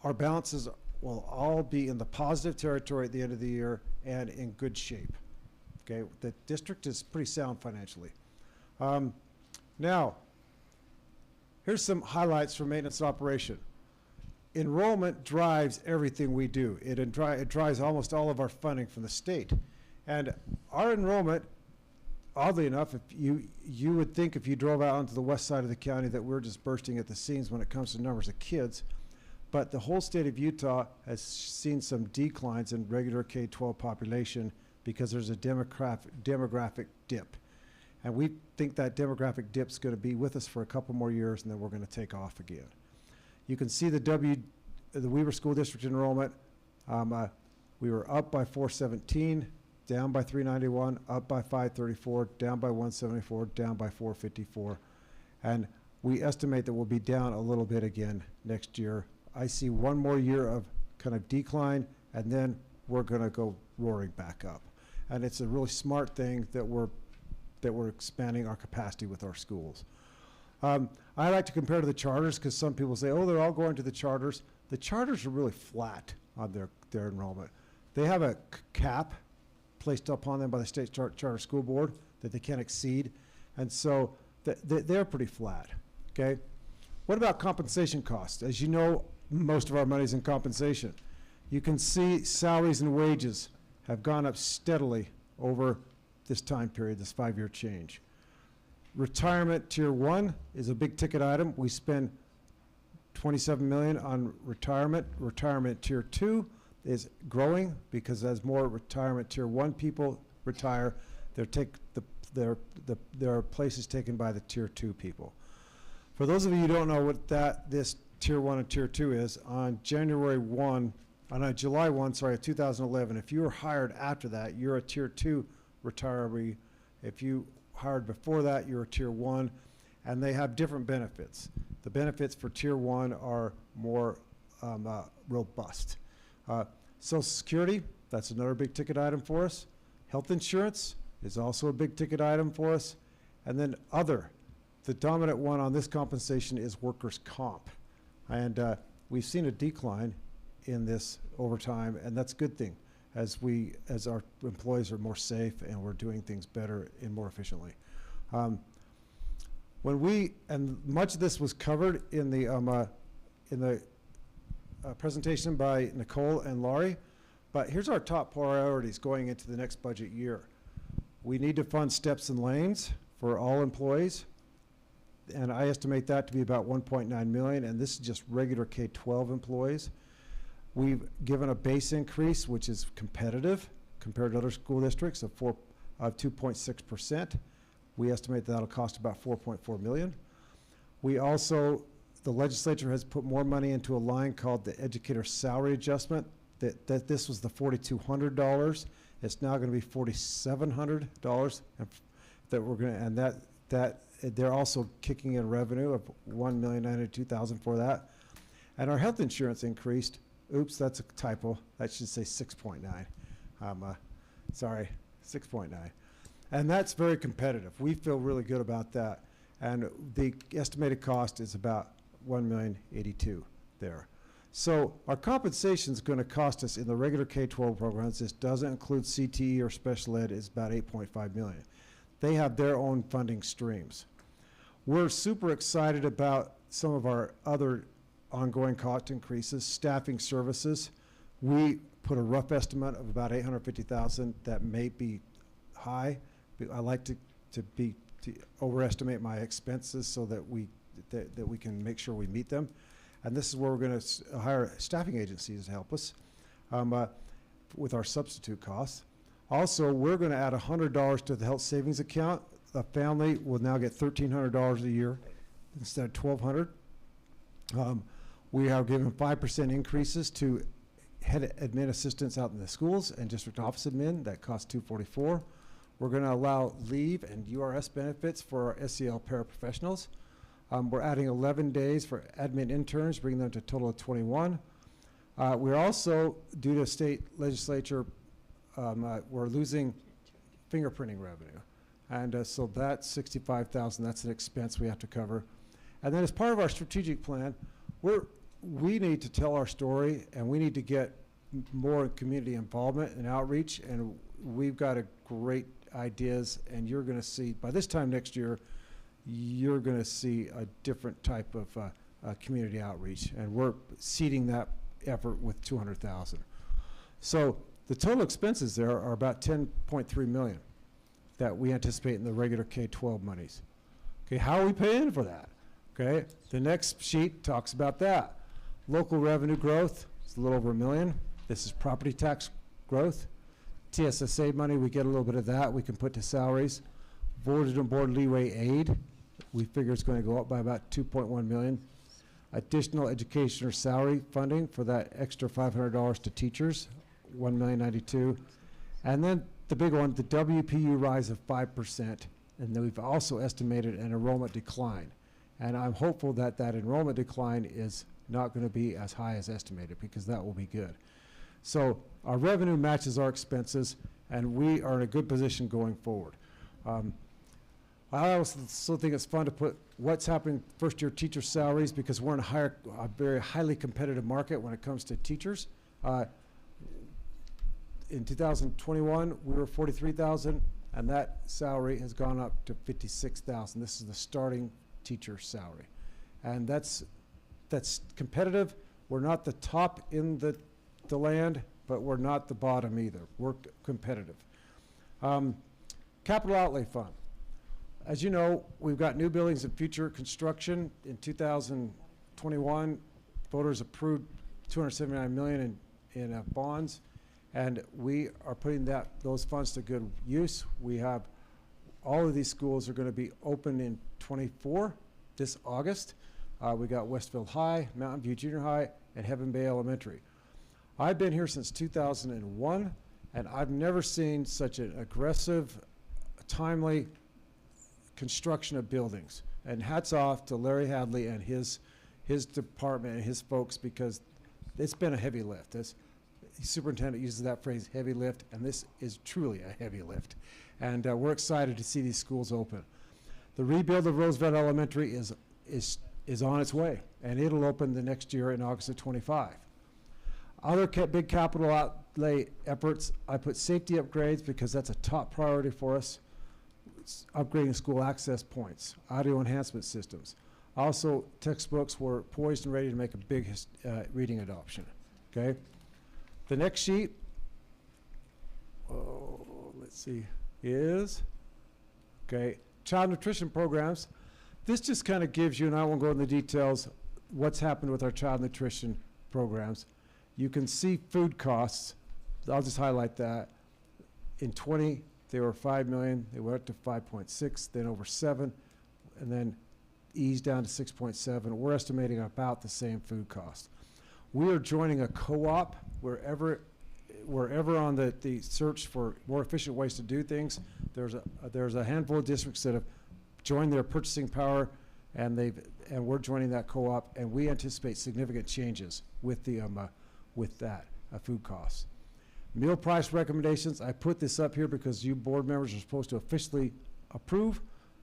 our balances will all be in the positive territory at the end of the year and in good shape. Okay, the district is pretty sound financially. Now, here's some highlights for maintenance and operation. Enrollment drives everything we do. It drives almost all of our funding from the state. And our enrollment, oddly enough, if you would think if you drove out onto the west side of the county that we're just bursting at the seams when it comes to numbers of kids, but the whole state of Utah has seen some declines in regular K-12 population because there's a demographic dip. And we think that demographic dip's going to be with us for a couple more years, and then we're going to take off again. You can see the Weber School District enrollment. We were up by 417, down by 391, up by 534, down by 174, down by 454. And we estimate that we'll be down a little bit again next year. I see one more year of kind of decline, and then we're going to go roaring back up. And it's a really smart thing that we're expanding our capacity with our schools. I like to compare to the charters because some people say, oh, they're all going to the charters. The charters are really flat on their enrollment. They have a cap placed upon them by the state charter school board that they can't exceed. And so they're pretty flat, okay? What about compensation costs? As you know, most of our money is in compensation. You can see salaries and wages have gone up steadily over this time period, this 5-year change. Retirement tier 1 is a big ticket item. We spend $27 million on retirement. Retirement tier 2 is growing because as more retirement tier 1 people retire, their place is taken by the tier 2 people. For those of you who don't know what this tier 1 and tier 2 is, on January 1 on July 1, sorry, 2011, if you were hired after that, you're a Tier 2 retiree. If you hired before that, you're a Tier 1, and they have different benefits. The benefits for Tier 1 are more robust. Social Security, that's another big ticket item for us. Health insurance is also a big ticket item for us. And then other, the dominant one on this compensation is workers' comp. And we've seen a decline in this over time, and that's a good thing as our employees are more safe and we're doing things better and more efficiently. And much of this was covered in the presentation by Nicole and Laurie, but here's our top priorities going into the next budget year. We need to fund steps and lanes for all employees, and I estimate that to be about 1.9 million, and this is just regular K-12 employees. We've given a base increase, which is competitive compared to other school districts of 2.6%. We estimate that'll cost about 4.4 million. We also, the legislature has put more money into a line called the educator salary adjustment. That this was the $4,200. It's now going to be $4,700, that we're going to, and that they're also kicking in revenue of $1,902,000 for that. And our health insurance increased. Oops, that's a typo. That should say 6.9. Sorry, 6.9. And that's very competitive. We feel really good about that. And the estimated cost is about $1,082,000 there. So our compensation is going to cost us in the regular K-12 programs. This doesn't include CTE or special ed. It's about $8.5 million. They have their own funding streams. We're super excited about some of our other ongoing cost increases. Staffing services, we put a rough estimate of about $850,000. That may be high. I like to overestimate my expenses so that we can make sure we meet them. And this is where we're going to hire staffing agencies to help us with our substitute costs. Also, we're going to add $100 to the health savings account. A family will now get $1,300 a year instead of $1,200. We are giving 5% increases to head admin assistants out in the schools and district office admin. That costs $244. We're going to allow leave and URS benefits for our SEL paraprofessionals. We're adding 11 days for admin interns, bringing them to a total of 21. We're also, due to state legislature, we're losing fingerprinting revenue. And so that's $65,000. That's an expense we have to cover. And then as part of our strategic plan, we need to tell our story, and we need to get more community involvement and outreach. And we've got a great ideas, and you're going to see, by this time next year, you're going to see a different type of community outreach, and we're seeding that effort with $200,000. So the total expenses there are about $10.3 million that we anticipate in the regular K-12 monies. Okay, how are we paying for that? Okay, the next sheet talks about that. Local revenue growth is a little over $1 million. This is property tax growth. TSSA money, we get a little bit of that. We can put to salaries. Board and board leeway aid, we figure it's going to go up by about $2.1 million. Additional education or salary funding for that extra $500 to teachers, $1,092,000. And then the big one, the WPU rise of 5%. And then we've also estimated an enrollment decline. And I'm hopeful that that enrollment decline is not going to be as high as estimated, because that will be good. So our revenue matches our expenses, and we are in a good position going forward. I also think it's fun to put what's happening first-year teacher salaries, because we're in a very highly competitive market when it comes to teachers. In 2021, we were $43,000, and that salary has gone up to $56,000. This is the starting teacher salary, and that's competitive. We're not the top in the land, but we're not the bottom either. We're competitive. Capital outlay fund. As you know, we've got new buildings and future construction. In 2021, voters approved $279 million in bonds, and we are putting those funds to good use. We have all of these schools are going to be open in 24 this August. We got Westfield High, Mountain View Junior High, and Heaven Bay Elementary. I've been here since 2001, and I've never seen such an aggressive, timely construction of buildings. And hats off to Larry Hadley and his department and his folks, because it's been a heavy lift. The superintendent uses that phrase, heavy lift, and this is truly a heavy lift. And we're excited to see these schools open. The rebuild of Roosevelt Elementary is on its way, and it'll open the next year in August of '25. Other big capital outlay efforts, I put safety upgrades because that's a top priority for us. It's upgrading school access points, audio enhancement systems. Also, textbooks were poised and ready to make a big reading adoption. Okay, the next sheet, let's see, is child nutrition programs. This just kind of gives you, and I won't go into the details, what's happened with our child nutrition programs. You can see food costs. I'll just highlight that. In 20, they were 5 million. They went up to 5.6, then over 7, and then eased down to 6.7. We're estimating about the same food cost. We are joining a co-op wherever on the search for more efficient ways to do things. There's a handful of districts that have joined their purchasing power, and we're joining that co-op, and we anticipate significant changes with that food costs. Meal price recommendations, I put this up here because you board members are supposed to officially approve,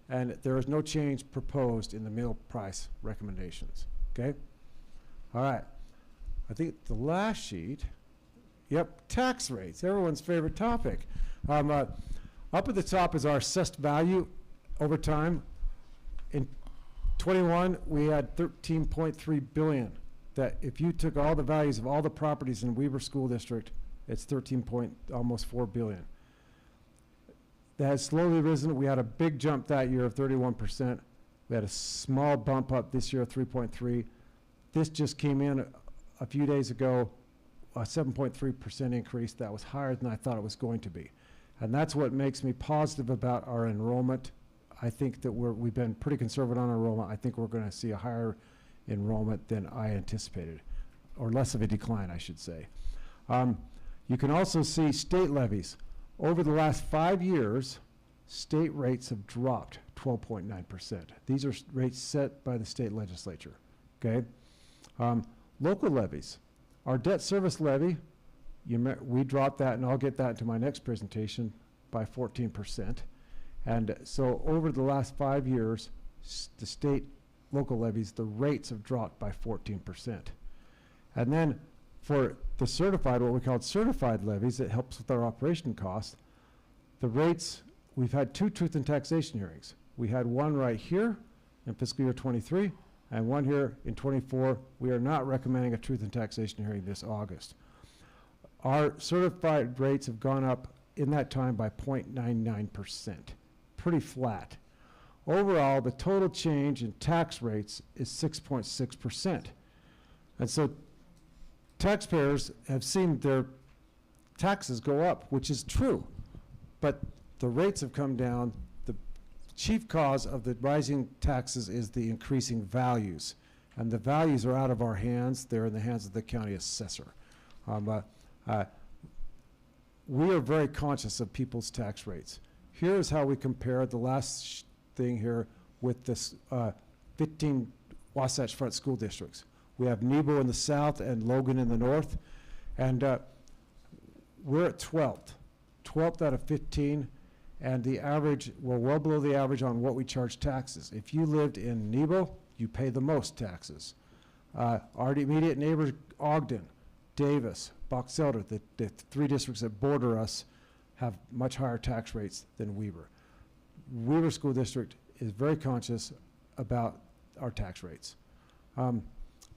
and there is no change proposed in the meal price recommendations. Okay? All right. I think the last sheet, tax rates, everyone's favorite topic. Up at the top is our assessed value over time. In 21, we had 13.3 billion. That if you took all the values of all the properties in Weber School District, it's almost 4 billion. That has slowly risen. We had a big jump that year of 31%. We had a small bump up this year of 3.3. This just came in a few days ago, a 7.3% increase. That was higher than I thought it was going to be. And that's what makes me positive about our enrollment. I think that we've been pretty conservative on enrollment. I think we're going to see a higher enrollment than I anticipated, or less of a decline, I should say. You can also see state levies. Over the last 5 years, state rates have dropped 12.9%. These are rates set by the state legislature. Okay. Local levies. Our debt service levy, we dropped that, and I'll get that into my next presentation, by 14%. And so over the last 5 years, the state local levies, the rates have dropped by 14%. And then for the certified, what we call certified levies, it helps with our operation costs. The rates, we've had 2 truth and taxation hearings. We had one right here in fiscal year 23, and one here in 24. We are not recommending a truth and taxation hearing this August. Our certified rates have gone up in that time by 0.99%, pretty flat. Overall, the total change in tax rates is 6.6%. And so taxpayers have seen their taxes go up, which is true, but the rates have come down. The chief cause of the rising taxes is the increasing values, and the values are out of our hands. They're in the hands of the county assessor. We are very conscious of people's tax rates. Here's how we compare the last thing here with this 15 Wasatch Front school districts. We have Nebo in the south and Logan in the north, and we're at 12th out of 15, and the average, we're well below the average on what we charge taxes. If you lived in Nebo, you pay the most taxes. Our immediate neighbors, Ogden, Davis, Box Elder, the 3 districts that border us, have much higher tax rates than Weber. Weber School District is very conscious about our tax rates.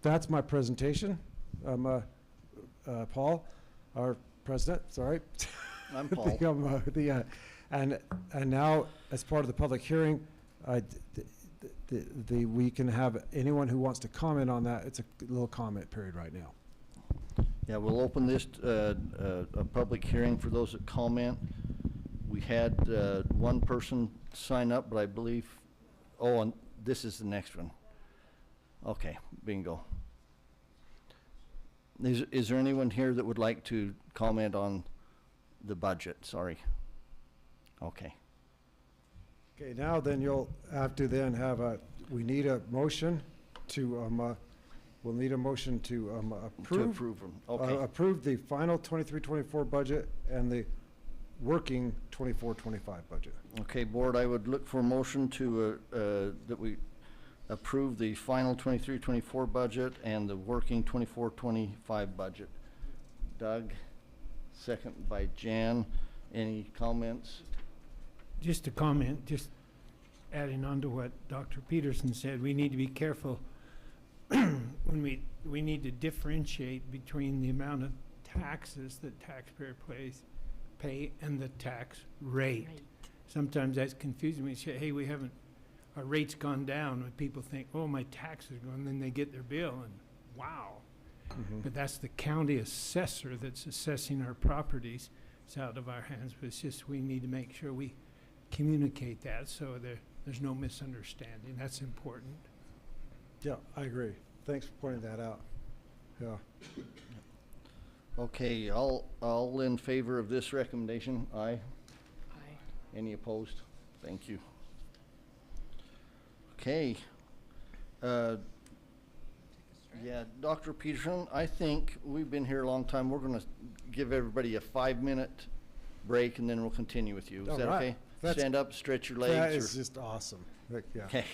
That's my presentation. Paul, our president, sorry. I'm Paul. And now, as part of the public hearing, we can have anyone who wants to comment on that. It's a little comment period right now. Yeah, we'll open this a public hearing for those that comment. We had one person sign up, but I believe, and this is the next one. Okay, bingo. Is there anyone here that would like to comment on the budget? Sorry. Okay. Okay, now then you'll have to then have we need a motion to, we'll need a motion to To approve. approve them. Okay. Approve the final 23-24 budget and the working 24-25 budget. Okay, board, I would look for a motion to, that we approve the final 23-24 budget and the working 24-25 budget. Doug, second by Jan. Any comments? Just a comment, just adding on to what Dr. Peterson said, we need to be careful when we need to differentiate between the amount of taxes that taxpayer pay and the tax rate. Sometimes that's confusing. We say, hey, our rate's gone down, and people think, oh, my taxes are gone, then they get their bill, and wow. But that's the county assessor that's assessing our properties. It's out of our hands, but it's just we need to make sure we communicate that so there's no misunderstanding. That's important. Yeah, I agree. Thanks for pointing that out. Yeah. Okay, all in favor of this recommendation? Aye. Aye. Any opposed? Thank you. Okay. Yeah, Dr. Peterson, I think we've been here a long time. We're going to give everybody a 5-minute break, and then we'll continue with you. Is All that right. okay? That's- Stand up, stretch your legs. That or- is just awesome. Yeah. Okay.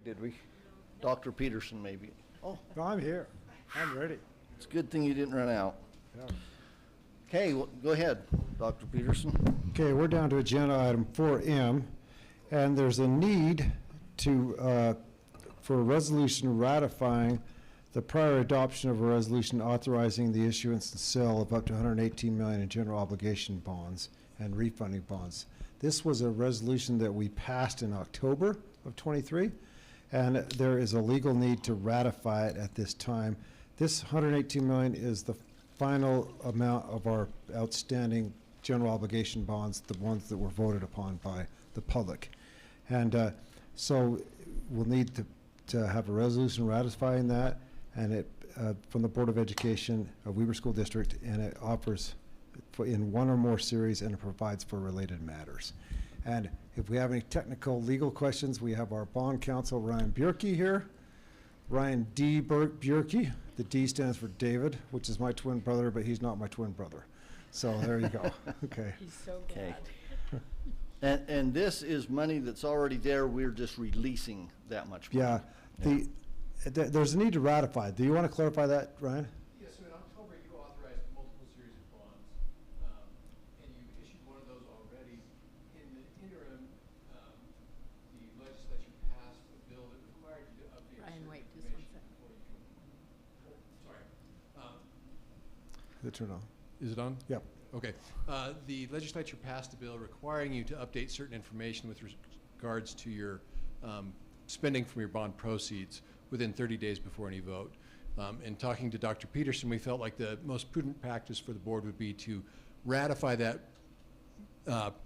Did we? Dr. Peterson, maybe. Oh, No, I'm here. I'm ready. it's a good thing you didn't run out. Yeah. Okay, well, go ahead, Dr. Peterson. Okay, we're down to agenda item 4M, and there's a need to, for a resolution ratifying the prior adoption of a resolution authorizing the issuance and sale of up to $118 million in general obligation bonds and refunding bonds. This was a resolution that we passed in October of '23, and there is a legal need to ratify it at this time. This $118 million is the final amount of our outstanding general obligation bonds, the ones that were voted upon by the public. And so we'll need to have a resolution ratifying that, and it from the Board of Education of Weber School District, and it offers in one or more series, and it provides for related matters. And if we have any technical legal questions, we have our bond counsel, Ryan Bjerke, here. Ryan D. Bjerke. The D stands for David, which is my twin brother, but he's not my twin brother. So there you go. Okay. He's so Okay. glad. And this is money that's already there, we're just releasing that much money. Yeah. There's a need to ratify. Do you want to clarify that, Ryan? Yes, so in October, you authorized multiple series of bonds, and you issued one of those already. In the interim, the legislature passed a bill that required you to update Ryan, certain wait just one information second. before you can. Sorry. The turn on. Is it on? Yep. Okay. The legislature passed a bill requiring you to update certain information with regards to your spending from your bond proceeds within 30 days before any vote. In talking to Dr. Peterson, we felt like the most prudent practice for the board would be to ratify that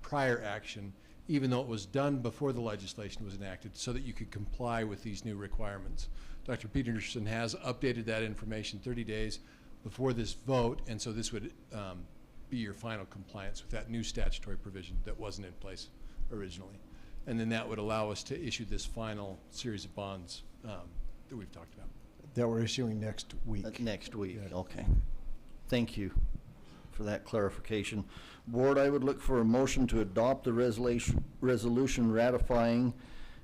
prior action, even though it was done before the legislation was enacted, so that you could comply with these new requirements. Dr. Peterson has updated that information 30 days before this vote, and so this would be your final compliance with that new statutory provision that wasn't in place originally. And then that would allow us to issue this final series of bonds that we've talked about. That we're issuing next week. Next week, Yeah. okay. Thank you for that clarification. Board, I would look for a motion to adopt the resolution ratifying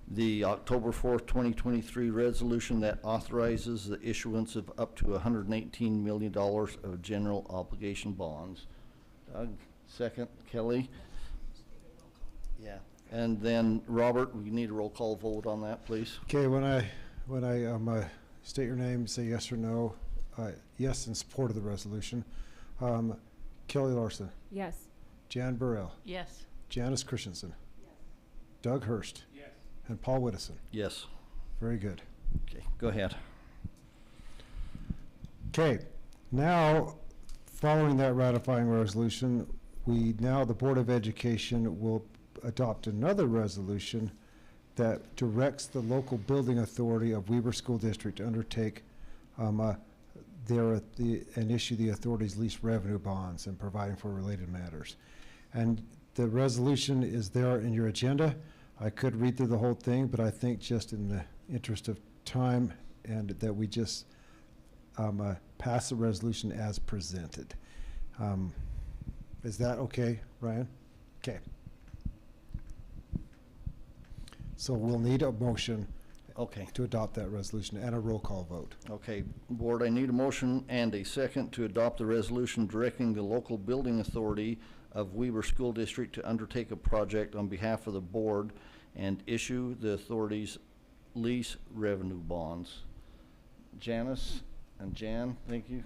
the October 4th, 2023 resolution that authorizes the issuance of up to $118 million of general obligation bonds. Doug, second. Kelly? Yeah. And then, Robert, we need a roll call vote on that, please. Okay, when I state your name, say yes or no. Yes, in support of the resolution. Kelly Larson. Yes. Jan Burrell. Yes. Janice Christensen. Doug Hurst. Yes. And Paul Whittison. Yes. Very good. Okay, go ahead. Okay, now, following that ratifying resolution, the Board of Education will adopt another resolution that directs the local building authority of Weber School District to undertake and issue the authority's lease revenue bonds and providing for related matters. And the resolution is there in your agenda. I could read through the whole thing, but I think just in the interest of time and that we just pass the resolution as presented. Is that okay, Ryan? Okay. So we'll need a motion Okay. to adopt that resolution and a roll call vote. Okay, Board, I need a motion and a second to adopt the resolution directing the local building authority of Weber School District to undertake a project on behalf of the board and issue the authority's lease revenue bonds. Janice and Jan, thank you.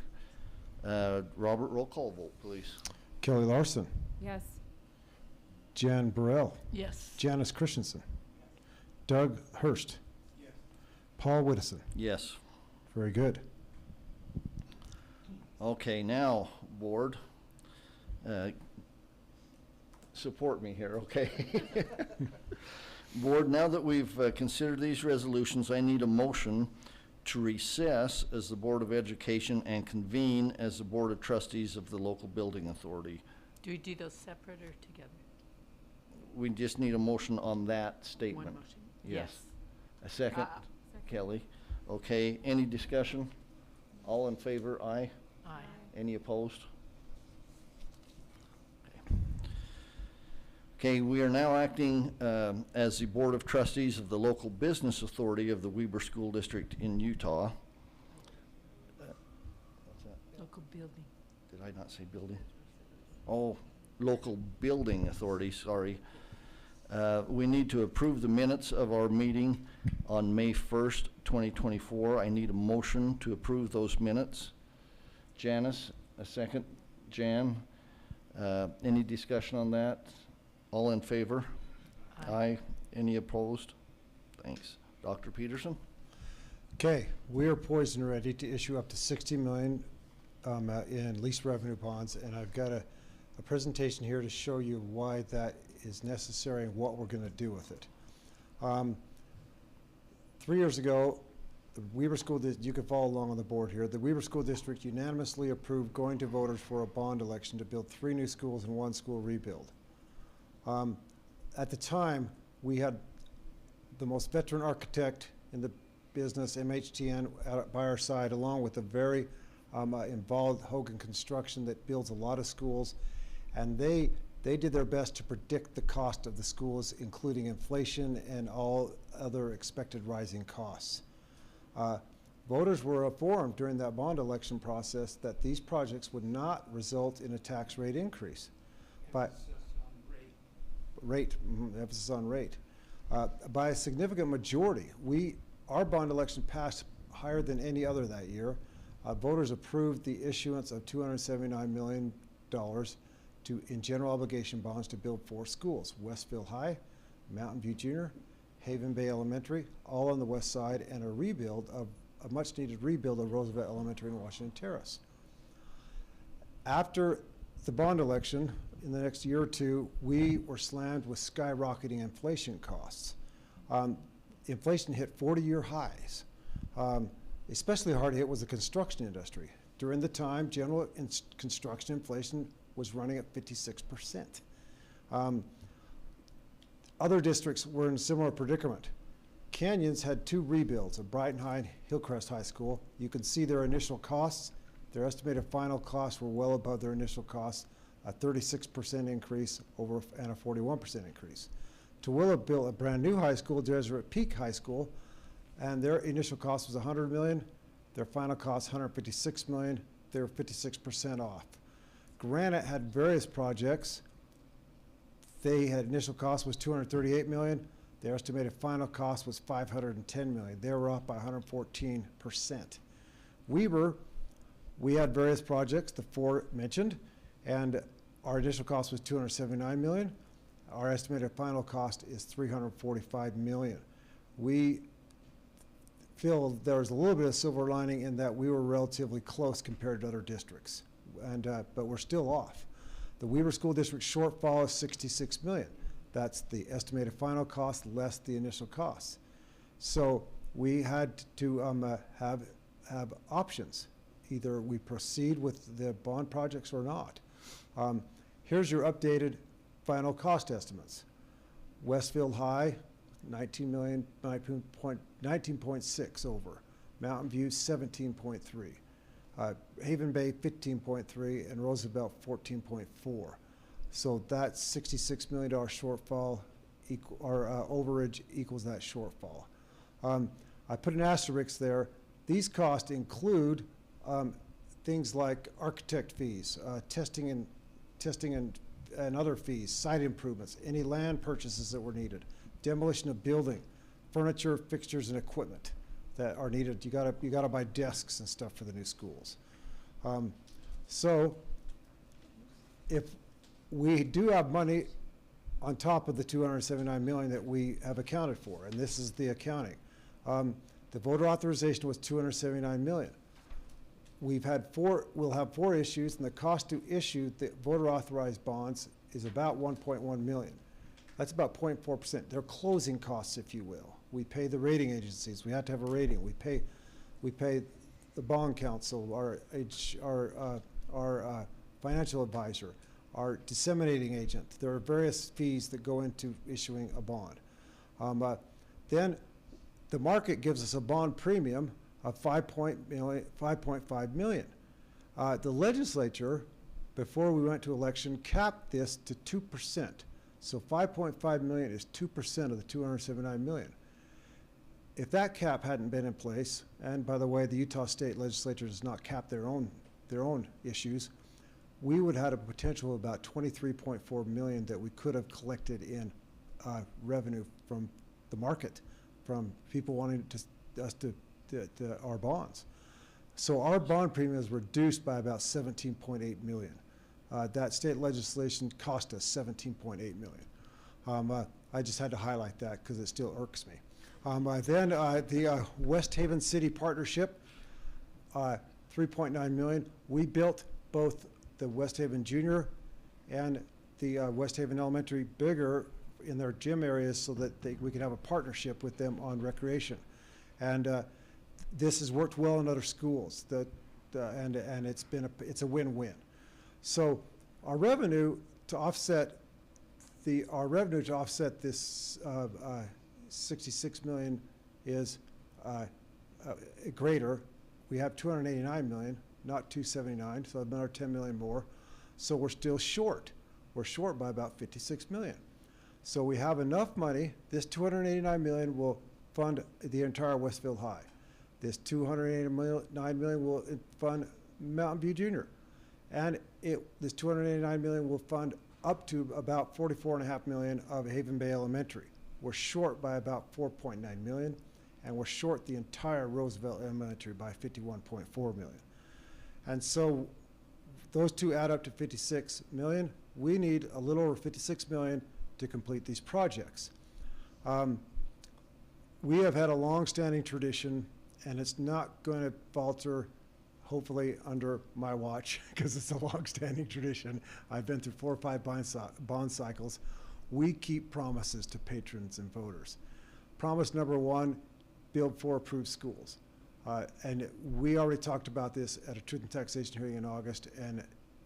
Robert, roll call vote, please. Kelly Larson. Yes. Jan Burrell. Yes. Janice Christensen. Doug Hurst. Yes. Paul Whittison. Yes. Very good. Okay, now, Board, support me here, okay? Board, now that we've considered these resolutions, I need a motion to recess as the Board of Education and convene as the Board of Trustees of the local building authority. Do we do those separate or together? We just need a motion on that statement. One motion? Yes. A second? Second. Kelly. Okay, any discussion? All in favor, aye? Aye. Any opposed? Okay, we are now acting as the Board of Trustees of the Local Business Authority of the Weber School District in Utah. What's that? Local building. Did I not say building? Oh, Local Building Authority, sorry. We need to approve the minutes of our meeting on May 1st, 2024. I need a motion to approve those minutes. Janice, a second. Jan, any discussion on that? All in favor? Aye. Any opposed? Thanks. Dr. Peterson? Okay, we are poised and ready to issue up to $60 million in lease revenue bonds, and I've got a presentation here to show you why that is necessary and what we're going to do with it. 3 years ago, the Weber School District, you can follow along on the board here, the Weber School District unanimously approved going to voters for a bond election to build 3 new schools and 1 school rebuild. At the time, we had the most veteran architect in the business, MHTN, by our side, along with a very involved Hogan Construction that builds a lot of schools. And they did their best to predict the cost of the schools, including inflation and all other expected rising costs. Voters were informed during that bond election process that these projects would not result in a tax rate increase. But emphasis on rate. By a significant majority, our bond election passed higher than any other that year. Voters approved the issuance of $279 million in general obligation bonds to build 4 schools: Westfield High, Mountain View Junior, Haven Bay Elementary, all on the west side, and a much needed rebuild of Roosevelt Elementary in Washington Terrace. After the bond election, in the next year or two, we were slammed with skyrocketing inflation costs. Inflation hit 40-year highs. Especially hard hit was the construction industry. During the time, general construction inflation was running at 56%. Other districts were in a similar predicament. Canyons had 2 rebuilds of Brighton High and Hillcrest High School. You can see their initial costs. Their estimated final costs were well above their initial costs, a 36% increase and a 41% increase. Tooele built a brand new high school, Deseret Peak High School, and their initial cost was $100 million. Their final cost, $156 million. They were 56% off. Granite had various projects. They had initial cost was $238 million. Their estimated final cost was $510 million. They were off by 114%. Weber, we had various projects, the 4 mentioned, and our initial cost was $279 million. Our estimated final cost is $345 million. We feel there was a little bit of silver lining in that we were relatively close compared to other districts, but we're still off. The Weber School District shortfall is $66 million. That's the estimated final cost less the initial costs. So we had to have options. Either we proceed with the bond projects or not. Here's your updated final cost estimates. Westfield High, $19 million, 19.6 over. Mountain View, 17.3. Haven Bay, 15.3, and Roosevelt, 14.4. So that $66 million shortfall, overage equals that shortfall. I put an asterisk there. These costs include things like architect fees, testing and other fees, site improvements, any land purchases that were needed, demolition of building, furniture, fixtures, and equipment that are needed. You gotta buy desks and stuff for the new schools. So if we do have money on top of the $279 million that we have accounted for, and this is the accounting. The voter authorization was $279 million. We'll have 4 issues, and the cost to issue the voter authorized bonds is about $1.1 million. That's about 0.4%. They're closing costs, if you will. We pay the rating agencies. We have to have a rating. We pay the bond counsel, our financial advisor, our disseminating agent. There are various fees that go into issuing a bond. Then the market gives us a bond premium of $5.5 million. The legislature, before we went to election, capped this to 2%. So 5.5 million is 2% of the 279 million. If that cap hadn't been in place, and by the way, the Utah State Legislature does not cap their own issues, we would have had a potential of about 23.4 million that we could have collected in revenue from the market, from people wanting us to our bonds. So our bond premium is reduced by about 17.8 million. That state legislation cost us 17.8 million. I just had to highlight that because it still irks me. Then the West Haven City Partnership, 3.9 million. We built both the West Haven Junior and the West Haven Elementary bigger in their gym areas so that we could have a partnership with them on recreation. And this has worked well in other schools. And it's a win-win. So our revenue to offset this 66 million is greater. We have 289 million, not 279, so another 10 million more. So we're still short. We're short by about 56 million. So we have enough money. This 289 million will fund the entire Westfield High. This 289 million will fund Mountain View Junior. And this 289 million will fund up to about 44.5 million of Haven Bay Elementary. We're short by about 4.9 million, and we're short the entire Roosevelt Elementary by 51.4 million. And so those two add up to 56 million. We need a little over 56 million to complete these projects. We have had a long-standing tradition, and it's not going to falter, hopefully under my watch, because it's a long-standing tradition. I've been through 4 or 5 bond cycles. We keep promises to patrons and voters. Promise number 1, build 4 approved schools. And we already talked about this at a Truth and Taxation hearing in August, and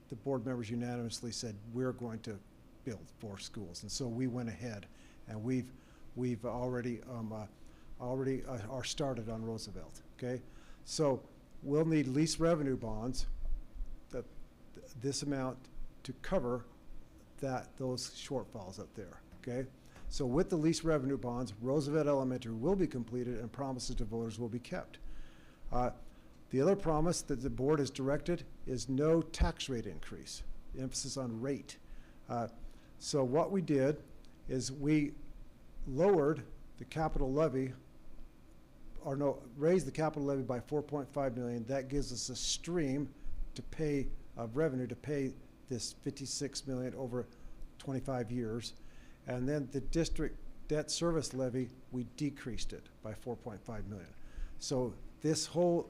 the board members unanimously said we're going to build 4 schools. And so we went ahead, and we've already are started on Roosevelt. Okay, so we'll need lease revenue bonds, this amount, to cover those shortfalls up there. Okay, so with the lease revenue bonds, Roosevelt Elementary will be completed, and promises to voters will be kept. The other promise that the board has directed is no tax rate increase, emphasis on rate. So what we did is we lowered the capital levy, or no, raised the capital levy by 4.5 million. That gives us a stream to pay of revenue to pay this 56 million over 25 years. And then the district debt service levy, we decreased it by 4.5 million. So this whole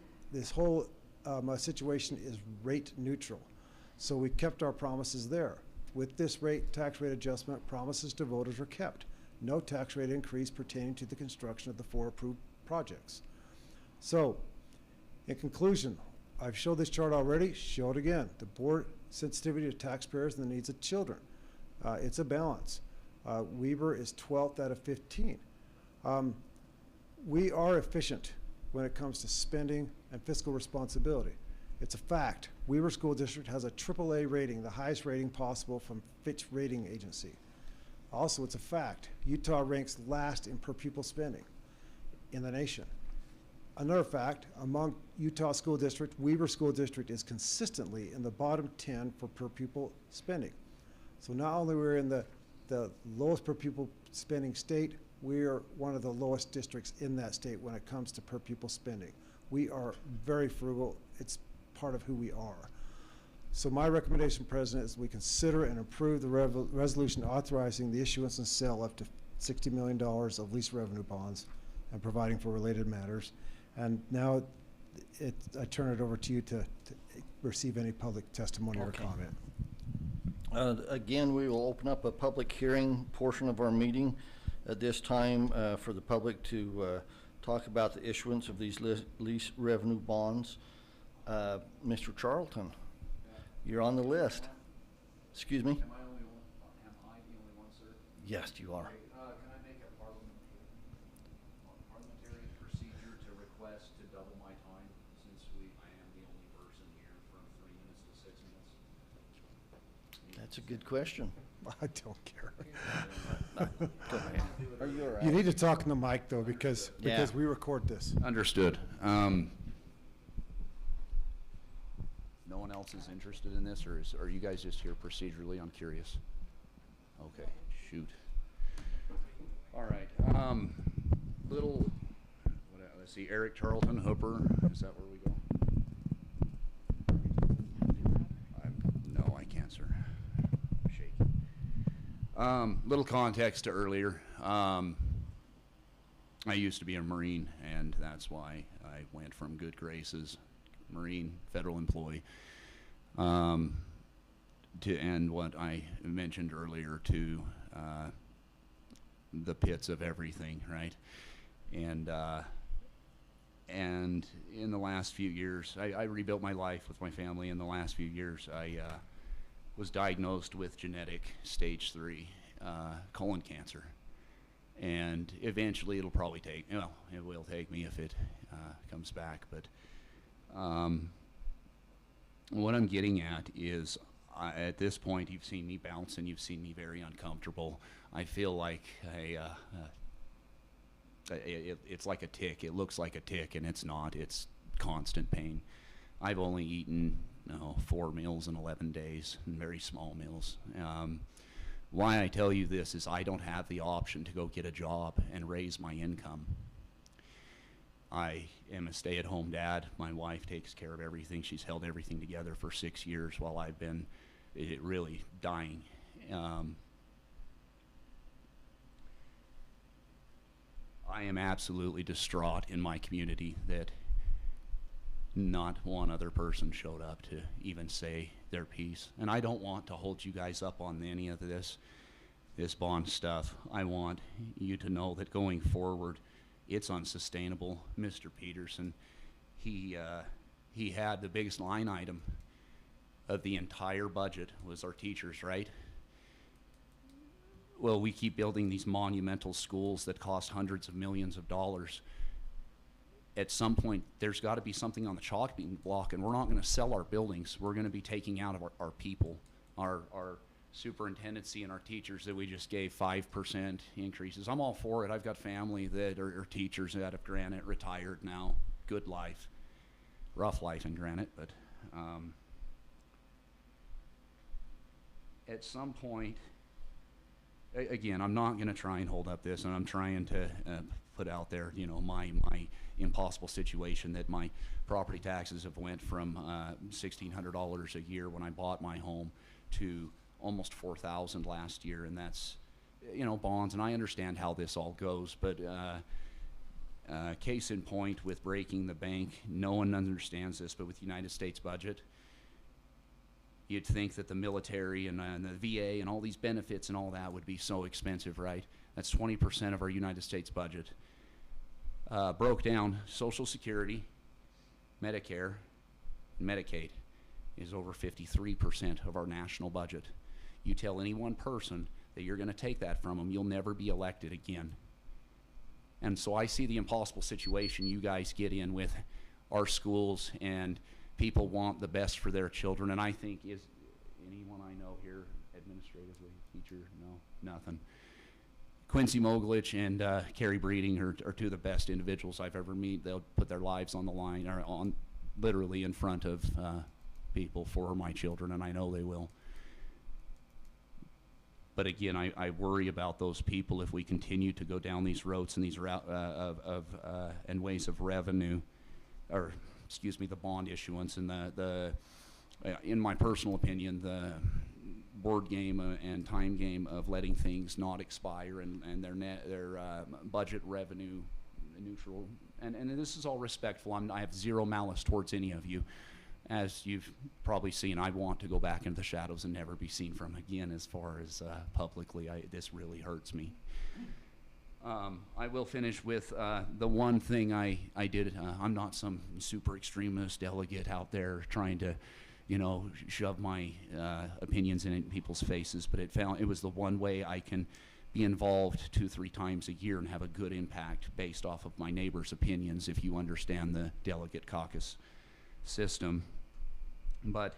situation is rate neutral. So we kept our promises there. With this tax rate adjustment, promises to voters are kept. No tax rate increase pertaining to the construction of the 4 approved projects. So, in conclusion, I've showed this chart already, show it again. The board sensitivity to taxpayers and the needs of children. It's a balance. Weber is 12th out of 15. We are efficient when it comes to spending and fiscal responsibility. It's a fact. Weber School District has a AAA rating, the highest rating possible from Fitch Rating Agency. Also, it's a fact. Utah ranks last in per pupil spending in the nation. Another fact, among Utah school districts, Weber School District is consistently in the bottom 10 for per pupil spending. So not only we're in the lowest per pupil spending state, we are one of the lowest districts in that state when it comes to per pupil spending. We are very frugal. It's part of who we are. So my recommendation, President, is we consider and approve the resolution authorizing the issuance and sale up to $60 million of lease revenue bonds and providing for related matters. And now I turn it over to you to receive any public testimony or comment. Again, we will open up a public hearing portion of our meeting at this time for the public to talk about the issuance of these lease revenue bonds. Mr. Charlton, you're on the list. Excuse me? Am I the only one, sir? Yes, you are. Can I make a parliamentary procedure to request to double my time, since I am the only person here from 3 minutes to 6 minutes? That's a good question. I don't care. Go ahead. Are you all right? You need to talk in the mic though, because Yeah. we record this. Understood. No one else is interested in this, or are you guys just here procedurally? I'm curious. Okay, shoot. All right. Let's see, Eric Charlton, Hooper. Is that where we go? No, I can't, sir. Shaky. Little context to earlier. I used to be a Marine, and that's why I went from good graces, Marine, federal employee, to end what I mentioned earlier to the pits of everything, right? And in the last few years, I rebuilt my life with my family. In the last few years, I was diagnosed with genetic stage 3 colon cancer. And eventually it'll probably take, well, it will take me if it comes back. But what I'm getting at is, at this point, you've seen me bounce and you've seen me very uncomfortable. I feel like it's like a tick. It looks like a tick, and it's not. It's constant pain. I've only eaten 4 meals in 11 days, and very small meals. Why I tell you this is I don't have the option to go get a job and raise my income. I am a stay-at-home dad. My wife takes care of everything. She's held everything together for 6 years while I've been really dying. I am absolutely distraught in my community that not one other person showed up to even say their piece. And I don't want to hold you guys up on any of this bond stuff. I want you to know that going forward, it's unsustainable. Mr. Peterson, he had the biggest line item of the entire budget was our teachers, right? Well, we keep building these monumental schools that cost hundreds of millions of dollars. At some point, there's got to be something on the chopping block, and we're not going to sell our buildings. We're going to be taking out of our people, our superintendency and our teachers that we just gave 5% increases. I'm all for it. I've got family that are teachers out of Granite, retired now, good life, rough life in Granite, but at some point, again, I'm not going to try and hold up this, and I'm trying to put out there, my impossible situation that my property taxes have went from $1,600 a year when I bought my home to almost $4,000 last year, and that's, bonds, and I understand how this all goes, but case in point with breaking the bank, no one understands this, but with the United States budget, you'd think that the military and the VA and all these benefits and all that would be so expensive, right? That's 20% of our United States budget. Broke down, Social Security, Medicare, and Medicaid is over 53% of our national budget. You tell any one person that you're going to take that from them, you'll never be elected again. And so I see the impossible situation you guys get in with our schools, and people want the best for their children. And I think, is anyone I know here administratively, teacher? No, nothing. Quincy Moglich and Carrie Breeding are two of the best individuals I've ever met. They'll put their lives on the line, or on literally in front of people for my children, and I know they will. But again, I worry about those people if we continue to go down these roads and these and ways of revenue, or excuse me, the bond issuance and in my personal opinion, the board game and time game of letting things not expire and their budget revenue neutral. And this is all respectful. I have zero malice towards any of you. As you've probably seen, I want to go back into the shadows and never be seen from again. As far as publicly, this really hurts me. I will finish with the one thing I did. I'm not some super extremist delegate out there trying to, shove my opinions in people's faces, but it was the one way I can be involved 2-3 times a year and have a good impact based off of my neighbors' opinions, if you understand the delegate caucus system. But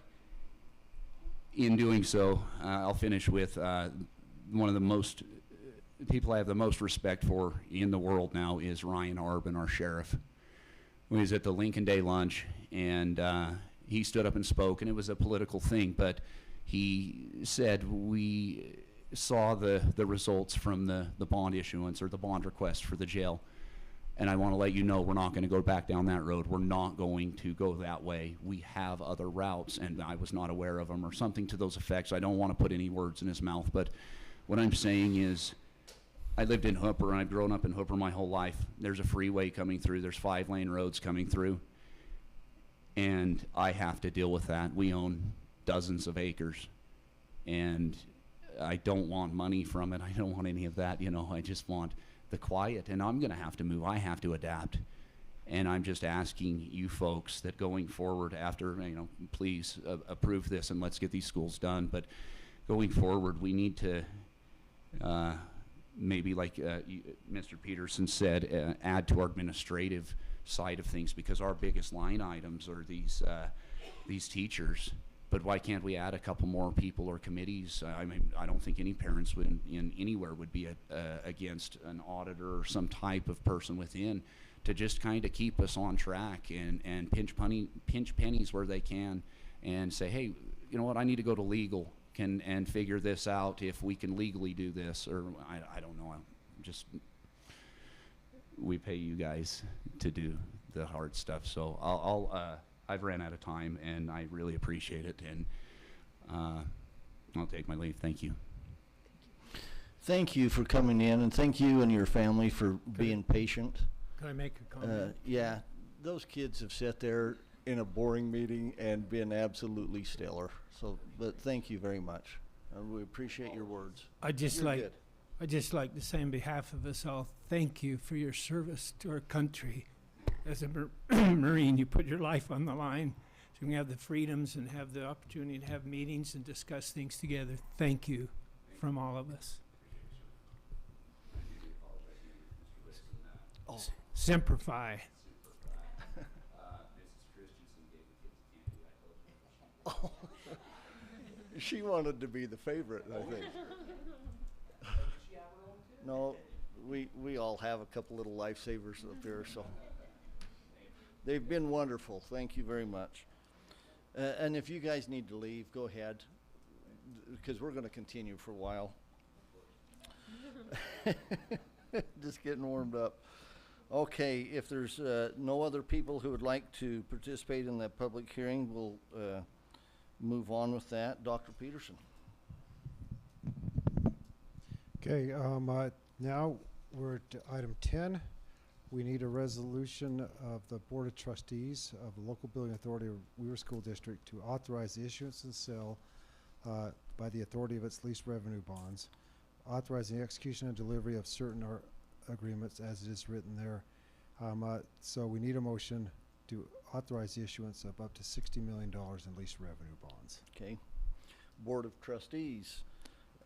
in doing so, I'll finish with one of the most people I have the most respect for in the world now is Ryan Arbin, our sheriff. He was at the Lincoln Day lunch, and he stood up and spoke, and it was a political thing, but he said, we saw the results from the bond issuance or the bond request for the jail, and I want to let you know we're not going to go back down that road. We're not going to go that way. We have other routes, and I was not aware of them, or something to those effects. I don't want to put any words in his mouth, but what I'm saying is, I lived in Hooper, and I've grown up in Hooper my whole life. There's a freeway coming through. There's 5-lane roads coming through, and I have to deal with that. We own dozens of acres, and I don't want money from it. I don't want any of that, you know. I just want the quiet, and I'm going to have to move. I have to adapt, and I'm just asking you folks that going forward after, you know, please approve this and let's get these schools done. But going forward, we need to maybe, like Mr. Peterson said, add to our administrative side of things, because our biggest line items are these teachers. But why can't we add a couple more people or committees? I mean, I don't think any parents in anywhere would be against an auditor or some type of person within to just kind of keep us on track and pinch pennies where they can, and say, hey, you know what, I need to go to legal and figure this out if we can legally do this, or I don't know. We pay you guys to do the hard stuff, so I've ran out of time, and I really appreciate it, and I'll take my leave. Thank you. Thank you for coming in, and thank you and your family for being patient. Can I make a comment? Yeah, those kids have sat there in a boring meeting and been absolutely stellar. So, but thank you very much. We appreciate your words. I just You're like good. to say on behalf of us all, thank you for your service to our country. As a Marine, you put your life on the line so we can have the freedoms and have the opportunity to have meetings and discuss things together. Thank you from all of us. Oh. Semper Fi. Oh. She wanted to be the favorite, I think. No, we all have a couple little lifesavers up there, so. They've been wonderful. Thank you very much. And if you guys need to leave, go ahead, because we're going to continue for a while. Just getting warmed up. Okay, if there's no other people who would like to participate in that public hearing, we'll move on with that. Dr. Peterson. Okay, now we're at item 10. We need a resolution of the Board of Trustees of the Local Building Authority of Weaver School District to authorize the issuance and sale by the authority of its lease revenue bonds, authorizing the execution and delivery of certain agreements as it is written there. So we need a motion to authorize the issuance of up to $60 million in lease revenue bonds. Okay. Board of Trustees.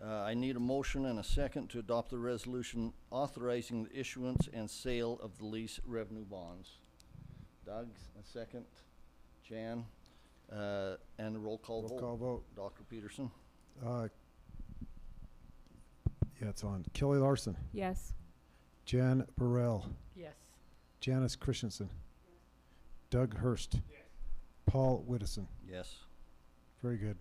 I need a motion and a second to adopt the resolution authorizing the issuance and sale of the lease revenue bonds. Doug, a second. Jan, and a roll call vote. Dr. Peterson. Yeah, it's on. Kelly Larson. Yes. Jan Burrell. Yes. Janice Christensen. Doug Hurst. Yes. Paul Whittison. Yes. Very good.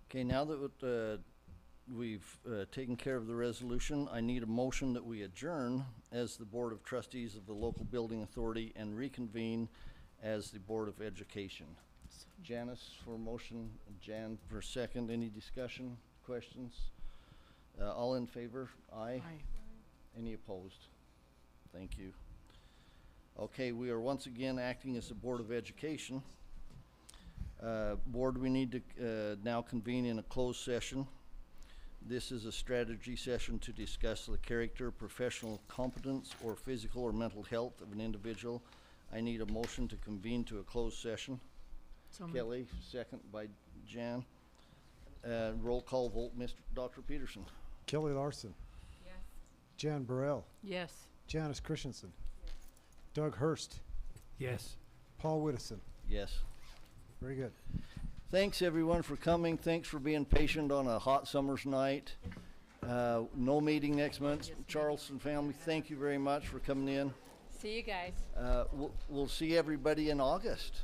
Okay, now that we've taken care of the resolution, I need a motion that we adjourn as the Board of Trustees of the Local Building Authority and reconvene as the Board of Education. Janice for motion, Jan for second. Any discussion, questions? All in favor? Aye. Aye. Any opposed? Thank you. Okay, we are once again acting as the Board of Education. Board, we need to now convene in a closed session. This is a strategy session to discuss the character, professional competence, or physical or mental health of an individual. I need a motion to convene to a closed session. So Kelly, second by Jan. Roll call vote, Dr. Peterson. Kelly Larson. Yes. Jan Burrell. Yes. Janice Christensen. Doug Hurst. Yes. Paul Whittison. Yes. Very good. Thanks, everyone, for coming. Thanks for being patient on a hot summer's night. No meeting next month. Charleston family, thank you very much for coming in. See you guys. We'll see everybody in August.